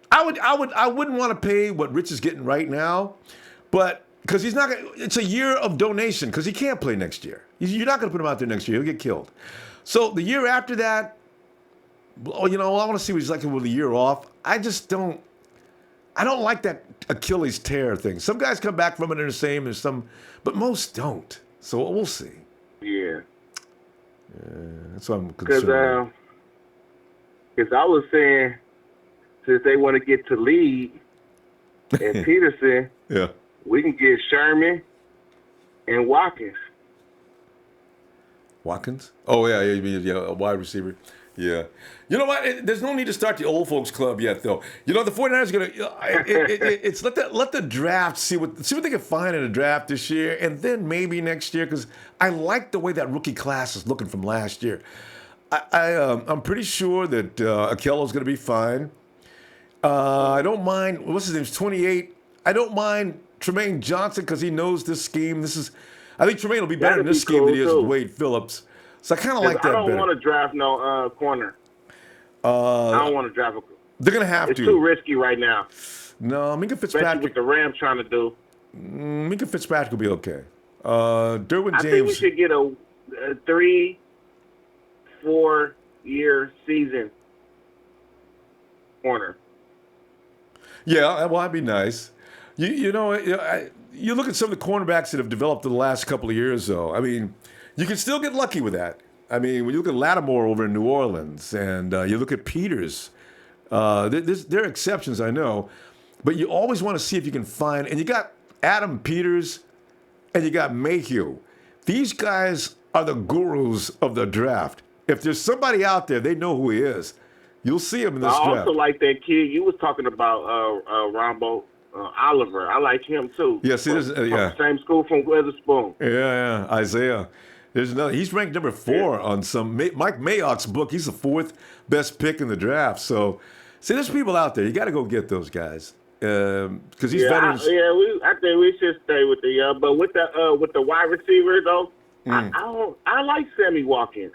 I wouldn't want to pay what Rich is getting right now, but because he's not. It's a year of donation because he can't play next year. You're not going to put him out there next year. He'll get killed. So the year after that, I want to see what he's like with a year off. I just don't. I don't like that Achilles tear thing. Some guys come back from it and the same as some, but most don't. So we'll see. Yeah. That's what I'm concerned. Because I was saying, since they want to get to lead and Peterson, yeah, we can get Sherman and Watkins. Watkins? Oh yeah, a wide receiver. Yeah. You know what? There's no need to start the old folks club yet, though. The 49ers are gonna. Let the draft see what they can find in the draft this year, and then maybe next year. Because I like the way that rookie class is looking from last year. I'm pretty sure that Akello's going to be fine. I don't mind. What's his name? 28. I don't mind Tremaine Johnson because he knows this scheme. I think Tremaine will be better in this scheme than he is with Wade Phillips. So I kind of like that better. I don't want to draft no corner. I don't want to draft a. They're going to have to. It's too risky right now. No, Minka Fitzpatrick. Especially what the Rams trying to do. Minka Fitzpatrick will be okay. Derwin James. I think we should get a 3-4 year season corner. Yeah, well, that'd be nice. You look at some of the cornerbacks that have developed in the last couple of years, though. I mean, you can still get lucky with that. I mean, when you look at Lattimore over in New Orleans, and you look at Peters, there are exceptions, I know, but you always want to see if you can find. And you got Adam Peters, and you got Mayhew. These guys are the gurus of the draft. If there's somebody out there, they know who he is. You'll see him in this draft. I also like that kid you was talking about, Ronbo, Oliver. I like him too. Yeah, see, same school from Witherspoon. Yeah, Isaiah. There's another. He's ranked number 4 on some Mike Mayock's book. He's the 4th best pick in the draft. So, see, there's people out there. You got to go get those guys because these veterans. I think we should stay with the but with the wide receiver though, I like Sammy Watkins.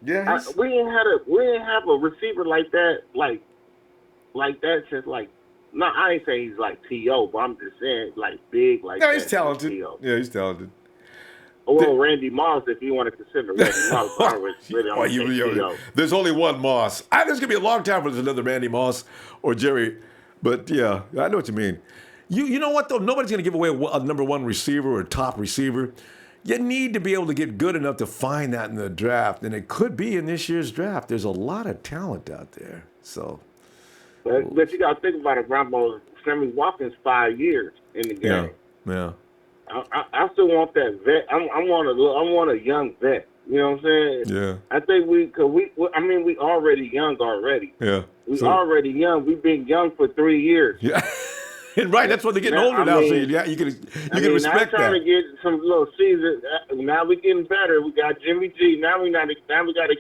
Yeah, we ain't have a receiver like that since no, I ain't saying he's like T.O., but I'm just saying big like. No, he's talented. Yeah, he's talented. Well, Randy Moss, if you want to consider Randy Moss, there's only one Moss. There's gonna be a long time before there's another Randy Moss or Jerry, but yeah, I know what you mean. You know what though? Nobody's gonna give away a number 1 receiver or a top receiver. You need to be able to get good enough to find that in the draft, and it could be in this year's draft. There's a lot of talent out there. So, but you got to think about it, Ronbo. Sammy Watkins 5 years in the game. Yeah. I still want that vet. I want a young vet. You know what I'm saying? Yeah. I think we already young already. Yeah. We already young. We've been young for 3 years. Yeah. Right, that's why they're getting older now. So you can respect trying that. to get some little season. Now we're getting better. We got Jimmy G. Now we got to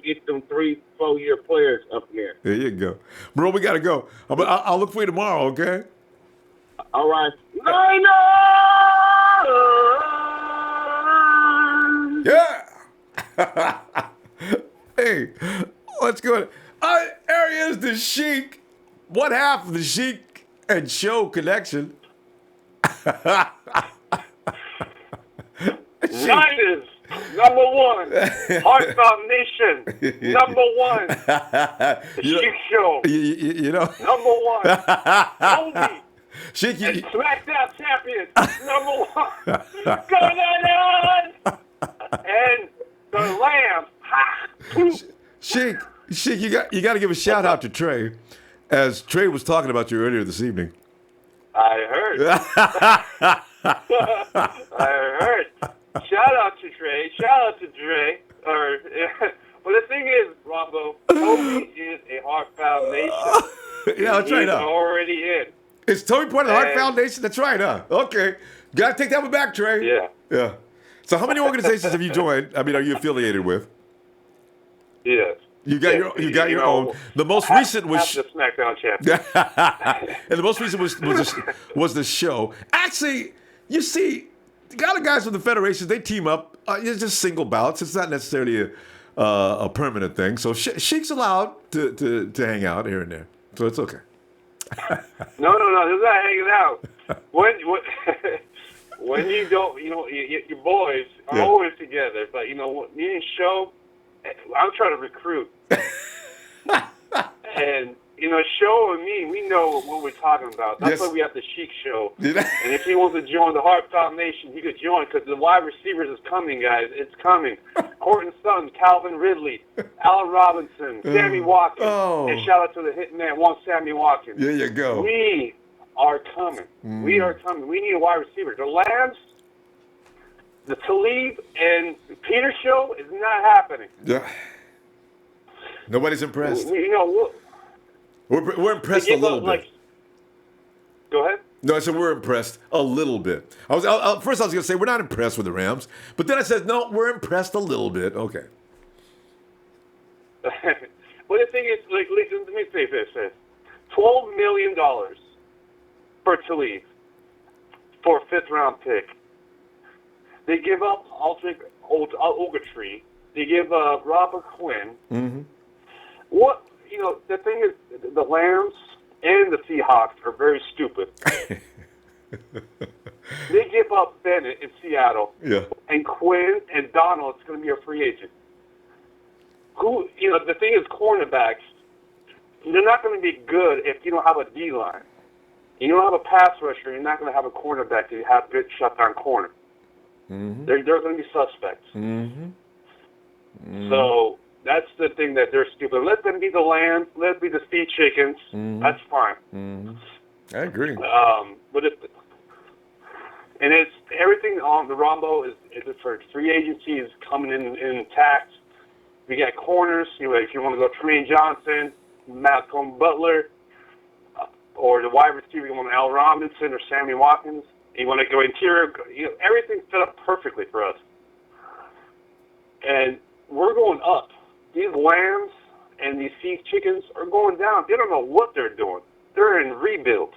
get them 3-4 year players up there. There you go, bro. We gotta go. I'll look for you tomorrow. Okay. All right. Yeah. Hey, let's go. Areas the Sheik. One half of the Sheik and Show connection. Niners, number one. Heartfelt Nation, number one. Sheik Show, You know. number one. Kobe, Sheik, and SmackDown champion, number one. Go Niners! And the Lambs. Sheik, you got to give a shout out to Trey, as Trey was talking about you earlier this evening. I heard. I heard. Shout out to Trey. But the thing is, Ronbo, Kobe is a Heart Foundation. Yeah, that's right. He's already in. It's Toby part of the Heart Foundation? That's right, huh? Okay. Got to take that one back, Trey. Yeah. Yeah. So how many organizations have you joined? I mean, are you affiliated with? Yes. You got your own. The most recent was half the SmackDown champion. and the most recent was the show. Actually, you see, the other guys from the federations, they team up. It's just single bouts. It's not necessarily a permanent thing. So Sheik's allowed to hang out here and there. So it's okay. No, it's not hanging out. When you don't, your boys are always together. But me and Show, I'm trying to recruit. And Show and me, we know what we're talking about. That's why we have the Sheik Show. And if he wants to join the Heart Foundation, he could join, because the wide receivers is coming, guys. It's coming. Courtney Sutton, Calvin Ridley, Allen Robinson, Sammy Watkins. And shout out to the hitman, one Sammy Watkins. There you go. We are coming. We are coming. We need a wide receiver. The Lambs, the Talib, and Peters show is not happening. Yeah. Nobody's impressed. We're impressed a little bit. Go ahead. No, I said we're impressed a little bit. First I was going to say we're not impressed with the Rams, but then I said no, we're impressed a little bit. Okay. Well, the thing is, listen, let me say this: $12 million for Talib for a 5th-round pick. They give up Ogletree. They give up Robert Quinn. Mm-hmm. What the thing is, the Lambs and the Seahawks are very stupid. They give up Bennett in Seattle. Yeah. And Quinn and Donald is going to be a free agent. The thing is, cornerbacks, they're not going to be good if you don't have a D-line. You don't have a pass rusher, you're not going to have a cornerback that you have good shutdown corner. Mm-hmm. They're going to be suspects. Mm-hmm. Mm-hmm. So that's the thing that they're stupid. Let them be the Lambs. Let them be the Sea Chickens. Mm-hmm. That's fine. Mm-hmm. I agree. But it's everything on the Ronbo is for free agency is coming in intact. We got corners. If you want to go Tremaine Johnson, Malcolm Butler, or the wide receiver, you want Al Robinson or Sammy Watkins. You want to go interior. Everything's set up perfectly for us. And we're going up. These Lambs and these Sea Chickens are going down. They don't know what they're doing. They're in rebuild.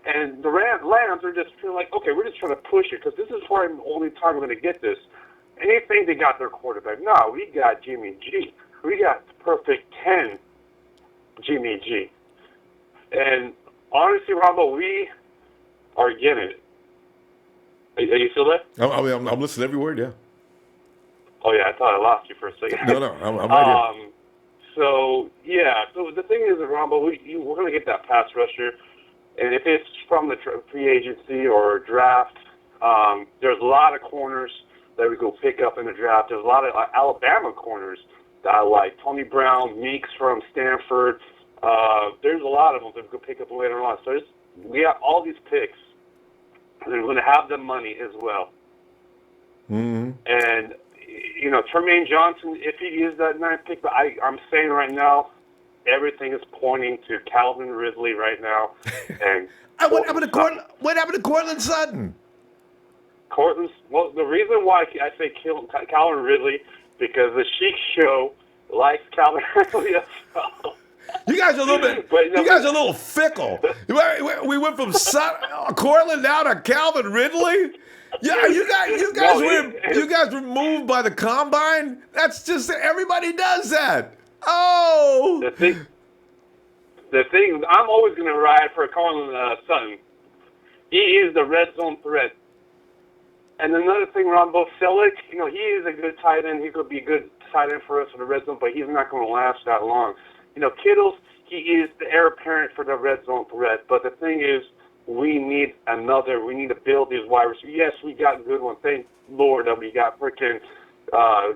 And the Lambs are just feeling like, okay, we're just trying to push it because this is probably the only time we're going to get this. And they think they got their quarterback. No, we got Jimmy G. We got the perfect 10 Jimmy G. And honestly, Ronbo, we are getting it. Are you still there? I'm listening to every word, yeah. Oh, yeah, I thought I lost you for a second. No, I'm right here. So the thing is, Ronbo, we're going to get that pass rusher. And if it's from the free agency or draft, there's a lot of corners that we go pick up in the draft. There's a lot of Alabama corners that I like. Tony Brown, Meeks from Stanford. There's a lot of them that we go pick up later on. So we have all these picks, and we're going to have the money as well. Mm-hmm. And, Tremaine Johnson, if he is that 9th pick, but I'm saying right now, everything is pointing to Calvin Ridley right now. And what happened to Cortland Sutton? Well, the reason why I say Calvin Ridley, because the Sheik Show likes Calvin Ridley as well. You guys are a little bit. You guys are a little fickle. We went from Cortland down to Calvin Ridley. Yeah, you guys were moved by the combine. That's just everybody does that. Oh. The thing, I'm always going to ride for Cortland Sutton. He is the red zone threat. And another thing, Ronbo Selleck, he is a good tight end. He could be a good tight end for us in the red zone, but he's not going to last that long. Kittles, he is the heir apparent for the red zone threat. But the thing is, we need to build these wide receivers. Yes, we got Goodwin. Thank Lord that we got freaking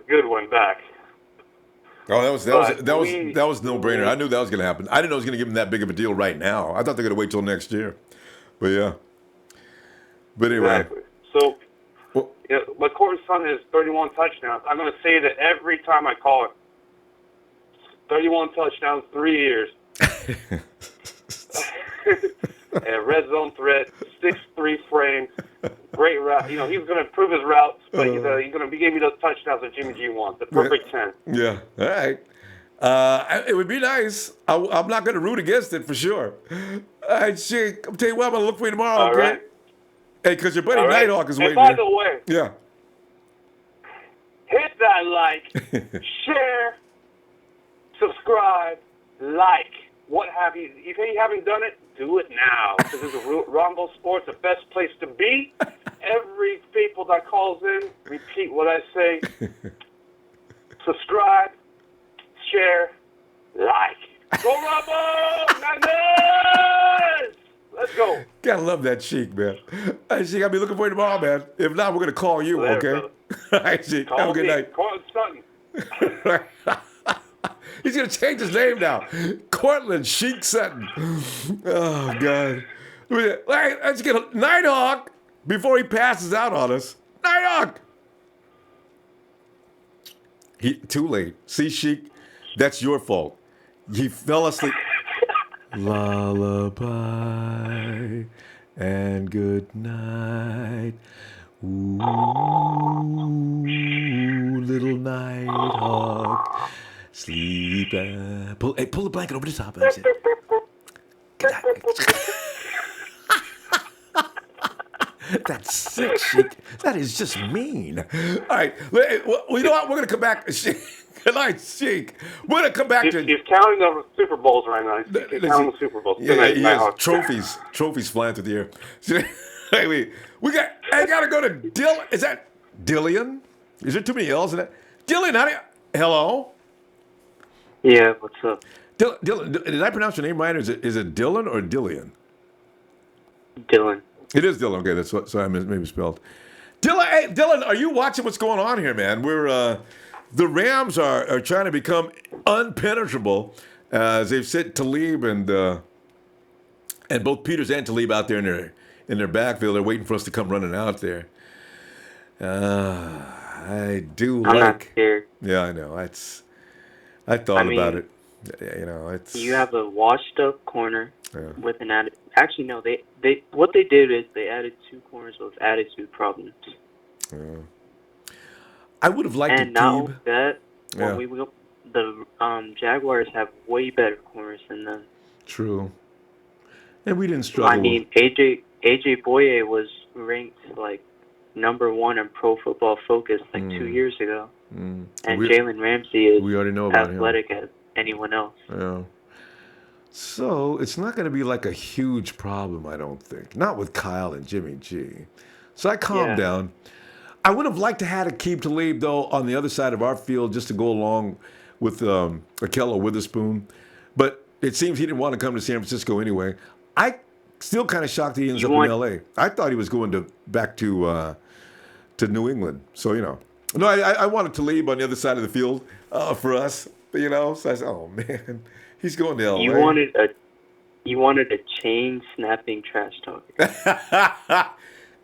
Goodwin back. Oh, that was no brainer. I knew that was going to happen. I didn't know it was going to give him that big of a deal right now. I thought they were going to wait till next year. But yeah. But anyway. Exactly. So, but Cortland Sutton has 31 touchdowns. I'm going to say that every time I call it. 31 touchdowns, 3 years. And red zone threat, 6'3" frame, great route. He's going to improve his routes, but he's going to give me those touchdowns that Jimmy G wants. The perfect 10. Yeah, all right. It would be nice. I'm not going to root against it for sure. All right, Sheik, I'll tell you what, I'm going to look for you tomorrow, all okay? Right. Hey, because your buddy Nighthawk is waiting by here. the way, yeah. Hit that like, share, subscribe, like. What have you? If you haven't done it, do it now. This is Ronbo Sports, the best place to be. Every people that calls in, repeat what I say. Subscribe, share, like. Go Ronbo! Magnus! Let's go. Gotta love that Sheik, man. All right, Sheik, I'll be looking for you tomorrow, man. If not, we're gonna call you, okay? All right, Sheik. Have a good night. Call Sutton. He's going to change his name now. Cortland Sheik Sutton. Oh, God. All right, let's get Nighthawk before he passes out on us. Nighthawk! Too late. See, Sheik, that's your fault. He fell asleep. Lullaby and good night. Ooh, little Nighthawk. Sleep. Pull the blanket over the top. That's it. That's sick, Sheik. That is just mean. All right. Well, you know what? We're going to come back. Good night, Sheik. We're going to come back to... He's counting the Super Bowls right now. He's counting the Super Bowls. Yeah, he has trophies flying through the air. Anyway, I got to go to Dylan. Is that Dillian? Is there too many L's in that? Dillian, hello? Yeah, what's up? Dylan, did I pronounce your name right? Or is it Dylan or Dillian? Dylan. It is Dylan. Okay, that's what. Sorry, I maybe spelled. Dylan, are you watching what's going on here, man? The Rams are trying to become unpenetrable as they've sent Talib and both Peters and Talib out there in their backfield. They're waiting for us to come running out there. I'm not scared. Yeah, I know. I thought about it. It's. You have a washed-up corner with an attitude. Actually, no. They what they did is they added 2 corners with attitude problems. I would have liked. And not only that, the Jaguars have way better corners than them. True. And we didn't struggle. I mean, AJ Boye was ranked like #1 in Pro Football Focus 2 years ago. And Jalen Ramsey is we already know about athletic as anyone else. Yeah. So it's not going to be like a huge problem, I don't think. Not with Kyle and Jimmy G. So I calmed down. I would have liked to have Aquib Talib, though, on the other side of our field just to go along with Akello Witherspoon. But it seems he didn't want to come to San Francisco anyway. I still kind of shocked he ends up in L.A. I thought he was going back to New England. So, No, I wanted Talib on the other side of the field for us, So I said, oh, man, he's going to L.A. You wanted a chain-snapping trash talker.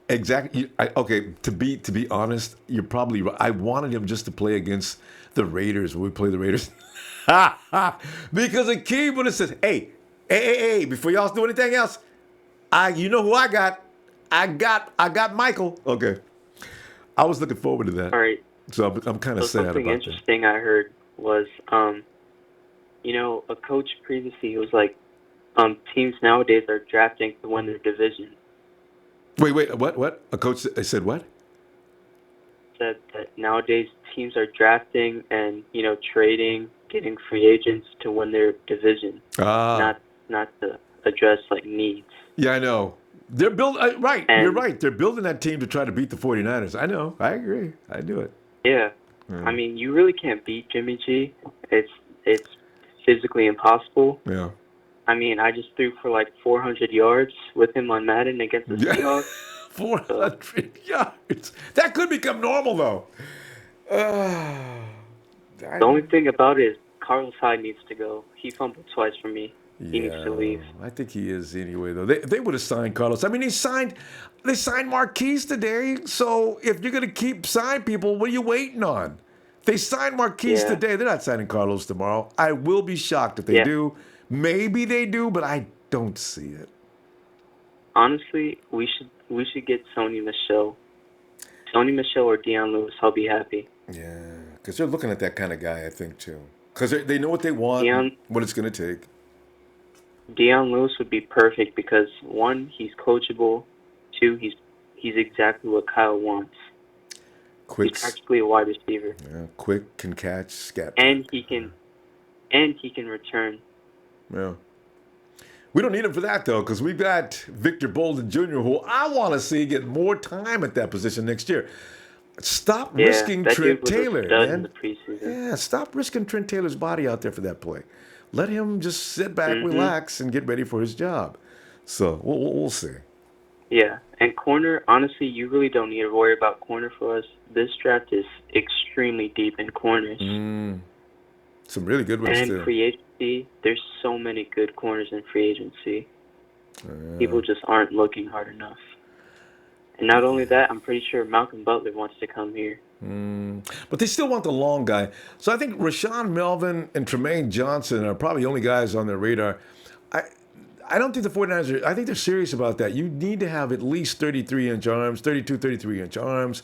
Exactly. Okay, to be honest, you're probably right. I wanted him just to play against The Raiders. When we play the Raiders. Because Aquib would have said, hey, before y'all do anything else, you know who I got? I got Michael. Okay. I was looking forward to that. All right. So I'm kind of sad about Something interesting I heard was, a coach previously was like, teams nowadays are drafting to win their division. Wait, what? A coach said what? Said that nowadays teams are drafting and, trading, getting free agents to win their division, not to address, needs. Yeah, I know. They're building, right, you're right. They're building that team to try to beat the 49ers. I know. I agree. I do it. Yeah. I mean, you really can't beat Jimmy G. It's physically impossible. Yeah. I mean, I just threw for 400 yards with him on Madden against the Seahawks. 400 yards. That could become normal, though. The only thing about it is Carlos Hyde needs to go. He fumbled twice for me. He needs to leave. I think he is anyway, though. They would have signed Carlos. I mean, they signed Marquise today. So if you're going to keep signing people, what are you waiting on? They signed Marquise today. They're not signing Carlos tomorrow. I will be shocked if they do. Maybe they do, but I don't see it. Honestly, we should get Sony Michel. Sony Michel or Deion Lewis. I'll be happy. Yeah, because they're looking at that kind of guy, I think, too. Because they know what they want, and what it's going to take. Deion Lewis would be perfect because, one, he's coachable. Two, he's exactly what Kyle wants. Quick, he's practically a wide receiver. Yeah, quick, can catch, scat. And he can return. Yeah. We don't need him for that, though, because we've got Victor Bolden Jr., who I want to see get more time at that position next year. Stop risking Trent Taylor, man. Yeah, stop risking Trent Taylor's body out there for that play. Let him just sit back, relax, and get ready for his job. So we'll see. Yeah, and corner, honestly, you really don't need to worry about corner for us. This draft is extremely deep in corners. Some really good ones, too. And free agency, there's so many good corners in free agency. People just aren't looking hard enough. And not only that, I'm pretty sure Malcolm Butler wants to come here. But they still want the long guy. So I think Rashaan Melvin and Tremaine Johnson are probably the only guys on their radar. I don't think the 49ers I think they're serious about that. You need to have at least 33-inch arms, 33-inch arms.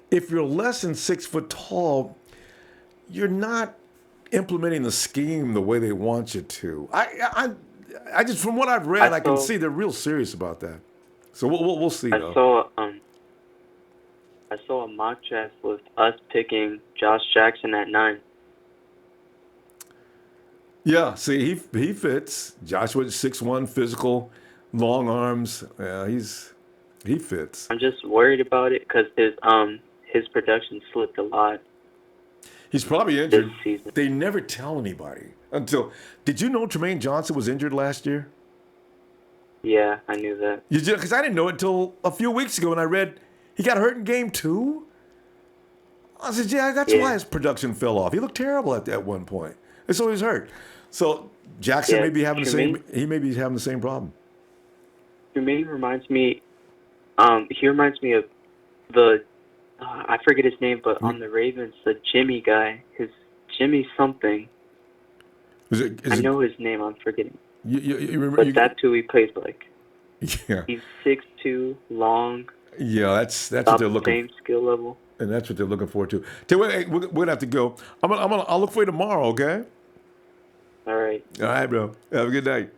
If you're less than 6 foot tall, you're not implementing the scheme the way they want you to. I just, from what I've read, I can see they're real serious about that. So we'll see, though. I saw a mock draft with us picking Josh Jackson at 9. Yeah, see, he fits. Joshua's 6'1", physical, long arms. Yeah, he fits. I'm just worried about it because his production slipped a lot. He's probably injured. This season. They never tell anybody until. Did you know Tremaine Johnson was injured last year? Yeah, I knew that. You did, because I didn't know it until a few weeks ago, and I read he got hurt in game 2. I said, yeah, that's why his production fell off. He looked terrible at one point. And so he was hurt. So Jackson may be having he may be having the same problem. Tremaine reminds me, he reminds me of the, I forget his name, but on the Ravens, the Jimmy guy, his Jimmy something. I know his name, I'm forgetting. You remember? But that's who he plays like. Yeah. He's 6'2", long. Yeah, that's what they're looking. Same skill level. And that's what they're looking forward to. We're gonna have to go. I'll look for you tomorrow. Okay. All right. All right, bro. Have a good night.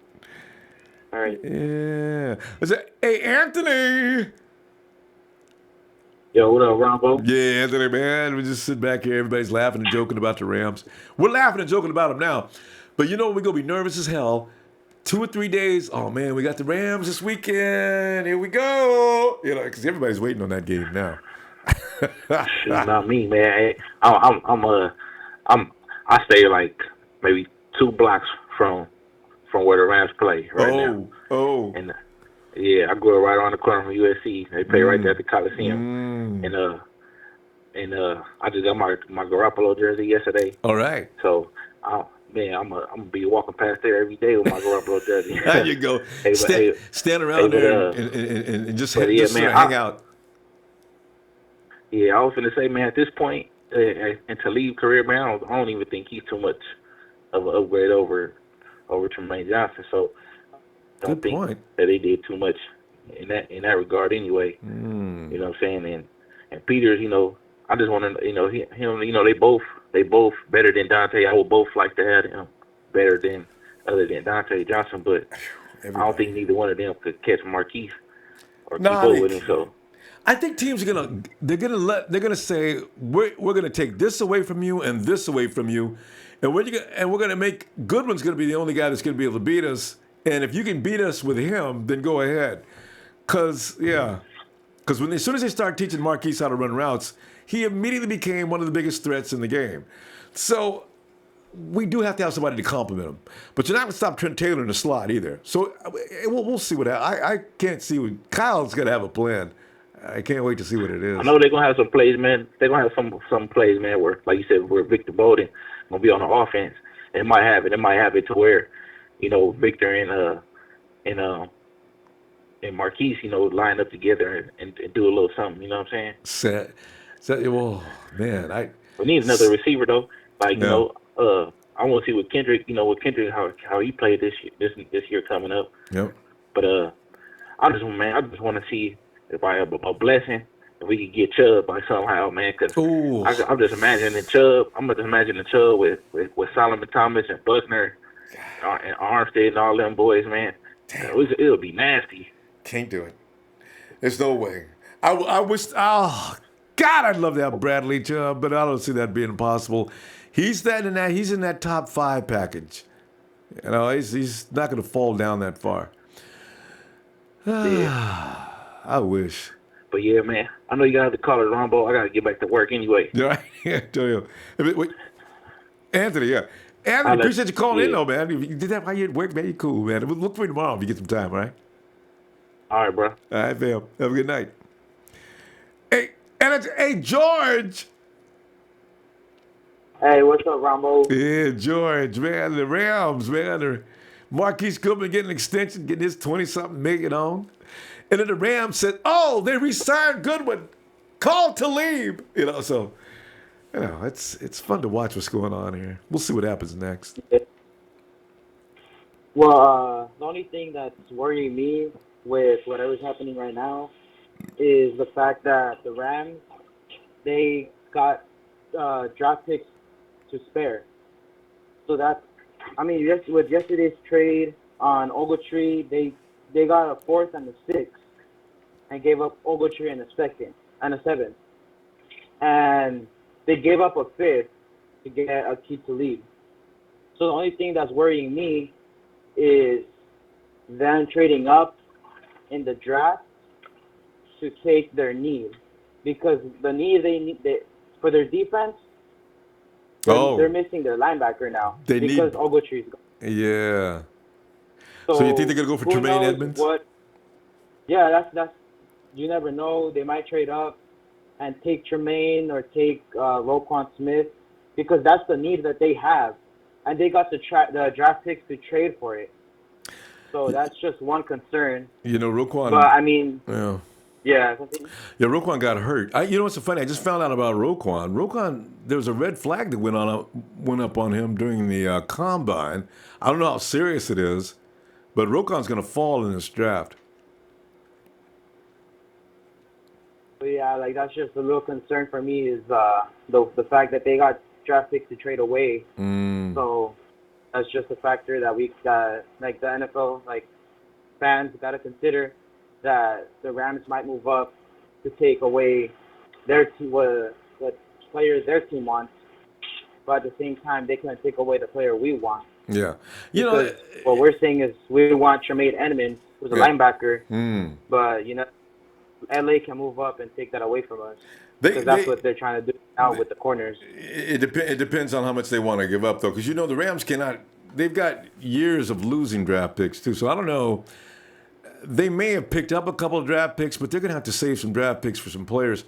All right. Yeah. Hey, Anthony. Yo, what up, Ronbo? Yeah, Anthony, man. We just sit back here. Everybody's laughing and joking about the Rams. We're laughing and joking about them now. But we're going to be nervous as hell. 2 or 3 days. Oh, man, we got the Rams this weekend. Here we go. Because everybody's waiting on that game now. Not me, man. I stay like maybe 2 blocks from where the Rams play now. Oh. And yeah, I grew up right on the corner from USC. They play right there at the Coliseum. And I just got my Garoppolo jersey yesterday. All right. So, I'm gonna be walking past there every day with my Garoppolo jersey. There you go. Stand around there and just hang out. Yeah, I was gonna say, man, at this point, and Talib career, man, I don't even think he's too much of an upgrade over Tremaine Johnson. So I don't think that they did too much in that regard anyway. You know what I'm saying? And Peters, I just want to, him, they both better than Dante. I would both like to have him other than Dante Johnson, but I don't think neither one of them could catch Marquise or keep up with him. So I think teams are they're gonna say we're gonna take this away from you and this away from you, and we're gonna make Goodwin's gonna be the only guy that's gonna be able to beat us. And if you can beat us with him, then go ahead. Because as soon as they start teaching Marquise how to run routes, he immediately became one of the biggest threats in the game. So we do have to have somebody to compliment him. But you're not going to stop Trent Taylor in the slot either. So we'll see what happens. I can't see what Kyle's going to have a plan. I can't wait to see what it is. I know they're going to have some plays, man. They're going to have some plays, man, where, like you said, where Victor Bolden going to be on the offense. And it might have it to where, Victor and Marquise, line up together and do a little something. You know what I'm saying? Well, man, we need another receiver though. Like I want to see what Kendrick, how he played this year coming up. Yep. But I just want to see if I have a blessing if we could get Chubb by somehow, man. Because I'm just imagining Chubb. I'm just imagining Chubb with Solomon Thomas and Buckner and Armstead and all them boys, man. It'll be nasty. Can't do it. There's no way. I wish. Oh God, I'd love to have Bradley Chubb, but I don't see that being possible. He's in that top 5 package. He's not going to fall down that far. I wish. But yeah, man, I know you got to call it Ronbo. I got to get back to work anyway. Right? Yeah, tell you. Wait. Anthony, yeah. Anthony, appreciate you calling in, though, man. If you did that while you're at work, man, you're cool, man. Look for you tomorrow if you get some time, all right? All right, bro. All right, fam. Have a good night. Hey, George. Hey, what's up, Ronbo? Yeah, George, man. The Rams, man. Marquise Goodwin getting an extension, getting his 20-something million on. And then the Rams said, they re-signed Goodwin. Call Talib. So, it's fun to watch what's going on here. We'll see what happens next. Well, the only thing that's worrying me with whatever's happening right now is the fact that the Rams, they got draft picks to spare. So with yesterday's trade on Ogletree, they got a 4th and a 6th and gave up Ogletree and a 2nd and a 7th. And they gave up a 5th to get Aquib Talib. So the only thing that's worrying me is them trading up in the draft to take their need, because the need they need for their defense, they're missing their linebacker now because Ogletree's gone. Yeah. So you think they're gonna go for Tremaine Edmonds? Yeah, that's you never know. They might trade up and take Tremaine or take Roquan Smith, because that's the need that they have, and they got the draft picks to trade for it. So that's just one concern. Roquan. But I mean, yeah, Roquan got hurt. What's so funny? I just found out about Roquan. Roquan, there was a red flag that went up on him during the combine. I don't know how serious it is, but Roquan's going to fall in this draft. But yeah, that's just a little concern for me is the fact that they got draft picks to trade away. So that's just a factor that we got, the NFL, fans got to consider, that the Rams might move up to take away their team, what players their team wants, but at the same time they couldn't take away the player we want. Yeah, what we're saying is we want Tremaine Edmonds, who's a linebacker, but LA can move up and take that away from us, because that's what they're trying to do now with the corners. It depends on how much they want to give up, though, because the Rams cannot. They've got years of losing draft picks too, so I don't know. They may have picked up a couple of draft picks, but they're going to have to save some draft picks for some players.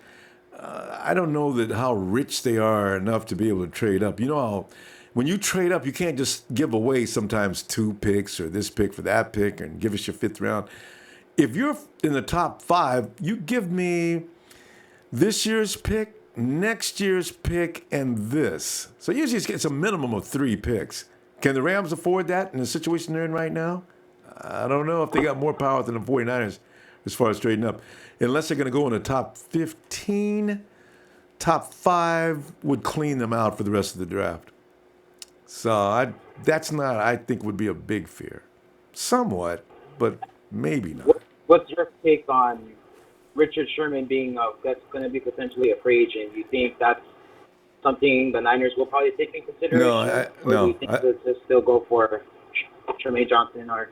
I don't know how rich they are enough to be able to trade up. How when you trade up, you can't just give away sometimes 2 picks or this pick for that pick and give us your 5th round. If you're in the top 5, you give me this year's pick next year's pick and this. So usually it's a minimum of 3 picks. Can the Rams afford that in the situation they're in right now? I don't know if they got more power than the 49ers as far as trading up. Unless they're going to go in the top 15, top 5 would clean them out for the rest of the draft. So that's not, I think, would be a big fear. Somewhat, but maybe not. What's your take on Richard Sherman being that's going to be potentially a free agent? Do you think that's something the Niners will probably take in consideration? No, do you think they'll just still go for Tremaine Johnson or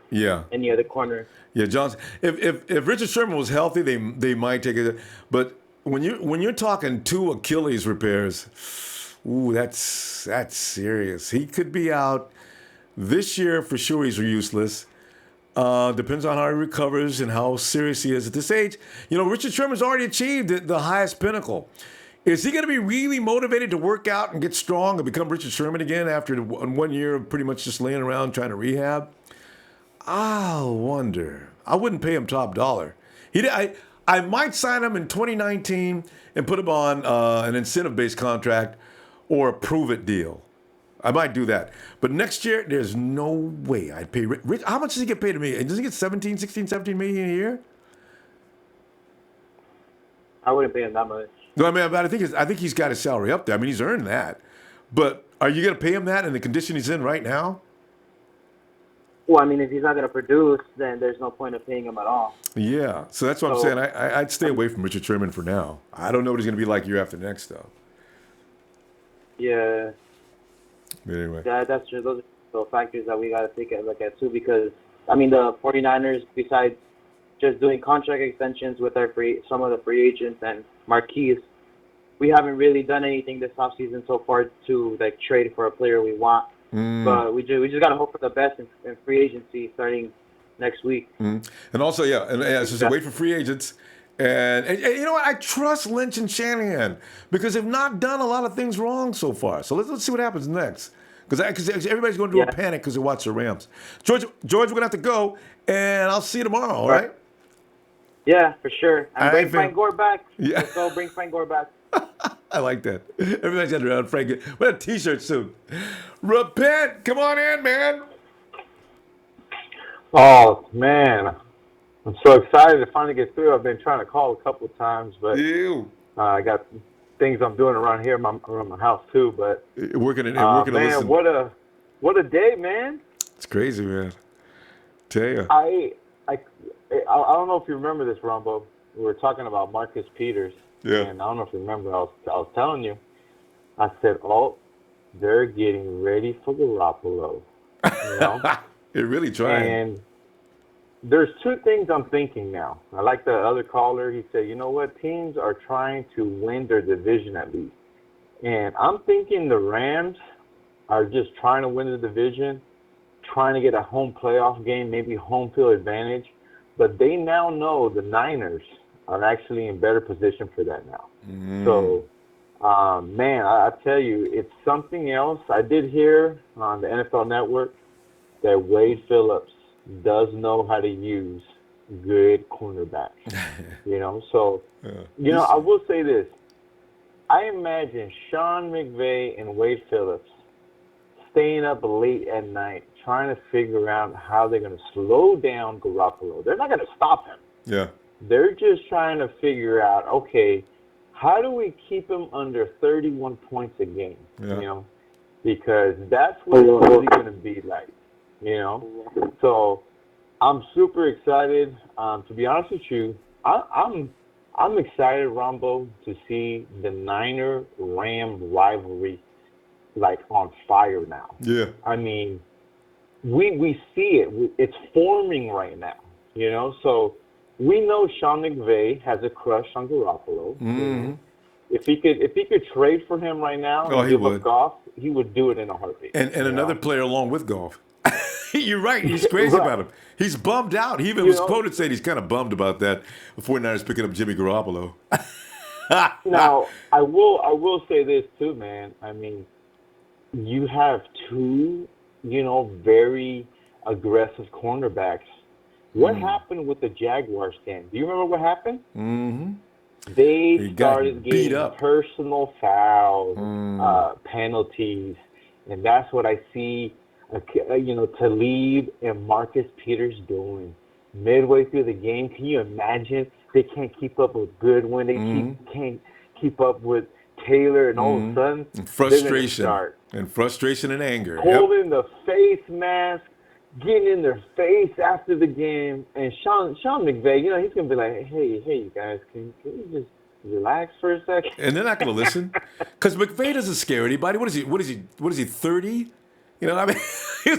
any other corner? Yeah, Johnson. If Richard Sherman was healthy, they might take it. But when you're talking 2 Achilles repairs, ooh, that's serious. He could be out this year for sure. He's useless. Depends on how he recovers and how serious he is at this age. You know, Richard Sherman's already achieved the highest pinnacle. Is he going to be really motivated to work out and get strong and become Richard Sherman again after 1 year of pretty much just laying around trying to rehab? I'll wonder. I wouldn't pay him top dollar. I might sign him in 2019 and put him on an incentive-based contract or a prove-it deal. I might do that. But next year, there's no way I'd pay Rich. How much does he get paid to me? Does he get 17 million a year? I wouldn't pay him that much. No, I mean, but I think he's got his salary up there. I mean, he's earned that. But are you going to pay him that in the condition he's in right now? Well, I mean, if he's not going to produce, then there's no point of paying him at all. Yeah, so that's what I'm saying. I'd stay away from Richard Sherman for now. I don't know what he's going to be like year after next, though. Yeah. But anyway. That's true. Those are the factors that we got to take a look at, too, because, I mean, the 49ers, besides just doing contract extensions with some of the free agents and Marquise, we haven't really done anything this offseason so far to like trade for a player we want. But we just got to hope for the best in free agency starting next week. And also, it's just wait for free agents. And you know what? I trust Lynch and Shanahan because they've not done a lot of things wrong so far. So let's see what happens next. Because everybody's going to do a panic because they watch the Rams. George, we're going to have to go, and I'll see you tomorrow, all right? Yeah, for sure. And bring Frank Frank Gore back. Yeah. Let's go bring Frank Gore back. I like that. Everybody's got around Frank. Wear a T-shirt soon. Repent. Come on in, man. Oh, man. I'm so excited to finally get through. I've been trying to call a couple of times, but I got things I'm doing around here, around my house, too. But working man, listen. what a day, man. It's crazy, man. Tell you. I don't know if you remember this, Ronbo. We were talking about Marcus Peters. Yeah. And I don't know if you remember, I was telling you. I said, they're getting ready for Garoppolo. You know? They're really trying. And there's 2 things I'm thinking now. I like the other caller. He said, you know what? Teams are trying to win their division at least. And I'm thinking the Rams are just trying to win the division, trying to get a home playoff game, maybe home field advantage. But they now know the Niners are actually in better position for that now. So, man, I tell you, it's something else. I did hear on the NFL Network that Wade Phillips does know how to use good cornerbacks. You know, so, you know, I will say this. I imagine Sean McVay and Wade Phillips staying up late at night trying to figure out how they're going to slow down Garoppolo. They're not going to stop him. Yeah. They're just trying to figure out, okay, how do we keep him under 31 points a game? Yeah. You know, because that's what it's really going to be like, you know. So I'm super excited. To be honest with you, I'm excited, Ronbo, to see the Niner-Ram rivalry like on fire now. Yeah. I mean, we see it. It's forming right now, you know. So we know Sean McVay has a crush on Garoppolo. Mm-hmm. If he could trade for him right now and give up Goff, he would do it in a heartbeat. And another player along with Goff. You're right. He's crazy about him. He's bummed out. He even was quoted saying he's kind of bummed about that. The 49ers picking up Jimmy Garoppolo. Now, I will say this too, man. I mean, you have 2, you know, very aggressive cornerbacks. What happened with the Jaguars game? Do you remember what happened? Mm-hmm. They got started beat getting up. personal fouls, penalties, and that's what I see, Talib and Marcus Peters doing midway through the game. Can you imagine? They can't keep up with Goodwin. They can't keep up with Taylor, and all of a sudden, And they're gonna frustration. start And frustration and anger. holding the face mask, getting in their face after the game. And Sean McVay, he's going to be like, hey, you guys, can you just relax for a second? And they're not going to listen because McVay doesn't scare anybody. What is he, 30? I mean,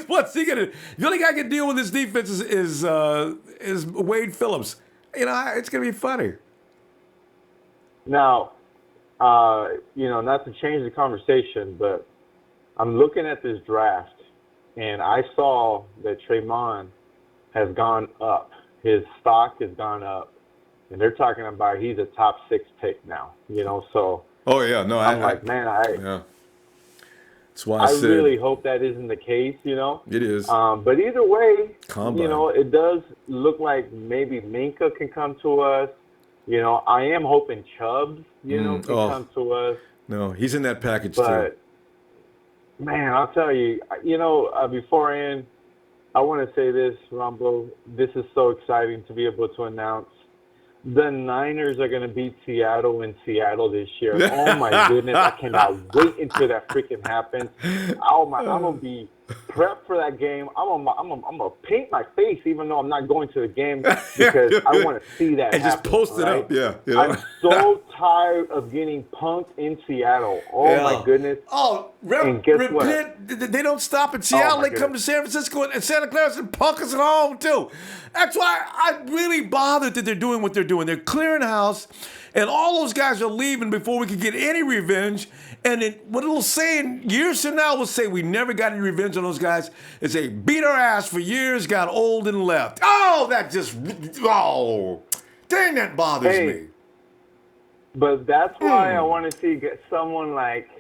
what's he going to do? The only guy can deal with this defense is Wade Phillips. It's going to be funny. Now, not to change the conversation, but I'm looking at this draft, and I saw that Tremont has gone up. His stock has gone up, and they're talking about he's a top 6 pick now. So. Oh yeah, no, I'm like, man, yeah. That's why I said really hope that isn't the case. It is. But either way, Combine. It does look like maybe Minka can come to us. I am hoping Chubbs, can come to us. No, he's in that package too. But, man, I'll tell you, before I end, I want to say this, Ronbo. This is so exciting to be able to announce. The Niners are going to beat Seattle in Seattle this year. Oh, my goodness. I cannot wait until that freaking happens. I'm going to be prepped for that game. I'm going to paint my face even though I'm not going to the game because I want to see that and happen. just post it up, yeah. I'm so tired of getting punked in Seattle. Oh, my goodness. Oh, and guess what? They don't stop in Seattle. They come to San Francisco and Santa Clara and punk us at home, too. That's why I'm really bothered that they're doing what they're doing. They're clearing house, and all those guys are leaving before we can get any revenge. And what it'll say in years from now, we'll say we never got any revenge on those guys. It's a beat our ass for years, got old and left. Oh, dang, that bothers me. But that's why I want to see someone like,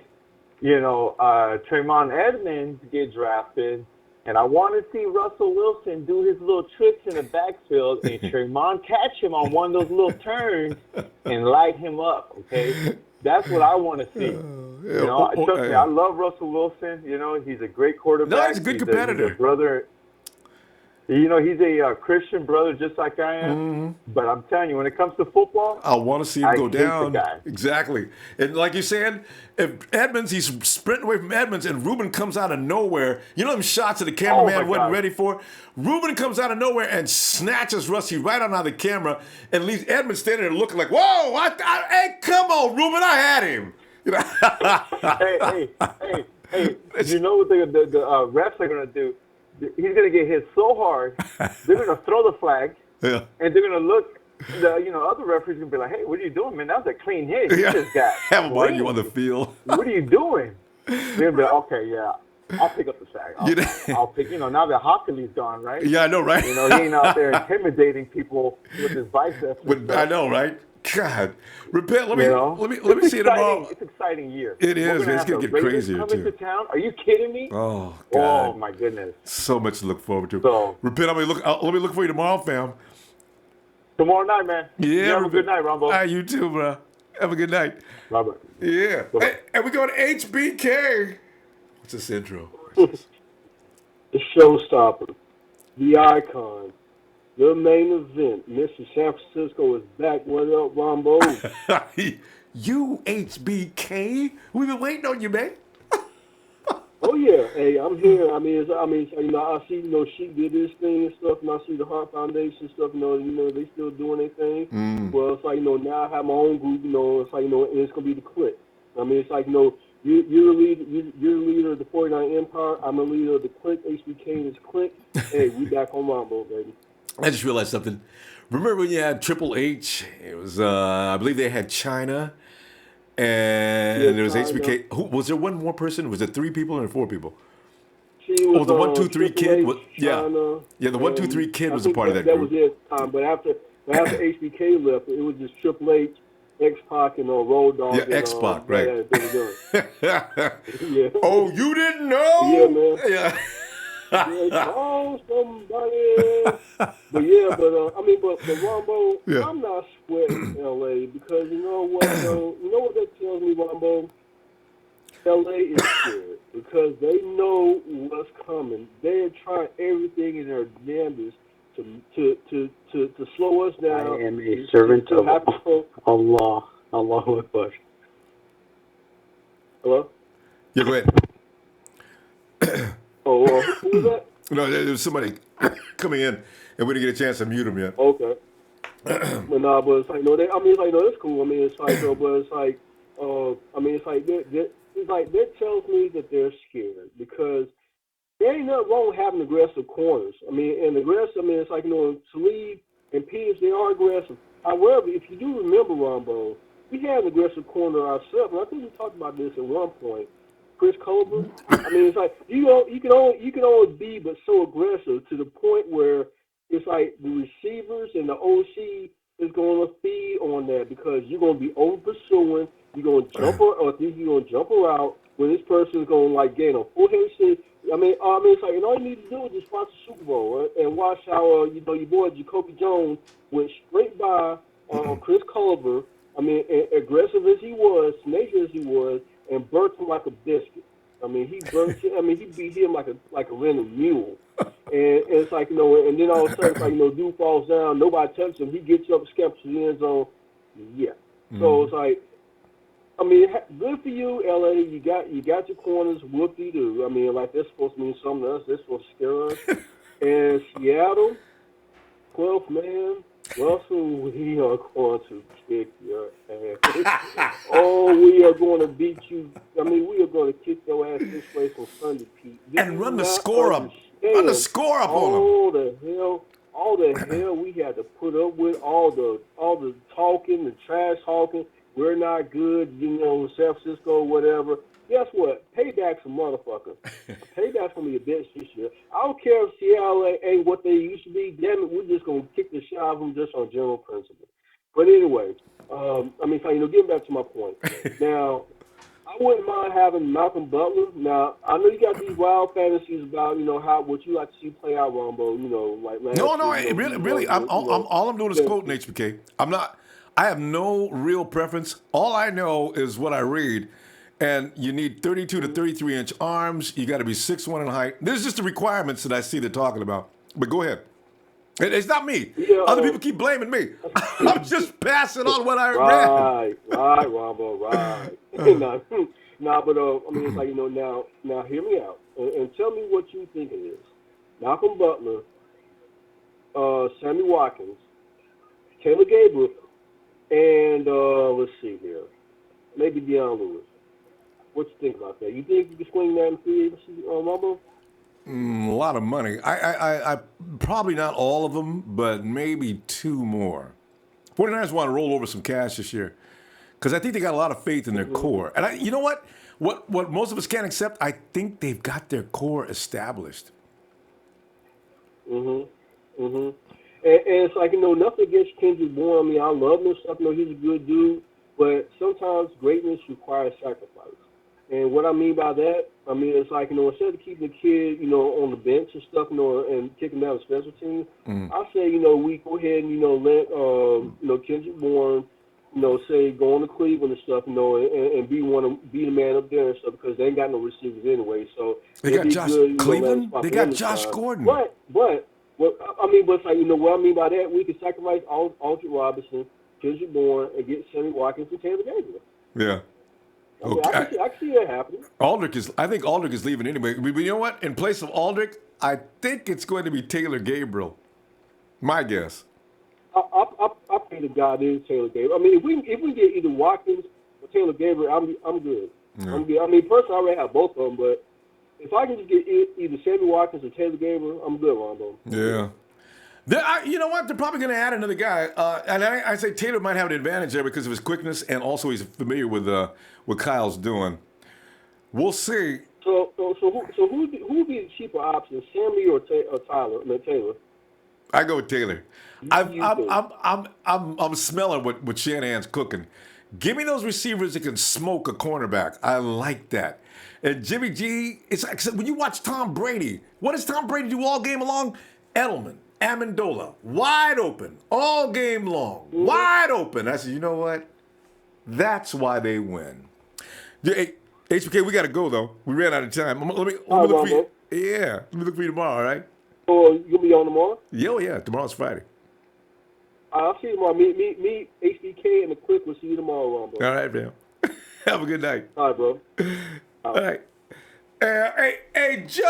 Tremont Edmonds get drafted. And I want to see Russell Wilson do his little tricks in the backfield and Tremont catch him on one of those little turns and light him up, okay? That's what I want to see. Trust me, I love Russell Wilson. He's a great quarterback. No, he's a good competitor. He's a brother. He's a Christian brother just like I am. Mm-hmm. But I'm telling you, when it comes to football, I want to see him go down. The guy. Exactly. And like you're saying, if Edmonds, he's sprinting away from Edmonds, and Ruben comes out of nowhere. Them shots that the cameraman wasn't ready for? Ruben comes out of nowhere and snatches Rusty right on out of the camera and leaves Edmonds standing there looking like, whoa, hey, come on, Ruben, I had him. hey, you know what the refs are going to do? He's going to get hit so hard, they're going to throw the flag, and they're going to look, other referees going to be like, hey, what are you doing, man? That was a clean hit. You just got have him argue on the field. What are you doing? They're going to be like, okay, yeah, I'll pick up the flag. I'll pick, now that Hockley's gone, right? Yeah, I know, right? He ain't out there intimidating people with his biceps. I know, right? God, repent. Let me see it tomorrow. It's an exciting year. It is. It's gonna get crazier coming too. To town? Are you kidding me? Oh God. Oh my goodness. So much to look forward to. So, repent. Let me look for you tomorrow, fam. Tomorrow night, man. Yeah. You have a good night, Ronbo. You too, bro. Have a good night. Robert. Yeah. Hey, and we go to HBK. What's this intro? The showstopper, the icon. The main event, Mr. San Francisco is back. What up, Ronbo? You HBK? We've been waiting on you, man. Oh yeah, hey, I'm here. I see, she did this thing and stuff, and I see the Heart Foundation stuff. They still doing their thing. Well, it's like now I have my own group. It's like and it's gonna be the clique. It's like you're the leader of the 49 Empire. I'm a leader of the clique. HBK is clique. Hey, we back on Ronbo, baby. I just realized something. Remember when you had Triple H? It was, I believe they had China, and there was China. HBK. Was there one more person? Was it 3 people or 4 people? Was, the 1, 2, 3 kid. China, the 1, 2, 3 kid was a part of that group. group. That was it. But after HBK left, it was just Triple H, X-Pac, and Road Dogg. Yeah, X-Pac, right. Yeah. Oh, you didn't know? Yeah, man. Yeah. Call somebody. But Ronbo, I'm not West LA, because you know what though? You know what that tells me, Ronbo? LA is scared because they know what's coming. They're trying everything in their damnedest to slow us down. I am a servant of Allah. Allahu Akbar. Hello? Yeah, go ahead. Who was that? No, there's somebody coming in, and we didn't get a chance to mute him yet. Okay. But nah, but it's like no, it's like no, that's cool. I mean, it's like but it's like I mean, it's like that tells me that they're scared because there ain't nothing wrong with having aggressive corners. I mean, and aggressive. I mean, it's like Talib and Peters, they are aggressive. However, if you do remember, Ronbo, we had an aggressive corner ourselves, and I think we talked about this at one point. Chris Culver. I mean, it's like you can only be but so aggressive to the point where it's like the receivers and the OC is going to feed on that because you're going to be over pursuing. You're going to jump or think you're going to jump her out when this person is going to like gain a full head of shit. I mean, it's like, and all you need to do is just watch the Super Bowl, right? And watch how your boy Jacoby Jones went straight by Chris Culver. I mean, aggressive as he was, tenacious as he was, and burnt him like a biscuit. I mean, he beat him like a random mule. And it's like, and then all of a sudden, it's like, dude falls down, nobody touches him, he gets up, scamps to the end zone. Yeah. So it's like, I mean, good for you, LA. You got your corners. Whoop-de-doo. I mean, like, that's supposed to mean something else. They're supposed to scare us. And Seattle, 12th man, Russell, we are going to kick your ass. We are going to beat you. I mean, we are going to kick your ass this way on Sunday, Pete. And run the score up. Run the score up on them. All the hell we had to put up with, all the talking, the trash talking. We're not good, San Francisco, whatever. Guess what? Payback's a motherfucker. Payback's going to be a bitch this year. I don't care if Seattle ain't what they used to be. Damn it, we're just going to kick the shit out of them just on general principle. But anyway, getting back to my point. Now, I wouldn't mind having Malcolm Butler. Now, I know you got these wild fantasies about, what you like to see play out, Ronbo, like last year, really, all I'm doing is quoting HBK. I have no real preference. All I know is what I read. And you need 32 to 33-inch arms. You got to be 6'1" in height. This is just the requirements that I see they're talking about. But go ahead. It's not me. Yeah, other people keep blaming me. I'm just passing on what I read. Right, Ronbo, right. But it's like, now hear me out. And tell me what you think it is. Malcolm Butler, Sammy Watkins, Taylor Gabriel, and let's see here, maybe Deion Lewis. What you think about that? You think you can swing that in free agency, Ronbo? A lot of money. I probably not all of them, but maybe two more. 49ers want to roll over some cash this year because I think they got a lot of faith in their core. And you know what? What most of us can't accept, I think they've got their core established. And it's like, nothing against Kendrick Bourne. I mean, I love him and stuff. He's a good dude. But sometimes greatness requires sacrifice. And what I mean by that, it's like, instead of keeping the kid, on the bench and stuff, and kicking down the special teams, I say, we go ahead and, let, Kendrick Bourne, say go on to Cleveland and stuff, and be the man up there and stuff because they ain't got no receivers anyway. So they got Josh Cleveland. They got Josh Gordon. But it's like, what I mean by that, we can sacrifice Aldridge Robinson, Kendrick Bourne, and get Sammy Watkins and Taylor Gabriel. Yeah. Okay. I can see that happening. I think Aldrich is leaving anyway. But you know what? In place of Aldrich, I think it's going to be Taylor Gabriel. My guess. I think the guy is Taylor Gabriel. If we get either Watkins or Taylor Gabriel, I'm good. Yeah. I'm good. Personally, I already have both of them, but if I can just get either Sammy Watkins or Taylor Gabriel, I'm good, Ronbo. Yeah. You know what? They're probably going to add another guy. And I say Taylor might have an advantage there because of his quickness, and also he's familiar with what Kyle's doing. We'll see. So who would be the cheaper option, Sammy or Taylor? I go with Taylor. I'm smelling what Shanahan's cooking. Give me those receivers that can smoke a cornerback. I like that. And Jimmy G, it's like when you watch Tom Brady. What does Tom Brady do all game long? Edelman. Amendola, wide open, all game long, wide open. I said, you know what? That's why they win. Hey, HBK, we got to go, though. We ran out of time. Let me look for you. Yeah, let me look for you tomorrow, all right? Oh, you going to be on tomorrow? Yeah, tomorrow's Friday. I'll see you tomorrow. Me, HBK, and Aquib will see you tomorrow, Ronbo. All right, man. Have a good night. All right, bro. All right. Hey, Joey!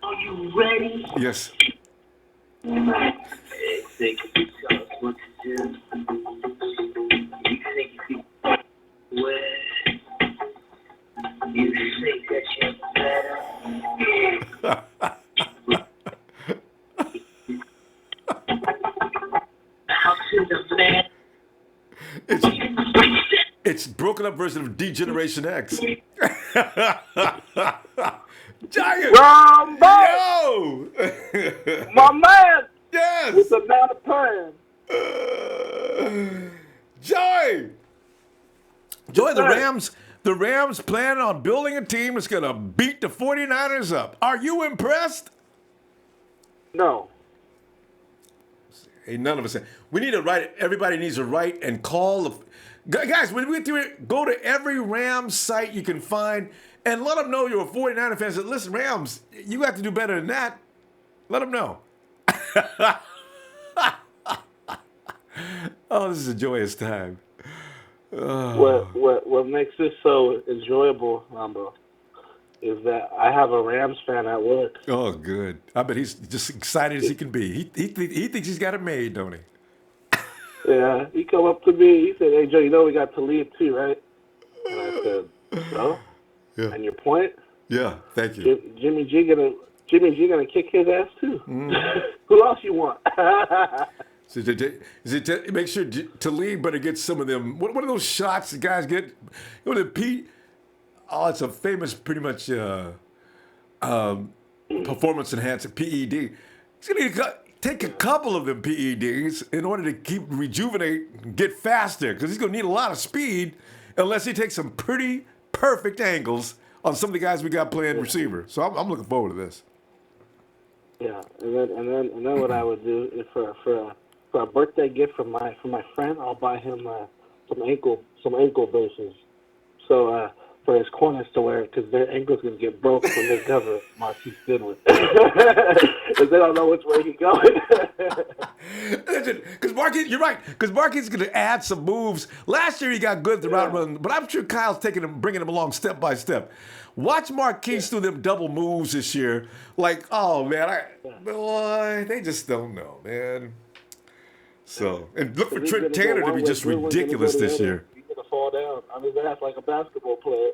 Are you ready? Yes. Think you tell us what to do. You think you can where? You think that you're better? Out to the man. It's broken up version of D-Generation X. Giant! Ronbo! Yo! My man! Yes! With the man of plan. Joy! Joy, the Rams plan on building a team that's going to beat the 49ers up. Are you impressed? No. Hey, none of us. We need to write. Everybody needs to write and call. Guys, when we do it, go to every Rams site you can find and let them know you're a 49er fan. Say, listen, Rams, you have to do better than that. Let them know. Oh, this is a joyous time. Oh. What makes this so enjoyable, Ronbo, is that I have a Rams fan at work. Oh, good. I bet he's just excited as he can be. He thinks he's got it made, don't he? Yeah, he come up to me. He said, "Hey, Joe, you know we got Talib too, right?" And I said, "No." Yeah. And your point? Yeah, thank you. Jimmy G gonna kick his ass too. Who else you want? Make sure Talib better get some of them. What are those shots the guys get? You know, the Pete. Oh, it's a famous, pretty much performance enhancing PED. He's gonna take a couple of them PEDs in order to keep rejuvenate and get faster, because he's gonna need a lot of speed unless he takes some pretty perfect angles on some of the guys we got playing receiver. So I'm looking forward to this. Yeah, and then what I would do is for a birthday gift from my friend, I'll buy him some ankle braces. So for his corners to wear, because their ankles gonna get broke when they cover Marquise Goodwin, because they don't know which way he's going. Listen, because Marquise, you're right. Because Marquise is gonna add some moves. Last year he got good at the route run, but I'm sure Kyle's bringing him along step by step. Watch Marquise do them double moves this year. Like, oh man, boy, they just don't know, man. So, and look for Trent Taylor to be just ridiculous this year. He's gonna fall down on his ass like a basketball player.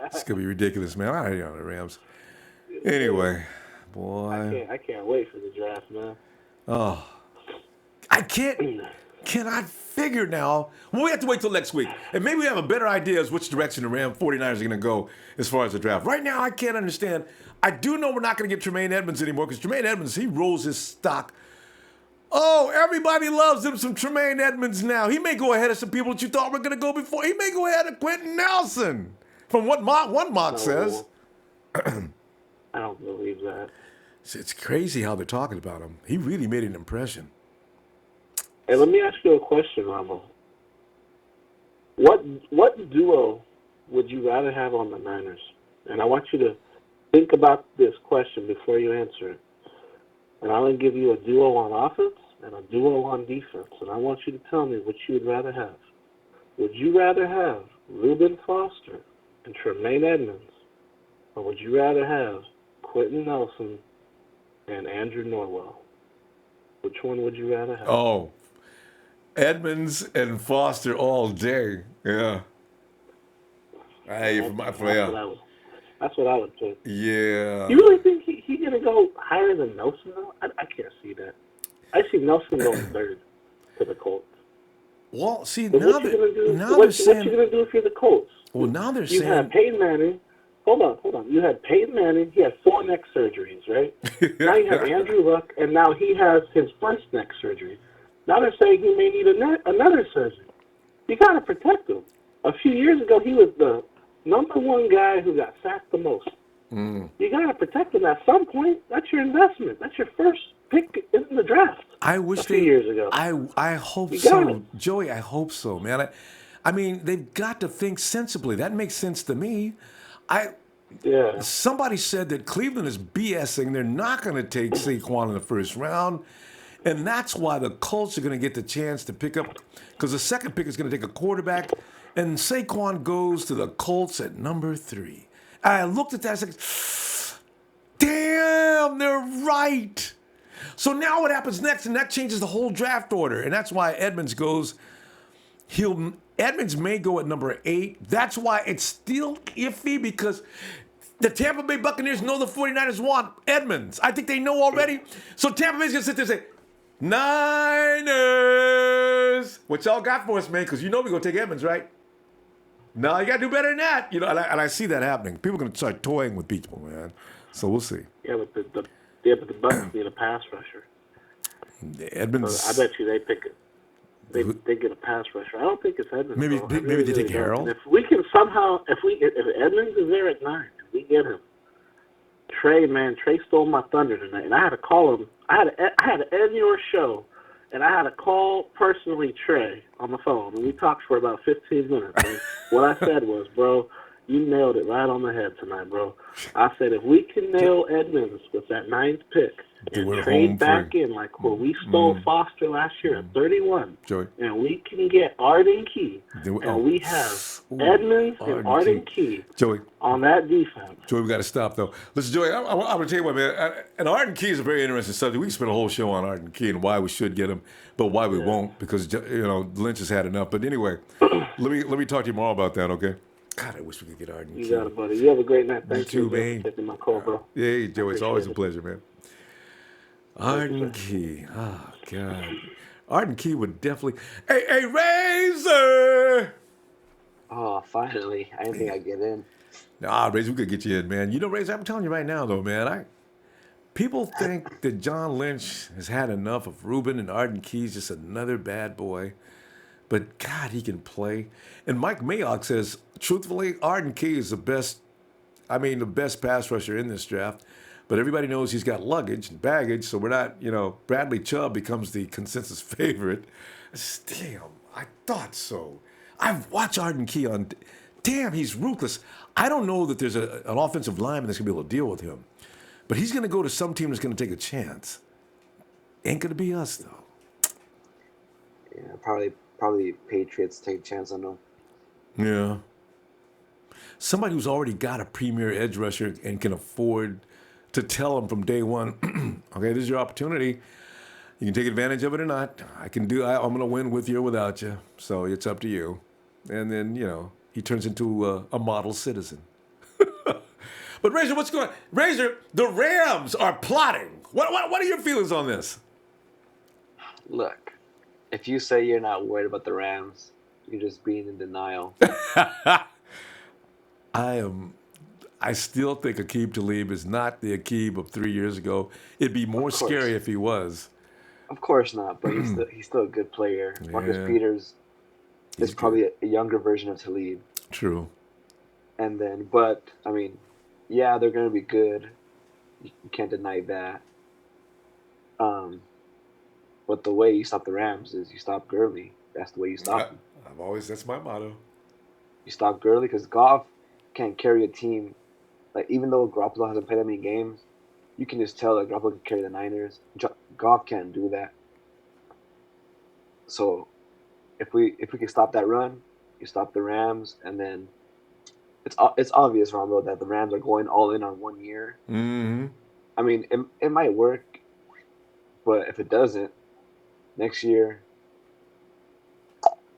It's gonna be ridiculous, man. I hate on the Rams. Anyway, boy, I can't wait for the draft, man. Oh, I cannot figure now. Well, we have to wait till next week, and maybe we have a better idea as which direction the 49ers are gonna go as far as the draft. Right now, I can't understand. I do know we're not gonna get Tremaine Edmonds anymore, because Tremaine Edmonds, he rolls his stock. Oh, everybody loves him some Tremaine Edmonds now. He may go ahead of some people that you thought were going to go before. He may go ahead of Quentin Nelson, from what one mock says. I don't believe that. It's crazy how they're talking about him. He really made an impression. Hey, let me ask you a question, Ronbo. What duo would you rather have on the Niners? And I want you to think about this question before you answer it. And I'm going to give you a duo on offense and a duo on defense. And I want you to tell me what you would rather have. Would you rather have Reuben Foster and Tremaine Edmonds? Or would you rather have Quentin Nelson and Andrew Norwell? Which one would you rather have? Oh, Edmonds and Foster all day. Yeah. Hey, That's what I would pick. Yeah. You really think he's going to go higher than Nelson, though? I can't see that. I see Nelson going third to the Colts. Well, see, But now what you going to do? they're saying... What you going to do if you're the Colts? Well, now they're you saying... have Peyton Manning. Hold on. You had Peyton Manning. He had 4 neck surgeries, right? Now you have Andrew Luck, and now he has his first neck surgery. Now they're saying he may need another surgery. You got to protect him. a few years ago, he was the number one guy who got sacked the most. You got to protect him at some point. That's your investment. That's your first pick in the draft. I wish a few years ago. I hope You got so, it. Joey. I hope so, man. I mean, they've got to think sensibly. That makes sense to me. Somebody said that Cleveland is BSing. They're not going to take Saquon in the first round, and that's why the Colts are going to get the chance to pick up, because the second pick is going to take a quarterback, and Saquon goes to the Colts at number 3. I looked at that and said, damn, they're right. So now what happens next? And that changes the whole draft order. And that's why Edmonds goes, Edmonds may go at number 8. That's why it's still iffy, because the Tampa Bay Buccaneers know the 49ers want Edmonds. I think they know already. So Tampa Bay's going to sit there and say, Niners. What y'all got for us, man? Because you know we're going to take Edmonds, right? No, you got to do better than that. You know, and I see that happening. People are going to start toying with people, man. So we'll see. Yeah, but the Bucs need a pass rusher. Edmonds. So I bet you they pick it. They get a pass rusher. I don't think it's Edmonds. Maybe they take Harold. If we can somehow, if Edmonds is there at 9, if we get him. Trey stole my thunder tonight, and I had to call him. I had to end your show, and I had to call personally Trey on the phone, and we talked for about 15 minutes. And what I said was, bro, you nailed it right on the head tonight, bro. I said, if we can nail Edmonds with that 9th pick and trade back in like where we stole Foster last year at 31, Joey. And we can get Arden Key, and we have Edmonds and Arden Key Joey. on that defense. Joey, we got to stop, though. Listen, Joey, I'm going to tell you what, man. And Arden Key is a very interesting subject. We can spend a whole show on Arden Key and why we should get him, but why we won't, because, you know, Lynch has had enough. But anyway, let me talk to you more about that, okay? God, I wish we could get Arden Key. You got it, buddy. You have a great night. Thank you, you man. for taking my call, bro. Yeah, Joey, it's always a pleasure, man. Arden Key. Oh, God. Arden Key would definitely... Hey, Razor! Oh, finally. I didn't think I'd get in. Nah, Razor, we could get you in, man. You know, Razor, I'm telling you right now, though, man, people think that John Lynch has had enough of Ruben, and Arden Key's just another bad boy. But, God, he can play. And Mike Mayock says, truthfully, Arden Key is the best pass rusher in this draft. But everybody knows he's got luggage and baggage, so we're not, Bradley Chubb becomes the consensus favorite. Damn, I thought so. I've watched Arden Key on, damn, he's ruthless. I don't know that there's an offensive lineman that's going to be able to deal with him. But he's going to go to some team that's going to take a chance. Ain't going to be us, though. Yeah, probably Patriots take a chance on him. Yeah. Somebody who's already got a premier edge rusher and can afford to tell them from day one, okay, this is your opportunity. You can take advantage of it or not. I'm going to win with you or without you. So it's up to you. And then, he turns into a model citizen. But Razor, what's going on? Razor, the Rams are plotting. What are your feelings on this? Look, if you say you're not worried about the Rams, you're just being in denial. I still think Aquib Talib is not the Aquib of 3 years ago. It'd be more scary if he was. Of course not, but he's still a good player. Yeah. Marcus Peters is probably a younger version of Talib. True. And then, but, yeah, they're going to be good. You can't deny that. But the way you stop the Rams is you stop Gurley. That's the way you stop them. That's my motto. You stop Gurley because Goff can't carry a team. Like, even though Garoppolo hasn't played that many games, you can just tell that Garoppolo can carry the Niners. Goff can't do that. So, if we can stop that run, you stop the Rams, and then it's obvious, Ronbo, that the Rams are going all in on 1 year. Mm-hmm. It might work, but if it doesn't, next year,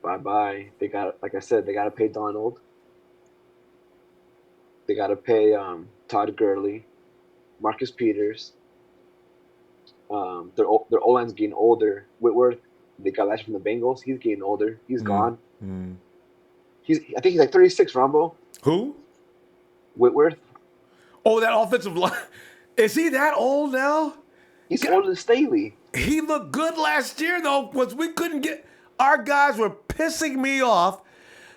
bye-bye. They got, like I said, they got to pay Donald. They got to pay Todd Gurley, Marcus Peters. Their O-line's getting older. Whitworth, they got last from the Bengals. He's getting older. He's gone. I think he's like 36, Ronbo. Who? Whitworth. Oh, that offensive line. Is he that old now? He's older than Staley. He looked good last year, though, because we couldn't get... Our guys were pissing me off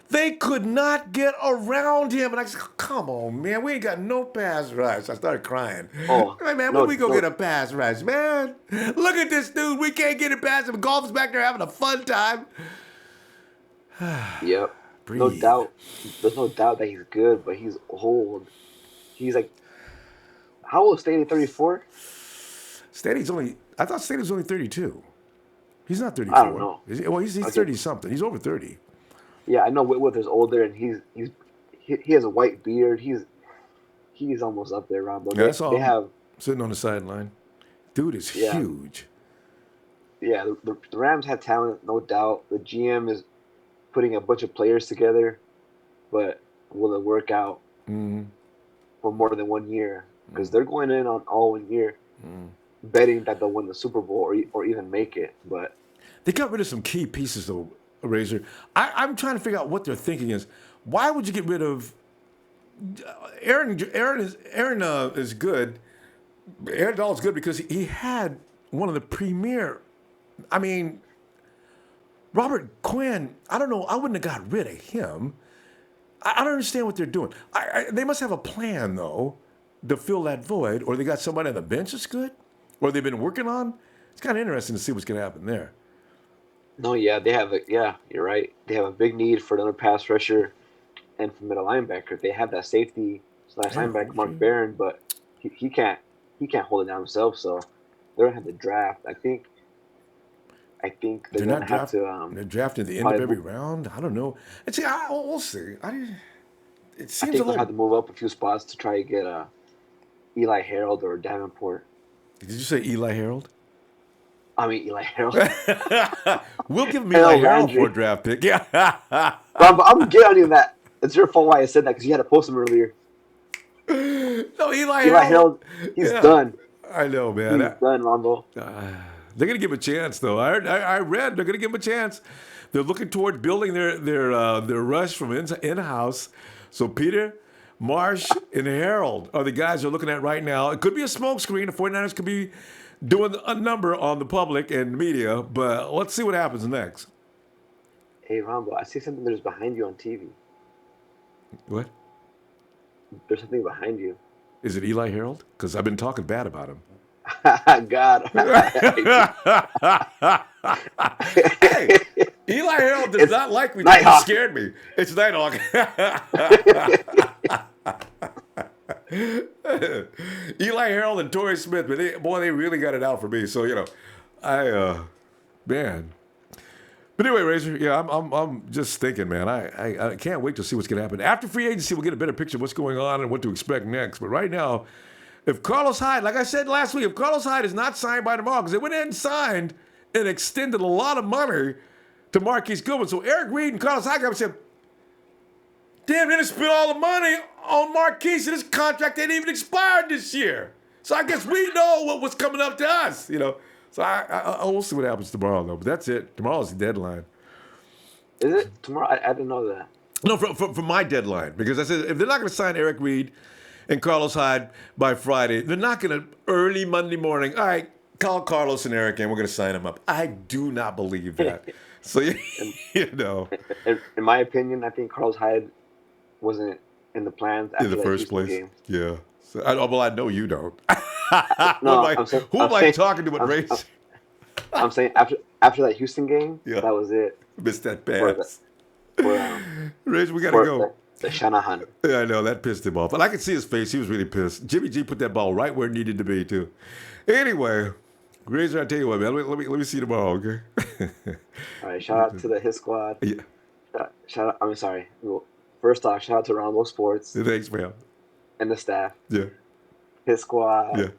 They could not get around him. And I said, come on, man. We ain't got no pass rush. I started crying. Oh, Hey, man, no, when we go no. get a pass rush, man? Look at this dude. We can't get it past him. Golf's back there having a fun time. Yep. Breathe. No doubt. There's no doubt that he's good, but he's old. He's like, how old is Staley? 34? I thought Staley was only 32. He's not 34. I don't know. He's Okay. 30 something. He's over 30. Yeah, I know Whitworth is older, and he has a white beard. He's almost up there, Ronbo. Yeah, I saw They him have sitting on the sideline. Dude is Yeah. huge. yeah. The Rams have talent, no doubt. The GM is putting a bunch of players together, but will it work out for more than 1 year? Because they're going in on all 1 year, betting that they'll win the Super Bowl or even make it. But They got rid of some key pieces, though, Razor. I'm trying to figure out what their thinking is. Why would you get rid of Aaron? Is good. Aaron Donald's good because he had one of the premier. I mean, Robert Quinn. I don't know. I wouldn't have got rid of him. I don't understand what they're doing. They must have a plan though to fill that void, or they got somebody on the bench that's good, or they've been working on. It's kind of interesting to see what's going to happen there. no, yeah, you're right. They have a big need for another pass rusher and for middle linebacker. They have that safety / linebacker Mark Barron, but he can't hold it down himself. So they're gonna have to draft. I think they're gonna have to. They're drafting at the end of every round. I don't know. And see, we'll see. It I seems think a they'll little. have to move up a few spots to try to get Eli Harold or Davenport. Did you say Eli Harold? I mean Eli Harold. We'll give him Eli Harold for a draft pick. Yeah. I'm gonna get on you on that. It's your fault why I said that because you had to post him earlier. No, Eli Harold, he's done. I know, man. He's done, Ronbo. They're going to give him a chance, though. I read they're going to give him a chance. They're looking toward building their rush from in-house. So Peter, Marsh, and Harold are the guys they're looking at right now. It could be a smokescreen. The 49ers could be doing a number on the public and media, but let's see what happens next. Hey, Ronbo, I see something there's behind you on TV. What? There's something behind you. Is it Eli Harold? Because I've been talking bad about him. God. Hey, Eli Harold does not like me. He scared me. It's Nighthawk. Eli Harold and Torrey Smith, but they really got it out for me. So, man. But anyway, Razor, yeah, I'm just thinking, man. I can't wait to see what's going to happen. After free agency, we'll get a better picture of what's going on and what to expect next. But right now, if Carlos Hyde, like I said last week, if Carlos Hyde is not signed by tomorrow, because they went ahead and signed and extended a lot of money to Marquise Goodwin. So Eric Reed and Carlos Hyde got said, damn, they didn't spend all the money on Marquise, and his contract ain't even expired this year. So I guess we know what was coming up to us, So I will see what happens tomorrow, though. But that's it. Tomorrow's the deadline. Is it tomorrow? I didn't know that. No, for my deadline. Because I said if they're not going to sign Eric Reed and Carlos Hyde by Friday, they're not going to early Monday morning, all right, call Carlos and Eric and we're going to sign them up. I do not believe that. So, In my opinion, I think Carlos Hyde wasn't in the plans after in the that first Houston place. game. Yeah. So, I know you don't. No, who am I talking to with race? I'm saying after that Houston game, that was it. Missed that pass. Rage, we got to go. The Shanahan. Yeah, I know. That pissed him off. And I could see his face. He was really pissed. Jimmy G put that ball right where it needed to be, too. Anyway, Razor, I tell you what, man. Let me see you tomorrow, okay? All right, shout out to the His Squad. Yeah. First off, shout out to Ronbo Sports. Thanks, man. And the staff. Yeah. His Squad. Yeah.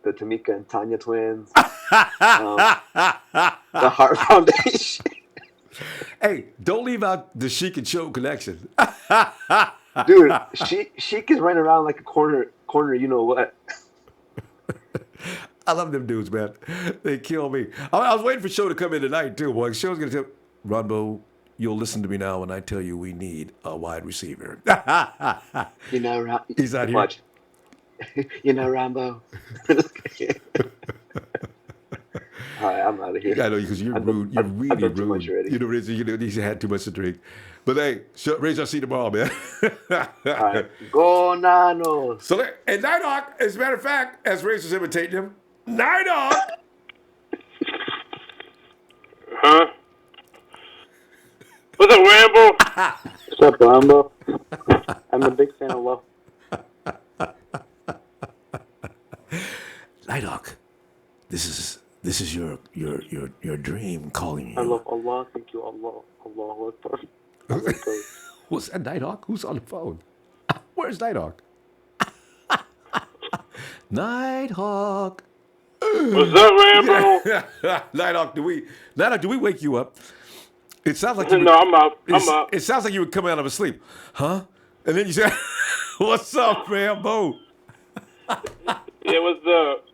The Tamika and Tanya twins. The Heart Foundation. Hey, don't leave out the Sheik and Show connection. Dude, Sheik is running around like a corner, you know what. I love them dudes, man. They kill me. I was waiting for Show to come in tonight, too. Boy, Show's going to tell Ronbo, you'll listen to me now when I tell you we need a wide receiver. He's not here. You know, Rambo. All right, I'm out of here. I know because you're rude. You're really I've done too much rude. already. You know, you had too much to drink. But hey, raise our seat tomorrow, man. All right. Go Nanos. So, and Nighthawk, as a matter of fact, as Razor's imitating him, Nighthawk. Huh? What's up, Rambo? What's up, Ronbo? I'm a big fan of love. Nighthawk, this is your dream calling I you. love Allah. Thank you, Allah. Allahu Akbar. What's that, Nighthawk? Who's on the phone? Where's Nighthawk? Nighthawk. What's up, Rambo? Nighthawk, do we wake you up? It sounds like No, I'm up. I'm up. It sounds like you were coming out of a sleep, huh? And then you said, "What's up, Rambo?" Yeah, what's up?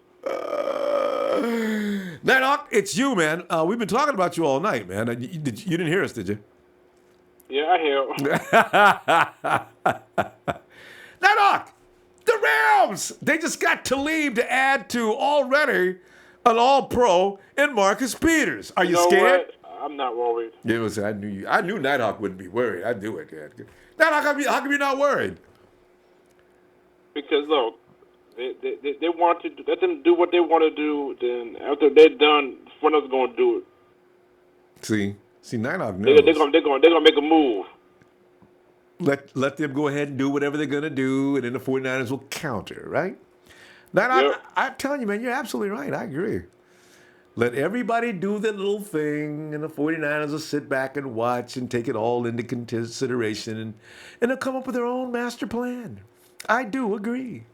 Nighthawk, it's you, man. We've been talking about you all night, man. You didn't hear us, did you? Yeah, I hear. Nighthawk, the Rams, they just got Talib to add to already an All-Pro in Marcus Peters. Are you know scared? What? I'm not worried. Yeah, listen, I knew Nighthawk wouldn't be worried. I knew it, man. Nighthawk, how come you're not worried? Because look, they want to let them do what they want to do. Then after they're done, Fueno's gonna do it. See, Nighthawk knows. They're gonna make a move. Let them go ahead and do whatever they're gonna do, and then the 49ers will counter, right? Nighthawk, I'm telling you, man, you're absolutely right. I agree. Let everybody do their little thing, and the 49ers will sit back and watch and take it all into consideration, and they'll come up with their own master plan. I do agree.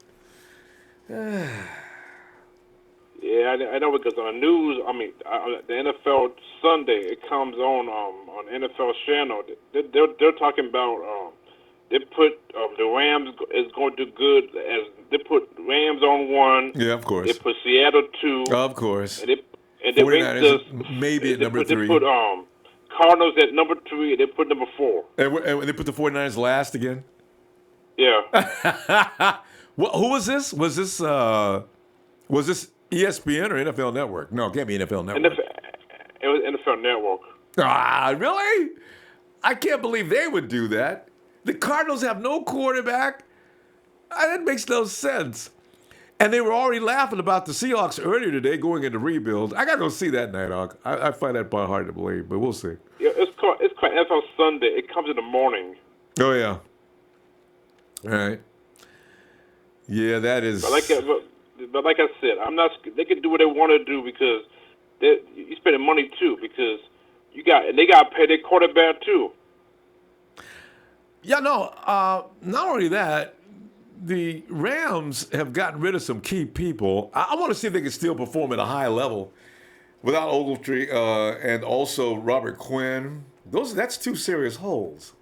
Yeah, I know because on the news, I mean, the NFL Sunday, it comes on NFL channel. They're talking about they put the Rams is going to do good as they put Rams on 1. Yeah, of course. They put Seattle 2. Of course. And they 49ers maybe at number 3. They put Cardinals at number 3. They put number 4. And they put the 49ers last again? Yeah. Who was this? Was this ESPN or NFL Network? No, it can't be NFL Network. It was NFL Network. Ah, really? I can't believe they would do that. The Cardinals have no quarterback. That makes no sense. And they were already laughing about the Seahawks earlier today going into rebuild. I got to go see that, Nighthawk. I find that part hard to believe, but we'll see. Yeah, it's called NFL Sunday. It comes in the morning. Oh, yeah. All right. Yeah, that is. But like I said, I'm not. They can do what they want to do because you're spending money too. Because they got to pay their quarterback too. Yeah, no. Not only that, the Rams have gotten rid of some key people. I want to see if they can still perform at a high level without Ogletree and also Robert Quinn. That's 2 serious holes.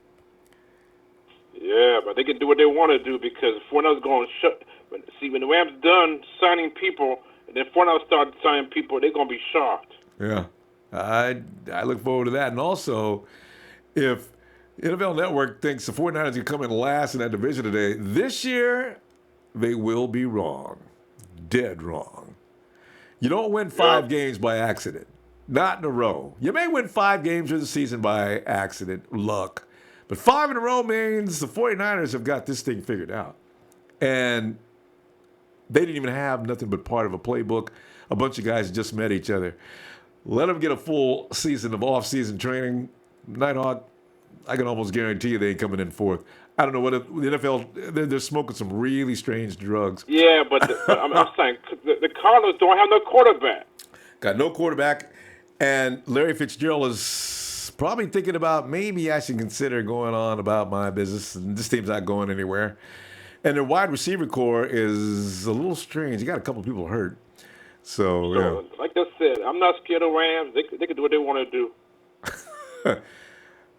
Yeah, but they can do what they want to do because Fournette's going to shut. See, when the Rams done signing people, and then Fournette started signing people, they're going to be shocked. Yeah, I look forward to that. And also, if NFL Network thinks the 49ers can come in last in that division today, this year, they will be wrong. Dead wrong. You don't win 5 games by accident. Not in a row. You may win 5 games during the season by accident, luck. But 5 in a row means the 49ers have got this thing figured out. And they didn't even have nothing but part of a playbook. A bunch of guys just met each other. Let them get a full season of off-season training. Nighthawk, I can almost guarantee you they ain't coming in 4th. I don't know what the NFL, they're smoking some really strange drugs. Yeah, but I'm saying the Cardinals don't have no quarterback. Got no quarterback. And Larry Fitzgerald is probably thinking about maybe I should consider going on about my business. And this team's not going anywhere. And their wide receiver core is a little strange. You got a couple people hurt. So yeah. Like I said, I'm not scared of Rams. They can do what they want to do.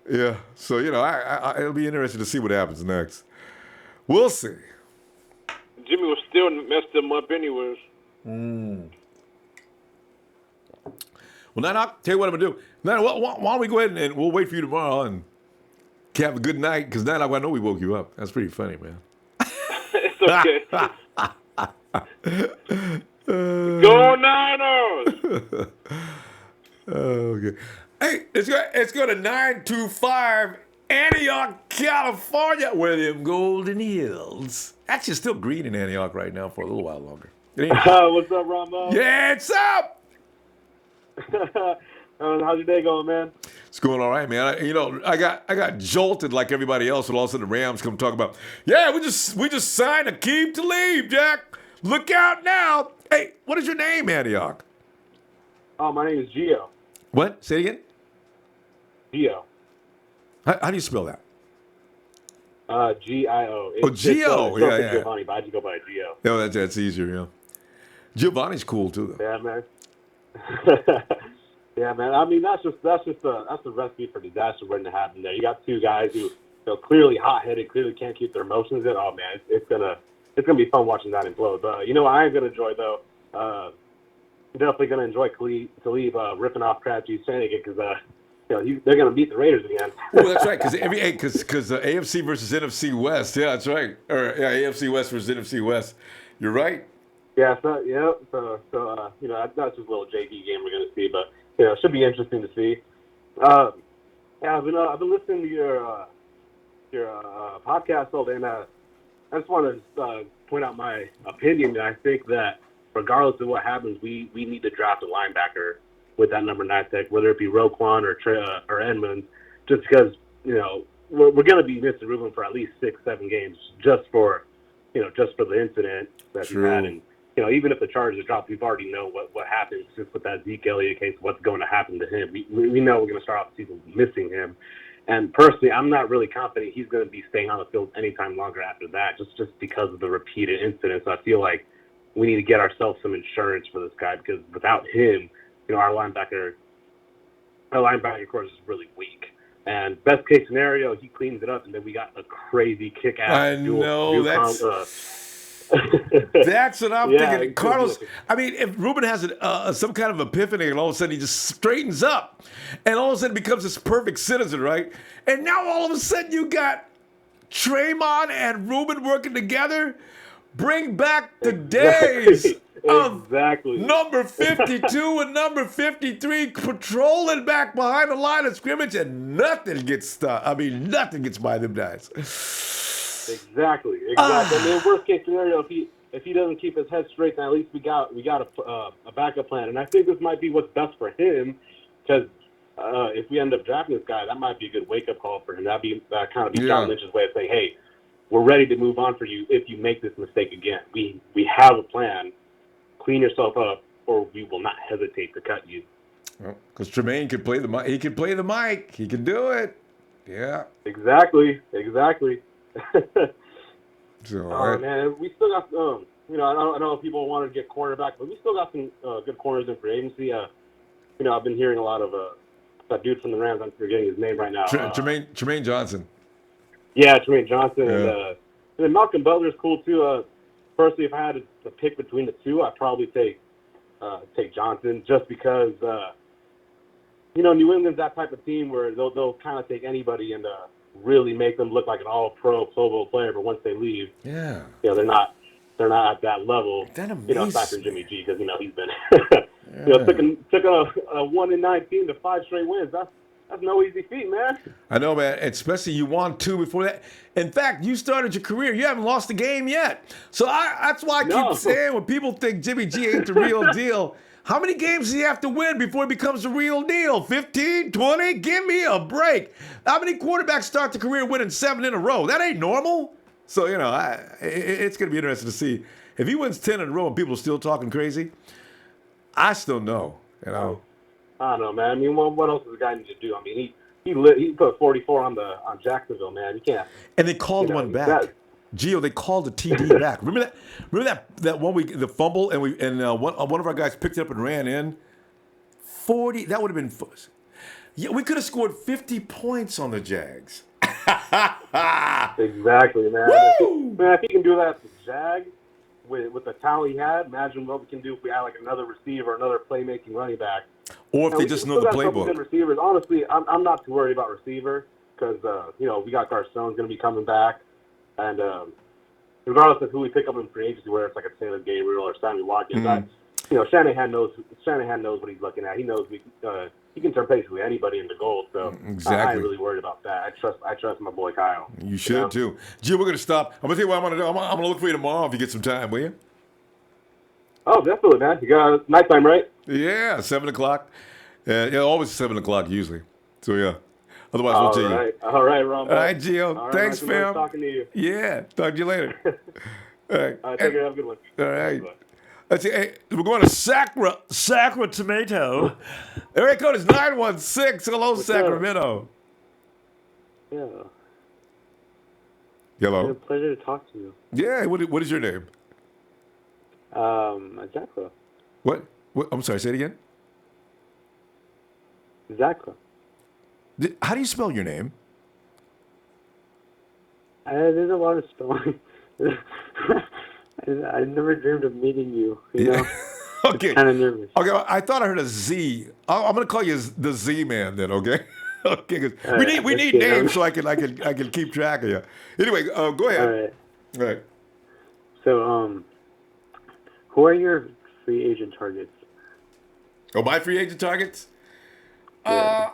Yeah. So, it'll be interesting to see what happens next. We'll see. Jimmy was still messed them up anyways. Well, Nighthawk, tell you what I'm going to do. Nighthawk, why don't we go ahead and we'll wait for you tomorrow and have a good night, because Nighthawk, I know we woke you up. That's pretty funny, man. It's okay. Go Niners! Okay. Hey, let's go to 925 Antioch, California, where them golden hills. Actually, it's still green in Antioch right now for a little while longer. What's up, Ronbo? Yeah, it's up. How's your day going, man? It's going all right, man. I got jolted like everybody else when all of a sudden the Rams come talk about, yeah, we just signed Aquib Talib, Jack. Look out now. Hey, what is your name, Antioch? Oh, my name is Gio. What? Say it again. Gio. How do you spell that? Gio. Oh, Gio. Yeah. Giovanni, but I just go by Gio. No, that's easier, yeah. Giovanni's cool too, though. Yeah, man. Yeah, man. I mean, that's the recipe for disaster waiting to happen there. You got two guys who clearly hot-headed, clearly can't keep their emotions in. Oh man, it's gonna be fun watching that implode. But you know what I am gonna enjoy though? Definitely gonna enjoy Talib ripping off Crabtree's Shanahan because they're gonna beat the Raiders again. Well, that's right, because AFC versus NFC West. Yeah, that's right. Or yeah, AFC West versus NFC West. You're right. Yeah. So that's just a little JV game we're gonna see, but it should be interesting to see. Yeah, I've been listening to your podcast all day, and I just want to point out my opinion. I think that regardless of what happens, we need to draft a linebacker with that number 9 pick, whether it be Roquan or Edmonds, just because we're going to be missing Ruben for at least 6-7 games just for the incident that he had, and even if the charges drop, we've already know what happens just with that Zeke Elliott case, what's going to happen to him. We know we're going to start off the season missing him. And personally, I'm not really confident he's going to be staying on the field anytime longer after that, just because of the repeated incidents. I feel like we need to get ourselves some insurance for this guy because without him, our linebacker course is really weak. And best case scenario, he cleans it up, and then we got a crazy kick-ass. I know that's what I'm thinking. Carlos, I mean, if Ruben has some kind of epiphany and all of a sudden he just straightens up and all of a sudden becomes this perfect citizen, right? And now all of a sudden you got Draymond and Ruben working together. Bring back the days of number 52 and number 53 patrolling back behind the line of scrimmage and nothing gets stopped. I mean, nothing gets by them guys. Exactly. I mean, worst case scenario, if he doesn't keep his head straight, then at least we got a backup plan. And I think this might be what's best for him, because if we end up drafting this guy, that might be a good wake up call for him. That kind of be John Lynch's way of saying, hey, we're ready to move on for you if you make this mistake again. We have a plan. Clean yourself up, or we will not hesitate to cut you. Because Tremaine can play the mic. He can play the mic. He can do it. Yeah. Exactly. So, man, we still got I know people want to get cornerback, but we still got some good corners in free agency. I've been hearing a lot of that dude from the Rams. I'm forgetting his name right now. Tremaine Johnson. Yeah, Tremaine Johnson, and then Malcolm Butler's cool too. Personally, if I had to pick between the two, I'd probably take Johnson, just because New England's that type of team where they'll kind of take anybody and really make them look like an all-pro Pro Bowl player, but once they leave, they're not at that level. Aside from Jimmy G, because he's been took a 1-19 to 5 straight wins. That's no easy feat, man. I know, man. Especially you won 2 before that. In fact, you started your career. You haven't lost a game yet. So that's why I keep saying when people think Jimmy G ain't the real deal, how many games does he have to win before he becomes the real deal? 15, 20? Give me a break. How many quarterbacks start the career winning 7 in a row? That ain't normal. So, it's going to be interesting to see. If he wins 10 in a row and people are still talking crazy, I still know, I don't know, man. I mean, what else does the guy need to do? I mean, he put 44 on Jacksonville, man. You can't. And they called one back. Gio, they called the TD back. Remember that 1 week, the fumble, and one of our guys picked it up and ran in. 40. That would have been. Yeah, we could have scored 50 points on the Jags. Exactly, man. If he can do that to Jags with the talent he had, imagine what we can do if we had like another receiver, another playmaking running back. Or if they just know the playbook. Good receivers. Honestly, I'm not too worried about receiver because we got Garçon's going to be coming back, and regardless of who we pick up in free agency, whether it's like a Taylor Gabriel or Sammy Watkins, Shanahan knows what he's looking at. He knows he can turn basically anybody into gold. So Exactly. I ain't really worried about that. I trust my boy Kyle. You should too. Gio, we're gonna stop. I'm gonna tell you what I'm gonna do. I'm gonna look for you tomorrow if you get some time, will you? Oh, definitely, man. You got nighttime, right? Yeah, 7:00. Yeah, always 7:00 usually. So yeah. Otherwise, we'll see you. All right, Ron. All right, Gio. All right, Thanks, Michael, nice fam. talking to you. Yeah. Talk to you later. All right. Take care. Have a good one. All right. Let's see. Hey, we're going to Sacramento. Area code is 916. Hello, Sacramento. Yeah. Hello. It's a pleasure to talk to you. Yeah. What is your name? Zakra. What? I'm sorry. Say it again. Zakra. How do you spell your name? There's a lot of spelling. I never dreamed of meeting you. You know? Okay. Kind of nervous. Okay. I thought I heard a Z. I'm going to call you the Z man then. Okay. Okay. 'Cause we need names so I can keep track of you. Anyway, go ahead. All right. So who are your free agent targets? Oh, my free agent targets? I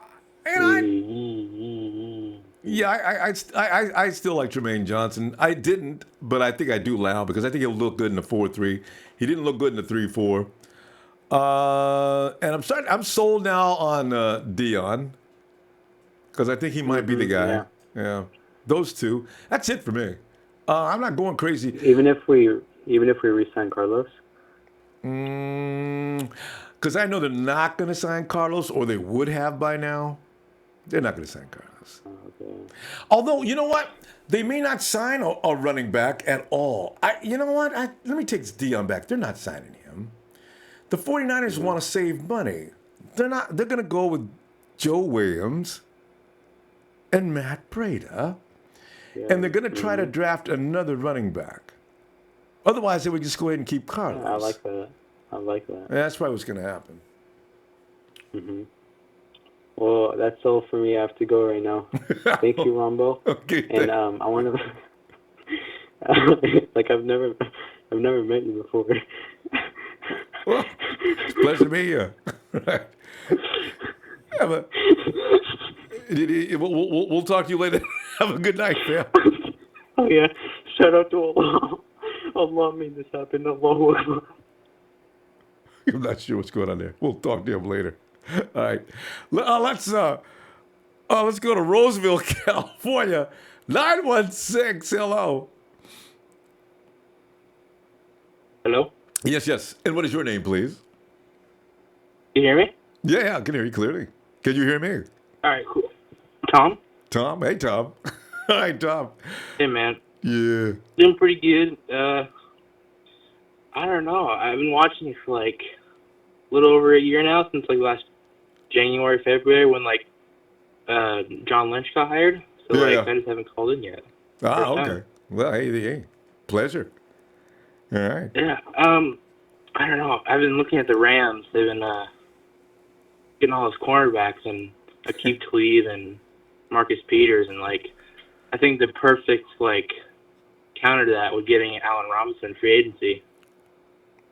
still like Jermaine Johnson. I didn't, but I think I do now because I think he'll look good in the 4-3. He didn't look good in the 3-4. And I'm sold now on Dion because I think he might be the guy. Yeah. Those two. That's it for me. I'm not going crazy. Even if we re-sign Carlos. Because I know they're not going to sign Carlos, or they would have by now. They're not going to sign Carlos. Okay. Although, you know what? They may not sign a running back at all. You know what? Let me take Dion back. They're not signing him. The 49ers want to save money. They're going to go with Joe Williams and Matt Breida. Yeah. And they're going to try to draft another running back. Otherwise, they would just go ahead and keep Carlos. I like that. Yeah, that's probably what's going to happen. Mm-hmm. Well, that's all for me. I have to go right now. Thank you, Ronbo. Okay. And I want to, like I've never met you before. Well, it's a pleasure to meet you. Yeah, but we'll talk to you later. Have a good night, fam. Oh yeah. Shout out to Allah. Allah made this happen. Allahu Akbar. I'm not sure what's going on there. We'll talk to him later. All right. Let's go to Roseville, California. 916. Hello. Hello? Yes. And what is your name, please? Can you hear me? Yeah, I can hear you clearly. Can you hear me? All right, cool. Tom? Tom? Hey, Tom. Hi, Tom. Hey, man. Yeah. Doing pretty good. I don't know. I've been watching you for like a little over a year now, since like last January, February, when like John Lynch got hired. So I just haven't called in yet. Okay. Well, hey, pleasure. All right. Yeah. I don't know. I've been looking at the Rams. They've been getting all those cornerbacks and Aquib Talib and Marcus Peters, and like I think the perfect like counter to that would getting Allen Robinson free agency.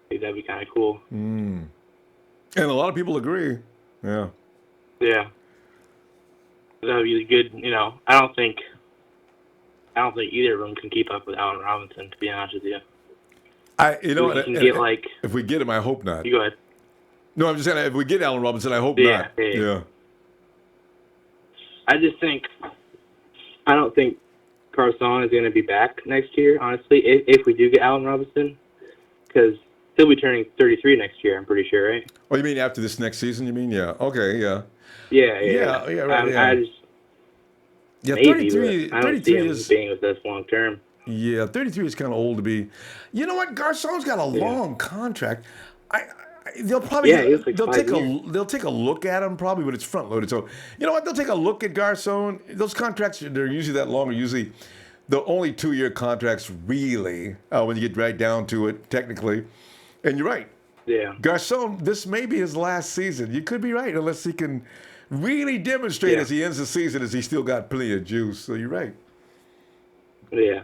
I think that'd be kind of cool. And a lot of people agree. Yeah. Yeah. That would be good. You know, I don't think either of them can keep up with Allen Robinson, to be honest with you. If we get him, I hope not. You go ahead. No, I'm just saying, if we get Allen Robinson, I hope not. Yeah. I just think, I don't think Garçon is going to be back next year, honestly, if we do get Allen Robinson, because he'll be turning 33 next year, I'm pretty sure, right? Oh, you mean after this next season, you mean? Yeah. Okay, yeah. Yeah, right, I just, yeah, maybe, 33 I don't see him being with us long term. Yeah, 33 is kind of old to be. You know what? Garçon's got a long contract. They'll probably they'll take a look at him probably, but it's front loaded. So you know what? They'll take a look at Garçon. Those contracts, they're usually that long. Are usually the only 2-year contracts really when you get right down to it technically. And you're right. Yeah. Garçon, this may be his last season. You could be right, unless he can really demonstrate as he ends the season as he's still got plenty of juice. So you're right. Yeah.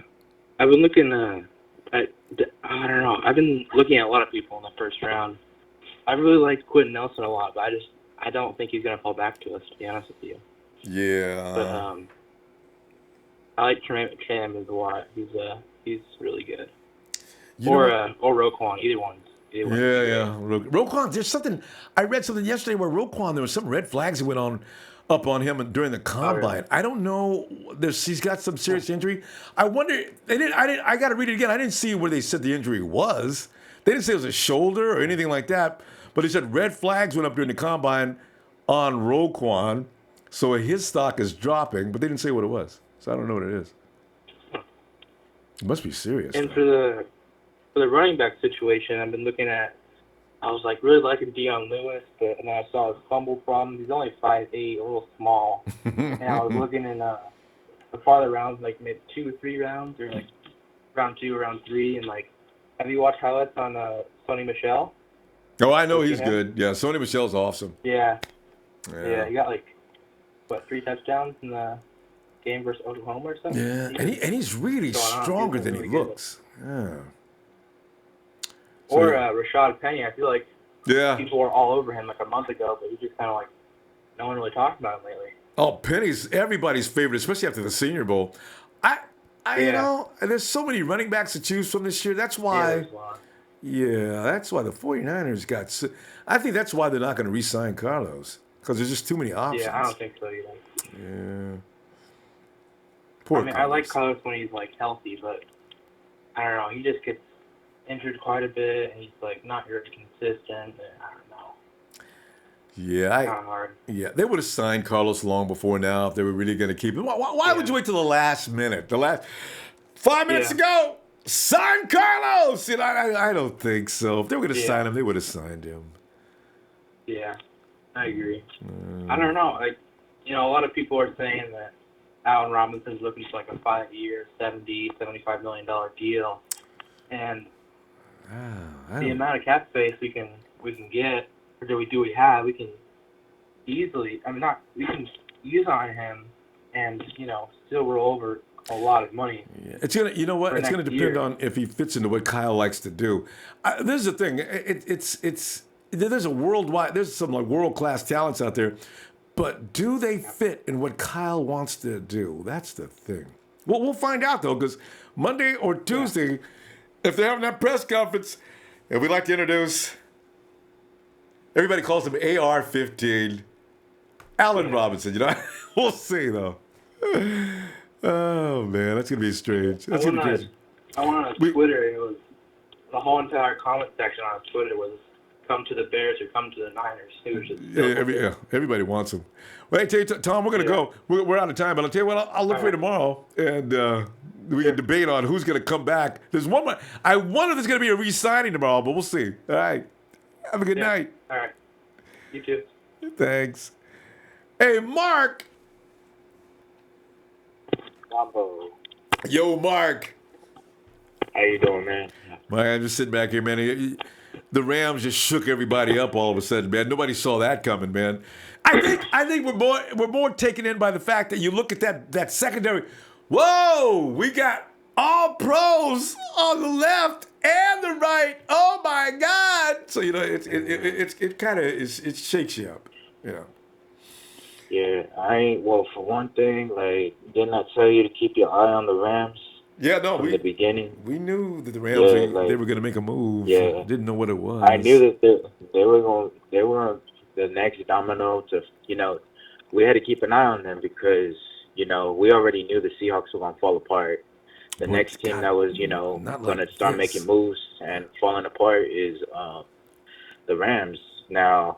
I've been looking I don't know. I've been looking at a lot of people in the first round. I really liked Quentin Nelson a lot, but I don't think he's gonna fall back to us, to be honest with you. Yeah. But I like Tram as a lot. He's really good. Or Roquan, either one. Yeah. Roquan, there's something. I read something yesterday where Roquan, there was some red flags that went up on him during the combine. I don't know. He's got some serious injury. I wonder. I got to read it again. I didn't see where they said the injury was. They didn't say it was a shoulder or anything like that. But they said red flags went up during the combine on Roquan, so his stock is dropping. But they didn't say what it was, so I don't know what it is. It must be serious. And for the running back situation, I've been looking at. I was like really liking Dion Lewis, but and then I saw his fumble problem. He's only 5'8", a little small. And I was looking in the farther rounds, like maybe 2 or 3 rounds, or like round 2 or round 3, and like. Have you watched highlights on Sonny Michel? Oh, I know he's good. Yeah, Sonny Michel's awesome. Yeah, he got 3 touchdowns in the game versus Oklahoma or something? Yeah, and he's really stronger than he looks. Yeah. Or Rashad Penny, I feel like people were all over him like a month ago, but he's just kind of like, no one really talked about him lately. Oh, Penny's everybody's favorite, especially after the Senior Bowl. You know, there's so many running backs to choose from this year. That's why. That's why the 49ers got. I think that's why they're not going to re-sign Carlos, because there's just too many options. Yeah, I don't think so either. Yeah. Carlos. I like Carlos when he's healthy, but I don't know. He just gets injured quite a bit, and he's not very consistent. And I don't know. Yeah, they would have signed Carlos long before now if they were really going to keep him. Why would you wait till the last minute? The last 5 minutes to go, sign Carlos! And I don't think so. If they were going to sign him, they would have signed him. Yeah, I agree. I don't know. A lot of people are saying that Allen Robinson's looking for a 5-year, $75 million deal, and the amount of cap space we can get. Or do we have? We can easily. We can use on him, and still roll over a lot of money. Yeah. It's gonna. You know what? It's gonna depend on if he fits into what Kyle likes to do. There's the thing. There's a worldwide. There's some world-class talents out there, but do they fit in what Kyle wants to do? That's the thing. Well, we'll find out though, because Monday or Tuesday, if they're having that press conference, and we'd like to introduce. Everybody calls him AR-15. Allen Robinson, We'll see, though. Oh, man, that's going to be strange. That's going to be crazy. I went on Twitter, it was the whole entire comment section on Twitter was come to the Bears or come to the Niners. It was just everybody wants him. Well, hey, Tom, we're going to go. We're out of time, but I'll tell you what, I'll look for you tomorrow, and we can debate on who's going to come back. There's one more. I wonder if there's going to be a re-signing tomorrow, but we'll see. All right. Have a good night. All right. You too. Thanks. Hey, Mark. Ronbo. Yo, Mark. How you doing, man? I'm just sitting back here, man. The Rams just shook everybody up all of a sudden, man. Nobody saw that coming, man. I think we're more taken in by the fact that you look at that secondary. Whoa, we got all pros on the left and the right. Oh my God! So it kind of it shakes you up, Yeah, for one thing, didn't I tell you to keep your eye on the Rams? Yeah, no, from the beginning. We knew that the Rams they were going to make a move. Yeah, didn't know what it was. I knew that they were the next domino to. We had to keep an eye on them because we already knew the Seahawks were going to fall apart. The next team that was, going to start making moves and falling apart is the Rams. Now,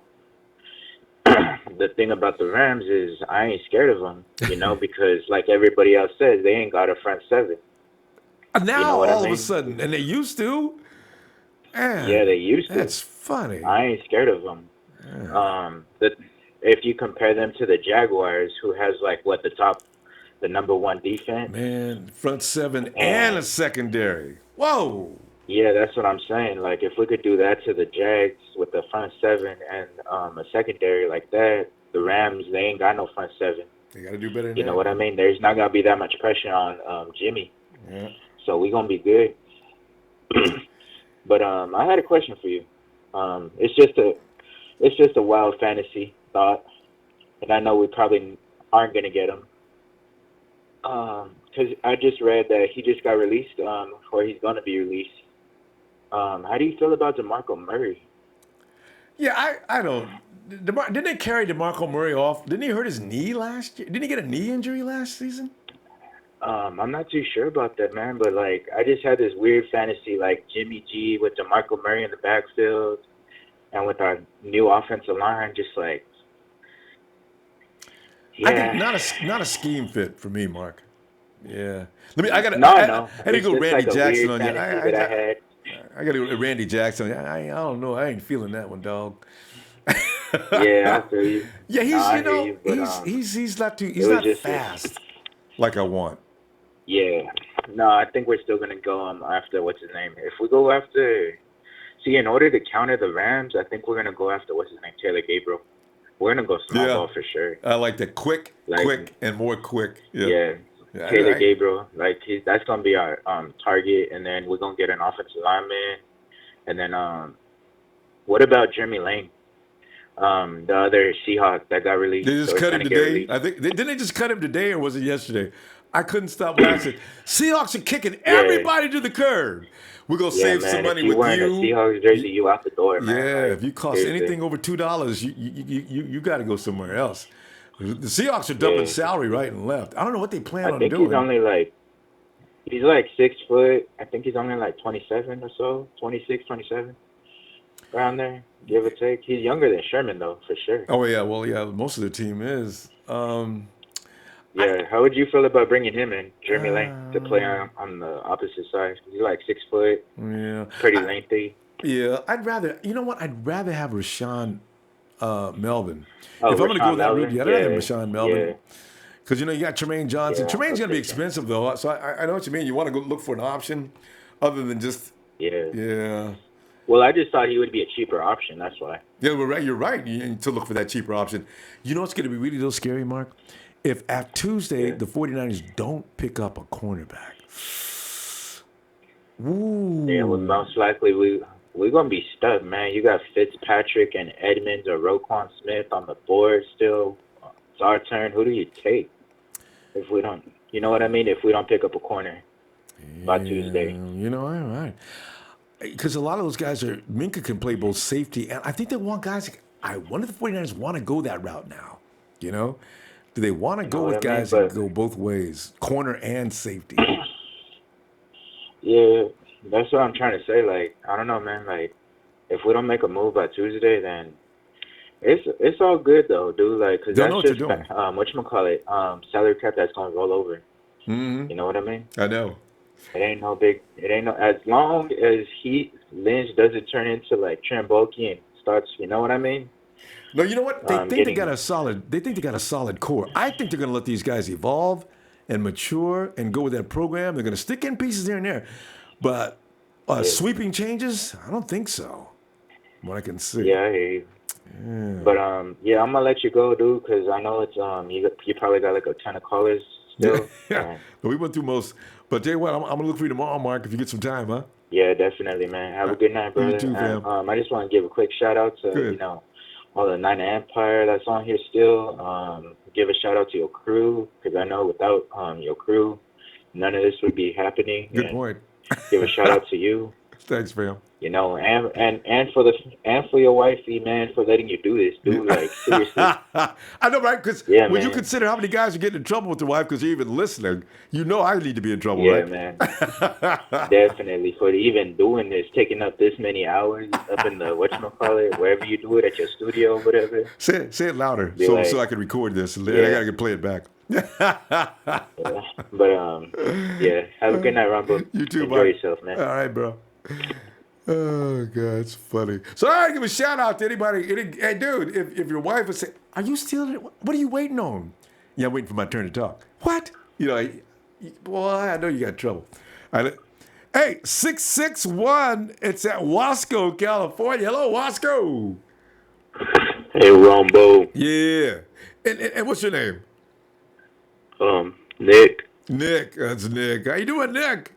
the thing about the Rams is I ain't scared of them, because like everybody else says, they ain't got a front seven. Now all of a sudden, and they used to. Man, yeah, they used to. That's funny. I ain't scared of them. Yeah. If you compare them to the Jaguars, who has the number one defense. Man, front seven and a secondary. Whoa. Yeah, that's what I'm saying. If we could do that to the Jags with the front seven and a secondary like that, the Rams, they ain't got no front seven. They got to do better than You know what I mean? There's not going to be that much pressure on Jimmy. Yeah. So we're going to be good. But I had a question for you. It's just a wild fantasy thought, and I know we probably aren't gonna get him. Because I just read that he just got released, or he's gonna be released. How do you feel about DeMarco Murray? Yeah, I don't. Didn't they carry DeMarco Murray off? Didn't he hurt his knee last year? Didn't he get a knee injury last season? I'm not too sure about that, man, but like I just had this weird fantasy, like Jimmy G with DeMarco Murray in the backfield, and with our new offensive line, just like, yeah. I think not a scheme fit for me, Mark. Yeah. I had to go Randy Jackson on you. I got to go Randy Jackson. I don't know. I ain't feeling that one, dog. Yeah, I feel you. Yeah, he's not just fast like I want. Yeah. No, I think we're still gonna go after what's his name. If we go after, in order to counter the Rams, I think we're gonna go after what's his name, Taylor Gabriel. We're gonna go small ball for sure. I like the quick and more quick. Yeah. Taylor Gabriel, that's gonna be our target, and then we're gonna get an offensive lineman, and then what about Jeremy Lane, the other Seahawk that got released? They just cut him today. I think didn't they just cut him today, or was it yesterday? I couldn't stop laughing. Seahawks are kicking everybody to the curb. We're gonna save some money with you. If you wearing a Seahawks jersey, you out the door, man. Yeah, if you cost anything over $2, you got to go somewhere else. The Seahawks are dumping salary right and left. I don't know what they plan on doing. I think he's like 6 foot. I think he's only like 27 or so, 26, 27, around there, give or take. He's younger than Sherman though, for sure. Oh yeah, well yeah, most of the team is. How would you feel about bringing him in, Jeremy Lane, to play on the opposite side? He's like 6 foot. Yeah. Pretty lengthy. Yeah, I'd rather have Rashaan Melvin. Oh, if I'm going to go that route, I'd rather have yeah. Rashaan Melvin. Yeah. Because, you got Tremaine Johnson. Yeah, Tremaine's going to be expensive, though. So I know what you mean. You want to go look for an option other than just... Yeah. Well, I just thought he would be a cheaper option. That's why. Yeah, well, you're right. You need to look for that cheaper option. You know what's going to be really a little scary, Mark? If at Tuesday the 49ers don't pick up a cornerback. Ooh. Yeah, well, most likely we're going to be stuck, man. You got Fitzpatrick and Edmonds or Roquan Smith on the board still. It's our turn. Who do you take if we don't, you know what I mean? If we don't pick up a corner by Tuesday. All right. Because a lot of those guys Minka can play both safety, and I think they want guys, I wonder if the 49ers want to go that route now, Do they want to go with guys that go both ways, corner and safety? Yeah, that's what I'm trying to say. Like, I don't know, man. Like, if we don't make a move by Tuesday, then it's all good though, dude. Like, because that's just whatchamacallit, salary cap that's gonna roll over. Mm-hmm. You know what I mean? I know. It ain't no. As long as Lynch doesn't turn into like Trembolki and starts. You know what I mean? No, you know what? They think they got a solid core. I think they're going to let these guys evolve and mature and go with that program. They're going to stick in pieces here and there, but sweeping changes, I don't think so. From what I can see. Yeah, I hear you. Yeah. But I'm gonna let you go, dude, because I know it's you probably got like a ton of callers still. Yeah. But we went through most. But tell you what, I'm gonna look for you tomorrow, Mark, if you get some time, huh? Yeah, definitely, man. Have a good night, brother. You too, fam. I just want to give a quick shout out to all the Niner Empire that's on here still. Give a shout out to your crew, because I know without your crew, none of this would be happening. Good point. Give a shout out to you. Thanks, fam. And for your wifey, man, for letting you do this, dude. Like, seriously. I know, right? Because when you consider how many guys are getting in trouble with their wife because you're even listening, I need to be in trouble, right? Yeah, man. Definitely. For even doing this, taking up this many hours up in the, whatchamacallit, wherever you do it, at your studio or whatever. Say it louder so I can record this. And I got to play it back. But, have a good night, Ronbo. You too, Enjoy Mike. yourself, man. All right, bro. Oh, God, it's funny. So I give a shout out to anybody. Hey, dude, if your wife is saying, are you still, what are you waiting on? Yeah, I'm waiting for my turn to talk. What? Boy, I know you got trouble. Hey, 661, it's at Wasco, California. Hello, Wasco. Hey, Ronbo. Yeah. And what's your name? Nick. Nick, that's Nick. How you doing, Nick?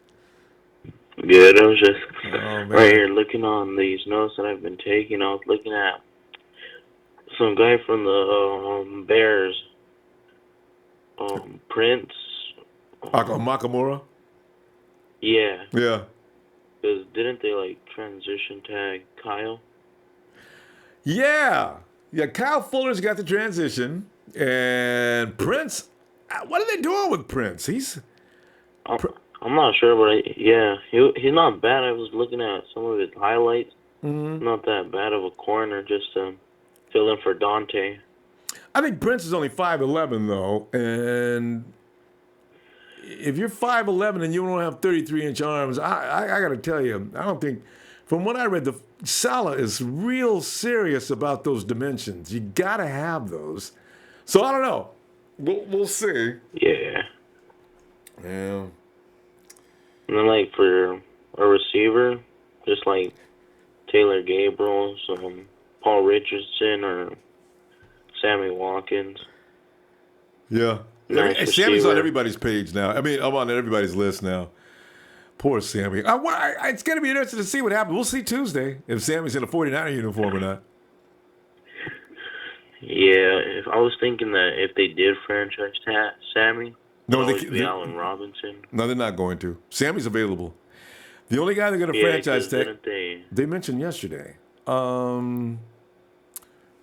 Good. I was just man. right here looking on these notes that I've been taking. I was looking at some guy from the Bears, Prince. Makamura? Yeah. Yeah. Because didn't they like transition tag Kyle? Yeah. Yeah, Kyle Fuller's got the transition. And Prince, what are they doing with Prince? I'm not sure, but he's not bad. I was looking at some of his highlights. Mm-hmm. Not that bad of a corner, just to fill in for Dante. I think Prince is only 5'11", though, and if you're 5'11" and you don't have 33-inch arms, I got to tell you, I don't think, from what I read, the Saleh is real serious about those dimensions. You got to have those. So I don't know. We'll see. Yeah. Yeah. And then, like, for a receiver, just like Taylor Gabriel, Paul Richardson, or Sammy Watkins. Yeah. Nice Sammy's receiver. on everybody's page now. I mean, I'm on everybody's list now. Poor Sammy. It's going to be interesting to see what happens. We'll see Tuesday if Sammy's in a 49er uniform or not. Yeah, if I was thinking that if they did franchise Sammy, No, it would be Allen Robinson. No, they're not going to. Sammy's available. The only guy they're going to franchise tag, they mentioned yesterday. Who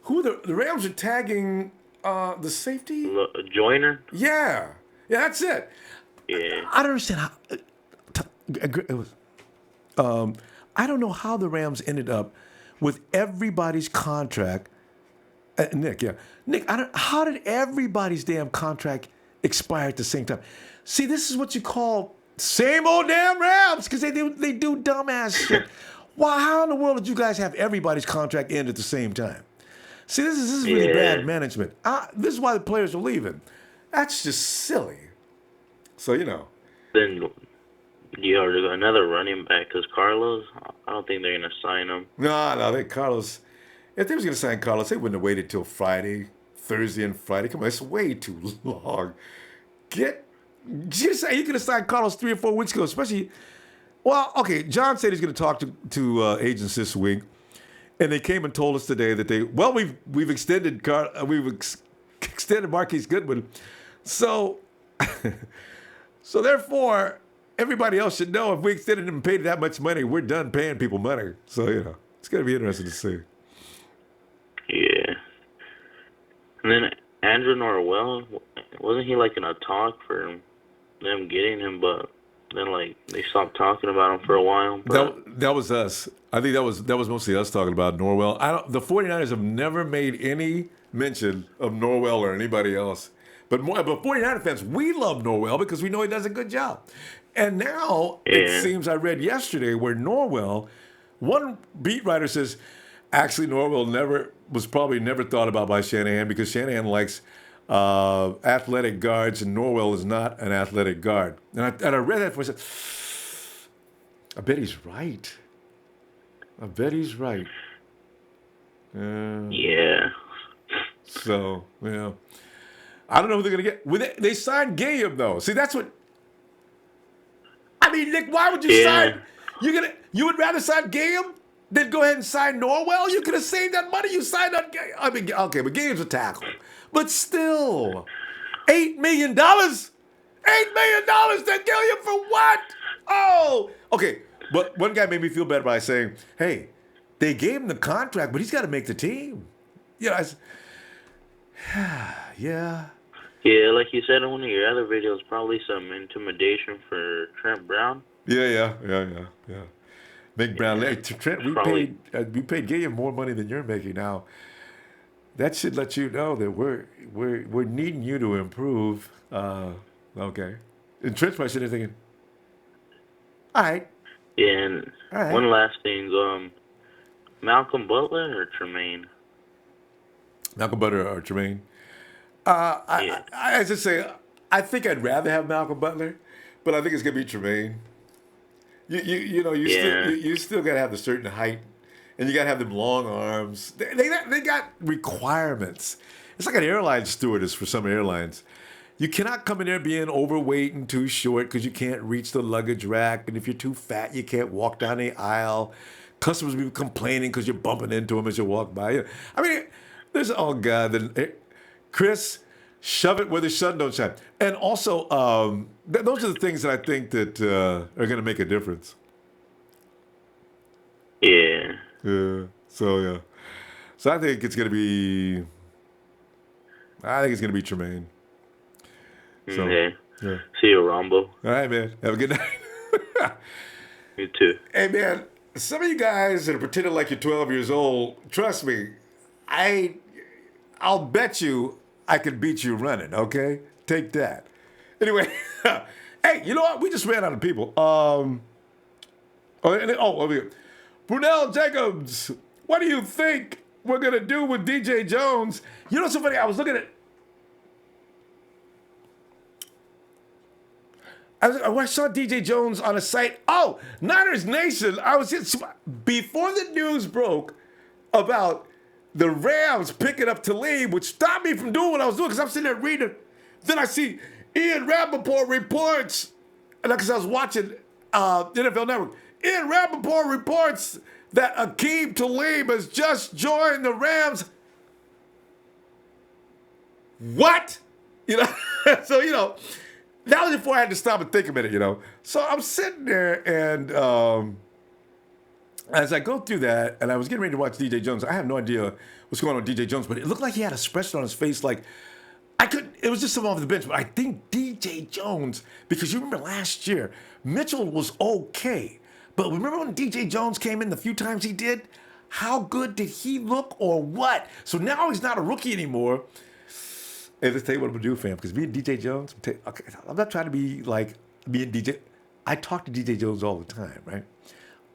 the Rams are tagging the safety? Joyner? Yeah, that's it. Yeah. I don't understand how. It was. I don't know how the Rams ended up with everybody's contract. Nick, how did everybody's damn contract expire at the same time? See, this is what you call same old damn Rams, because they do dumbass shit. Why? How in the world did you guys have everybody's contract end at the same time? See, this is really bad management. This is why the players are leaving. That's just silly. So, Then you heard another running back, because Carlos, I don't think they're going to sign him. No, Carlos. If they was going to sign Carlos, they wouldn't have waited till Thursday and Friday. Come on, it's way too long. You could have signed Carlos 3 or 4 weeks ago, especially. Well, okay, John said he's going to talk to agents this week, and they came and told us today that we've extended extended Marquise Goodwin, so therefore everybody else should know if we extended him and paid that much money, we're done paying people money. So it's going to be interesting to see. Yeah. And then Andrew Norwell, wasn't he like in a talk for them getting him, but then like they stopped talking about him for a while? That was us. I think that was mostly us talking about Norwell. The 49ers have never made any mention of Norwell or anybody else. But 49er fans, we love Norwell because we know he does a good job. And now it seems I read yesterday where Norwell, one beat writer says, actually Norwell was probably never thought about by Shanahan because Shanahan likes athletic guards and Norwell is not an athletic guard. And I read that for I said, I bet he's right. Yeah. So, I don't know who they're going to get. They signed Gayum, though. See, that's what... I mean, Nick, why would you sign... You would rather sign Gayum than go ahead and sign Norwell? You could have saved that money. You signed on Gayum. I mean, okay, but Gayum's a tackle. But still, $8 million? $8 million to Gayum for what? Oh, okay. But one guy made me feel better by saying, hey, they gave him the contract, but he's got to make the team. Yeah, Yeah, like you said in one of your other videos, probably some intimidation for Trent Brown. Yeah. Make Brown. Trent, we paid Gayum more money than you're making now. That should let you know that we're needing you to improve. Okay. And Trent's probably sitting there thinking, all right. Yeah, and one last thing, Malcolm Butler or Tremaine? Malcolm Butler or Tremaine? I just say, I think I'd rather have Malcolm Butler, but I think it's gonna be Tremaine. You still gotta have the certain height, and you gotta have them long arms. They got requirements. It's like an airline stewardess for some airlines. You cannot come in there being overweight and too short because you can't reach the luggage rack. And if you're too fat, you can't walk down the aisle. Customers will be complaining because you're bumping into them as you walk by. I mean, there's, oh, God. Chris, shove it where the sun don't shine. And also, those are the things that I think that are going to make a difference. Yeah. Yeah. So I think it's going to be Tremaine. So, yeah. Yeah. See you, Ronbo. All right, man. Have a good night. You too. Hey, man, some of you guys that are pretending like you're 12 years old, trust me, I'll bet you I can beat you running, okay? Take that. Anyway, hey, you know what? We just ran out of people. Brunel Jacobs, what do you think we're going to do with DJ Jones? You know, so funny, I was looking at... I saw DJ Jones on a site. Oh, Niners Nation. Before the news broke about the Rams picking up Talib, which stopped me from doing what I was doing because I'm sitting there reading. Then I see Ian Rappaport reports, because I was watching NFL Network. Ian Rappaport reports that Aquib Talib has just joined the Rams. What? So, that was before I had to stop and think a minute, So I'm sitting there, and as I go through that, and I was getting ready to watch DJ Jones, I have no idea what's going on with DJ Jones, but it looked like he had a expression on his face like, it was just someone off the bench, but I think DJ Jones, because you remember last year, Mitchell was okay, but remember when DJ Jones came in the few times he did? How good did he look or what? So now he's not a rookie anymore. Hey, let's tell you what I'm going to do, fam, because me and DJ Jones, I'm not trying to be like me and DJ. I talk to DJ Jones all the time, right?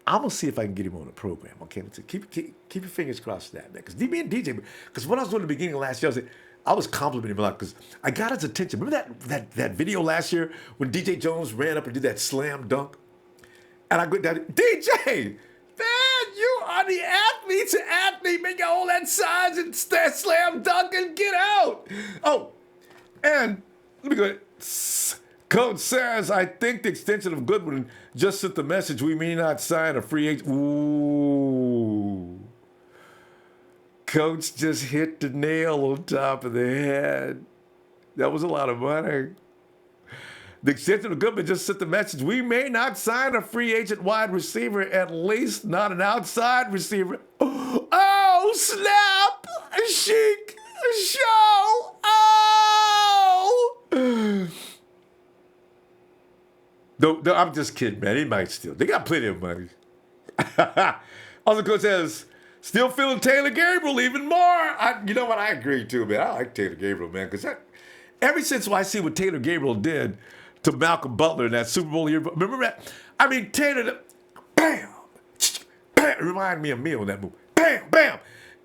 I'm going to see if I can get him on the program, okay? So keep your fingers crossed for that, man. Because me and DJ, because what I was doing at the beginning of last year, I was complimenting him a lot because I got his attention. Remember that video last year when DJ Jones ran up and did that slam dunk? And I go down, DJ, man, you are the athlete to athlete. Make all that size and slam dunk and get out. Oh, and let me go ahead. Coach says, I think the extension of Goodwin just sent the message we may not sign a free agent. Ooh. Coach just hit the nail on top of the head. That was a lot of money. The extension of Goodwin just sent the message we may not sign a free agent wide receiver, at least not an outside receiver. Oh, snap! Chic! Show! Oh! No, I'm just kidding, man. He might still. They got plenty of money. Also, Coach says, still feeling Taylor Gabriel even more. You know what? I agree, too, man. I like Taylor Gabriel, man, because ever since I see what Taylor Gabriel did to Malcolm Butler in that Super Bowl year, remember that? I mean, Taylor, bam, bam, it reminded me of me on that move. Bam, bam.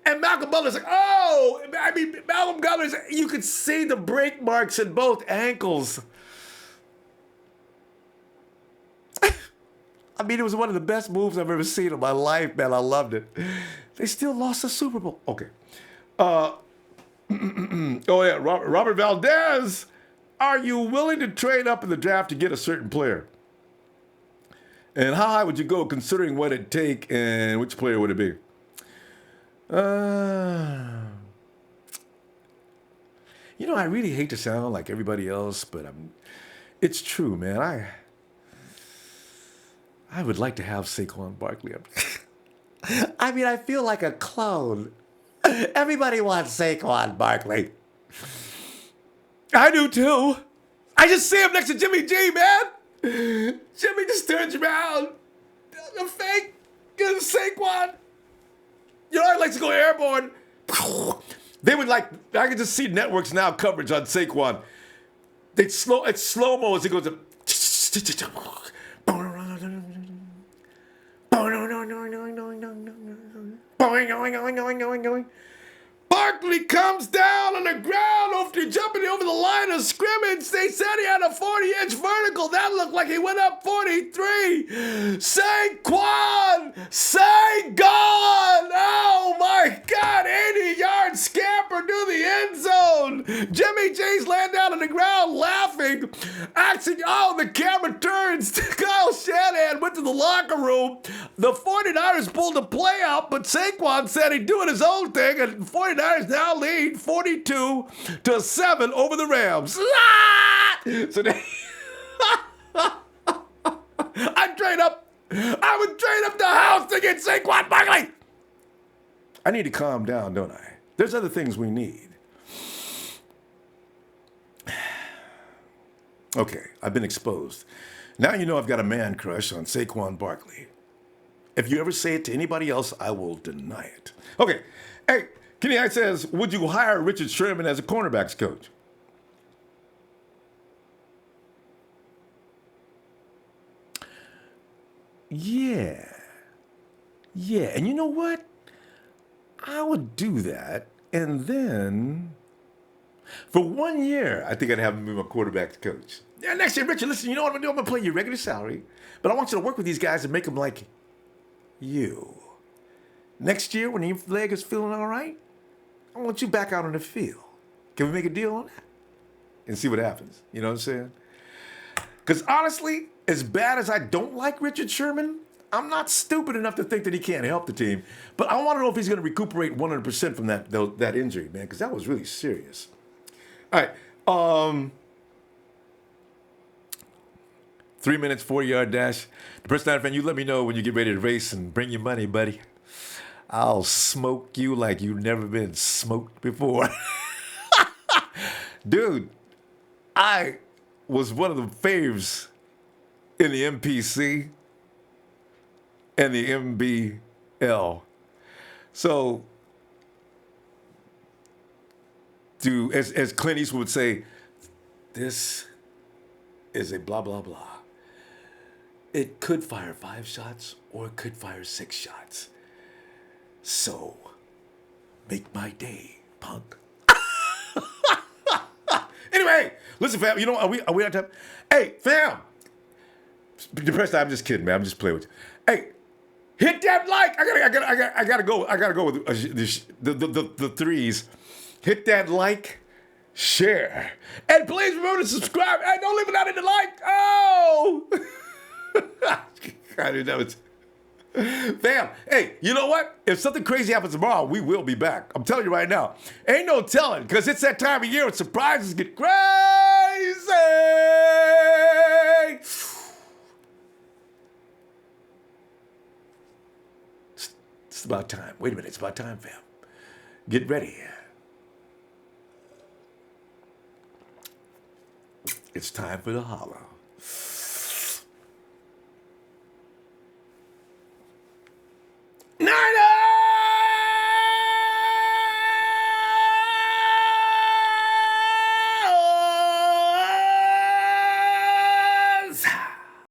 And Malcolm Butler's like, oh, I mean, Malcolm Butler's, you could see the break marks in both ankles. I mean, it was one of the best moves I've ever seen in my life, man. I loved it. They still lost the Super Bowl. Okay. Oh, yeah, Robert Valdez. Are you willing to trade up in the draft to get a certain player? And how high would you go considering what it'd take, and which player would it be? I really hate to sound like everybody else, but it's true, man. I would like to have Saquon Barkley. I mean, I feel like a clone. Everybody wants Saquon Barkley. I do too. I just see him next to Jimmy G, man. Jimmy just turns around. The fake Saquon. He likes to go airborne. They would I can just see networks now coverage on Saquon. It's slow-mo as he goes up. Barkley comes down on the ground after jumping over the line of scrimmage. They said he had a 40-inch vertical. That looked like he went up 43. Saquon! Oh, my God. 80-yard scamper to the end zone. Jimmy G's laying down on the ground Actually, the camera turns. Kyle Shanahan went to the locker room. The 49ers pulled the play out, but Saquon said he's doing his own thing, and the 49ers now lead 42-7 over the Rams. So they... I would trade up the house to get Saquon Barkley. I need to calm down, don't I? There's other things we need. Okay, I've been exposed. Now you know I've got a man crush on Saquon Barkley. If you ever say it to anybody else, I will deny it. Okay, hey, Kenny I says, would you hire Richard Sherman as a cornerbacks coach? Yeah. And you know what? I would do that, and then for 1 year, I think I'd have him be my quarterback coach. Yeah, next year, Richard, listen, you know what I'm going to do? I'm going to play your regular salary, but I want you to work with these guys and make them like you. Next year, when your leg is feeling all right, I want you back out on the field. Can we make a deal on that? And see what happens. You know what I'm saying? Because honestly, as bad as I don't like Richard Sherman, I'm not stupid enough to think that he can't help the team. But I want to know if he's going to recuperate 100% from that injury, man, because that was really serious. All right. 3 minutes, 40-yard dash. The Preston fan, you let me know when you get ready to race and bring your money, buddy. I'll smoke you like you've never been smoked before. Dude, I was one of the faves in the MPC and the MBL. So, as Clint Eastwood would say, this is a blah, blah, blah. It could fire 5 shots or it could fire 6 shots. So, make my day, punk. Anyway, listen, fam, you know, are we on time? Hey, fam. Depressed, I'm just kidding, man. I'm just playing with you. Hey, hit that like. I gotta go with the threes. Hit that like, share, and please remember to subscribe. Hey, don't leave it out in the like. Oh, God, that was. Fam, hey, you know what? If something crazy happens tomorrow, we will be back. I'm telling you right now. Ain't no telling, because it's that time of year when surprises get crazy. It's about time. Wait a minute, it's about time, fam. Get ready. It's time for the holler.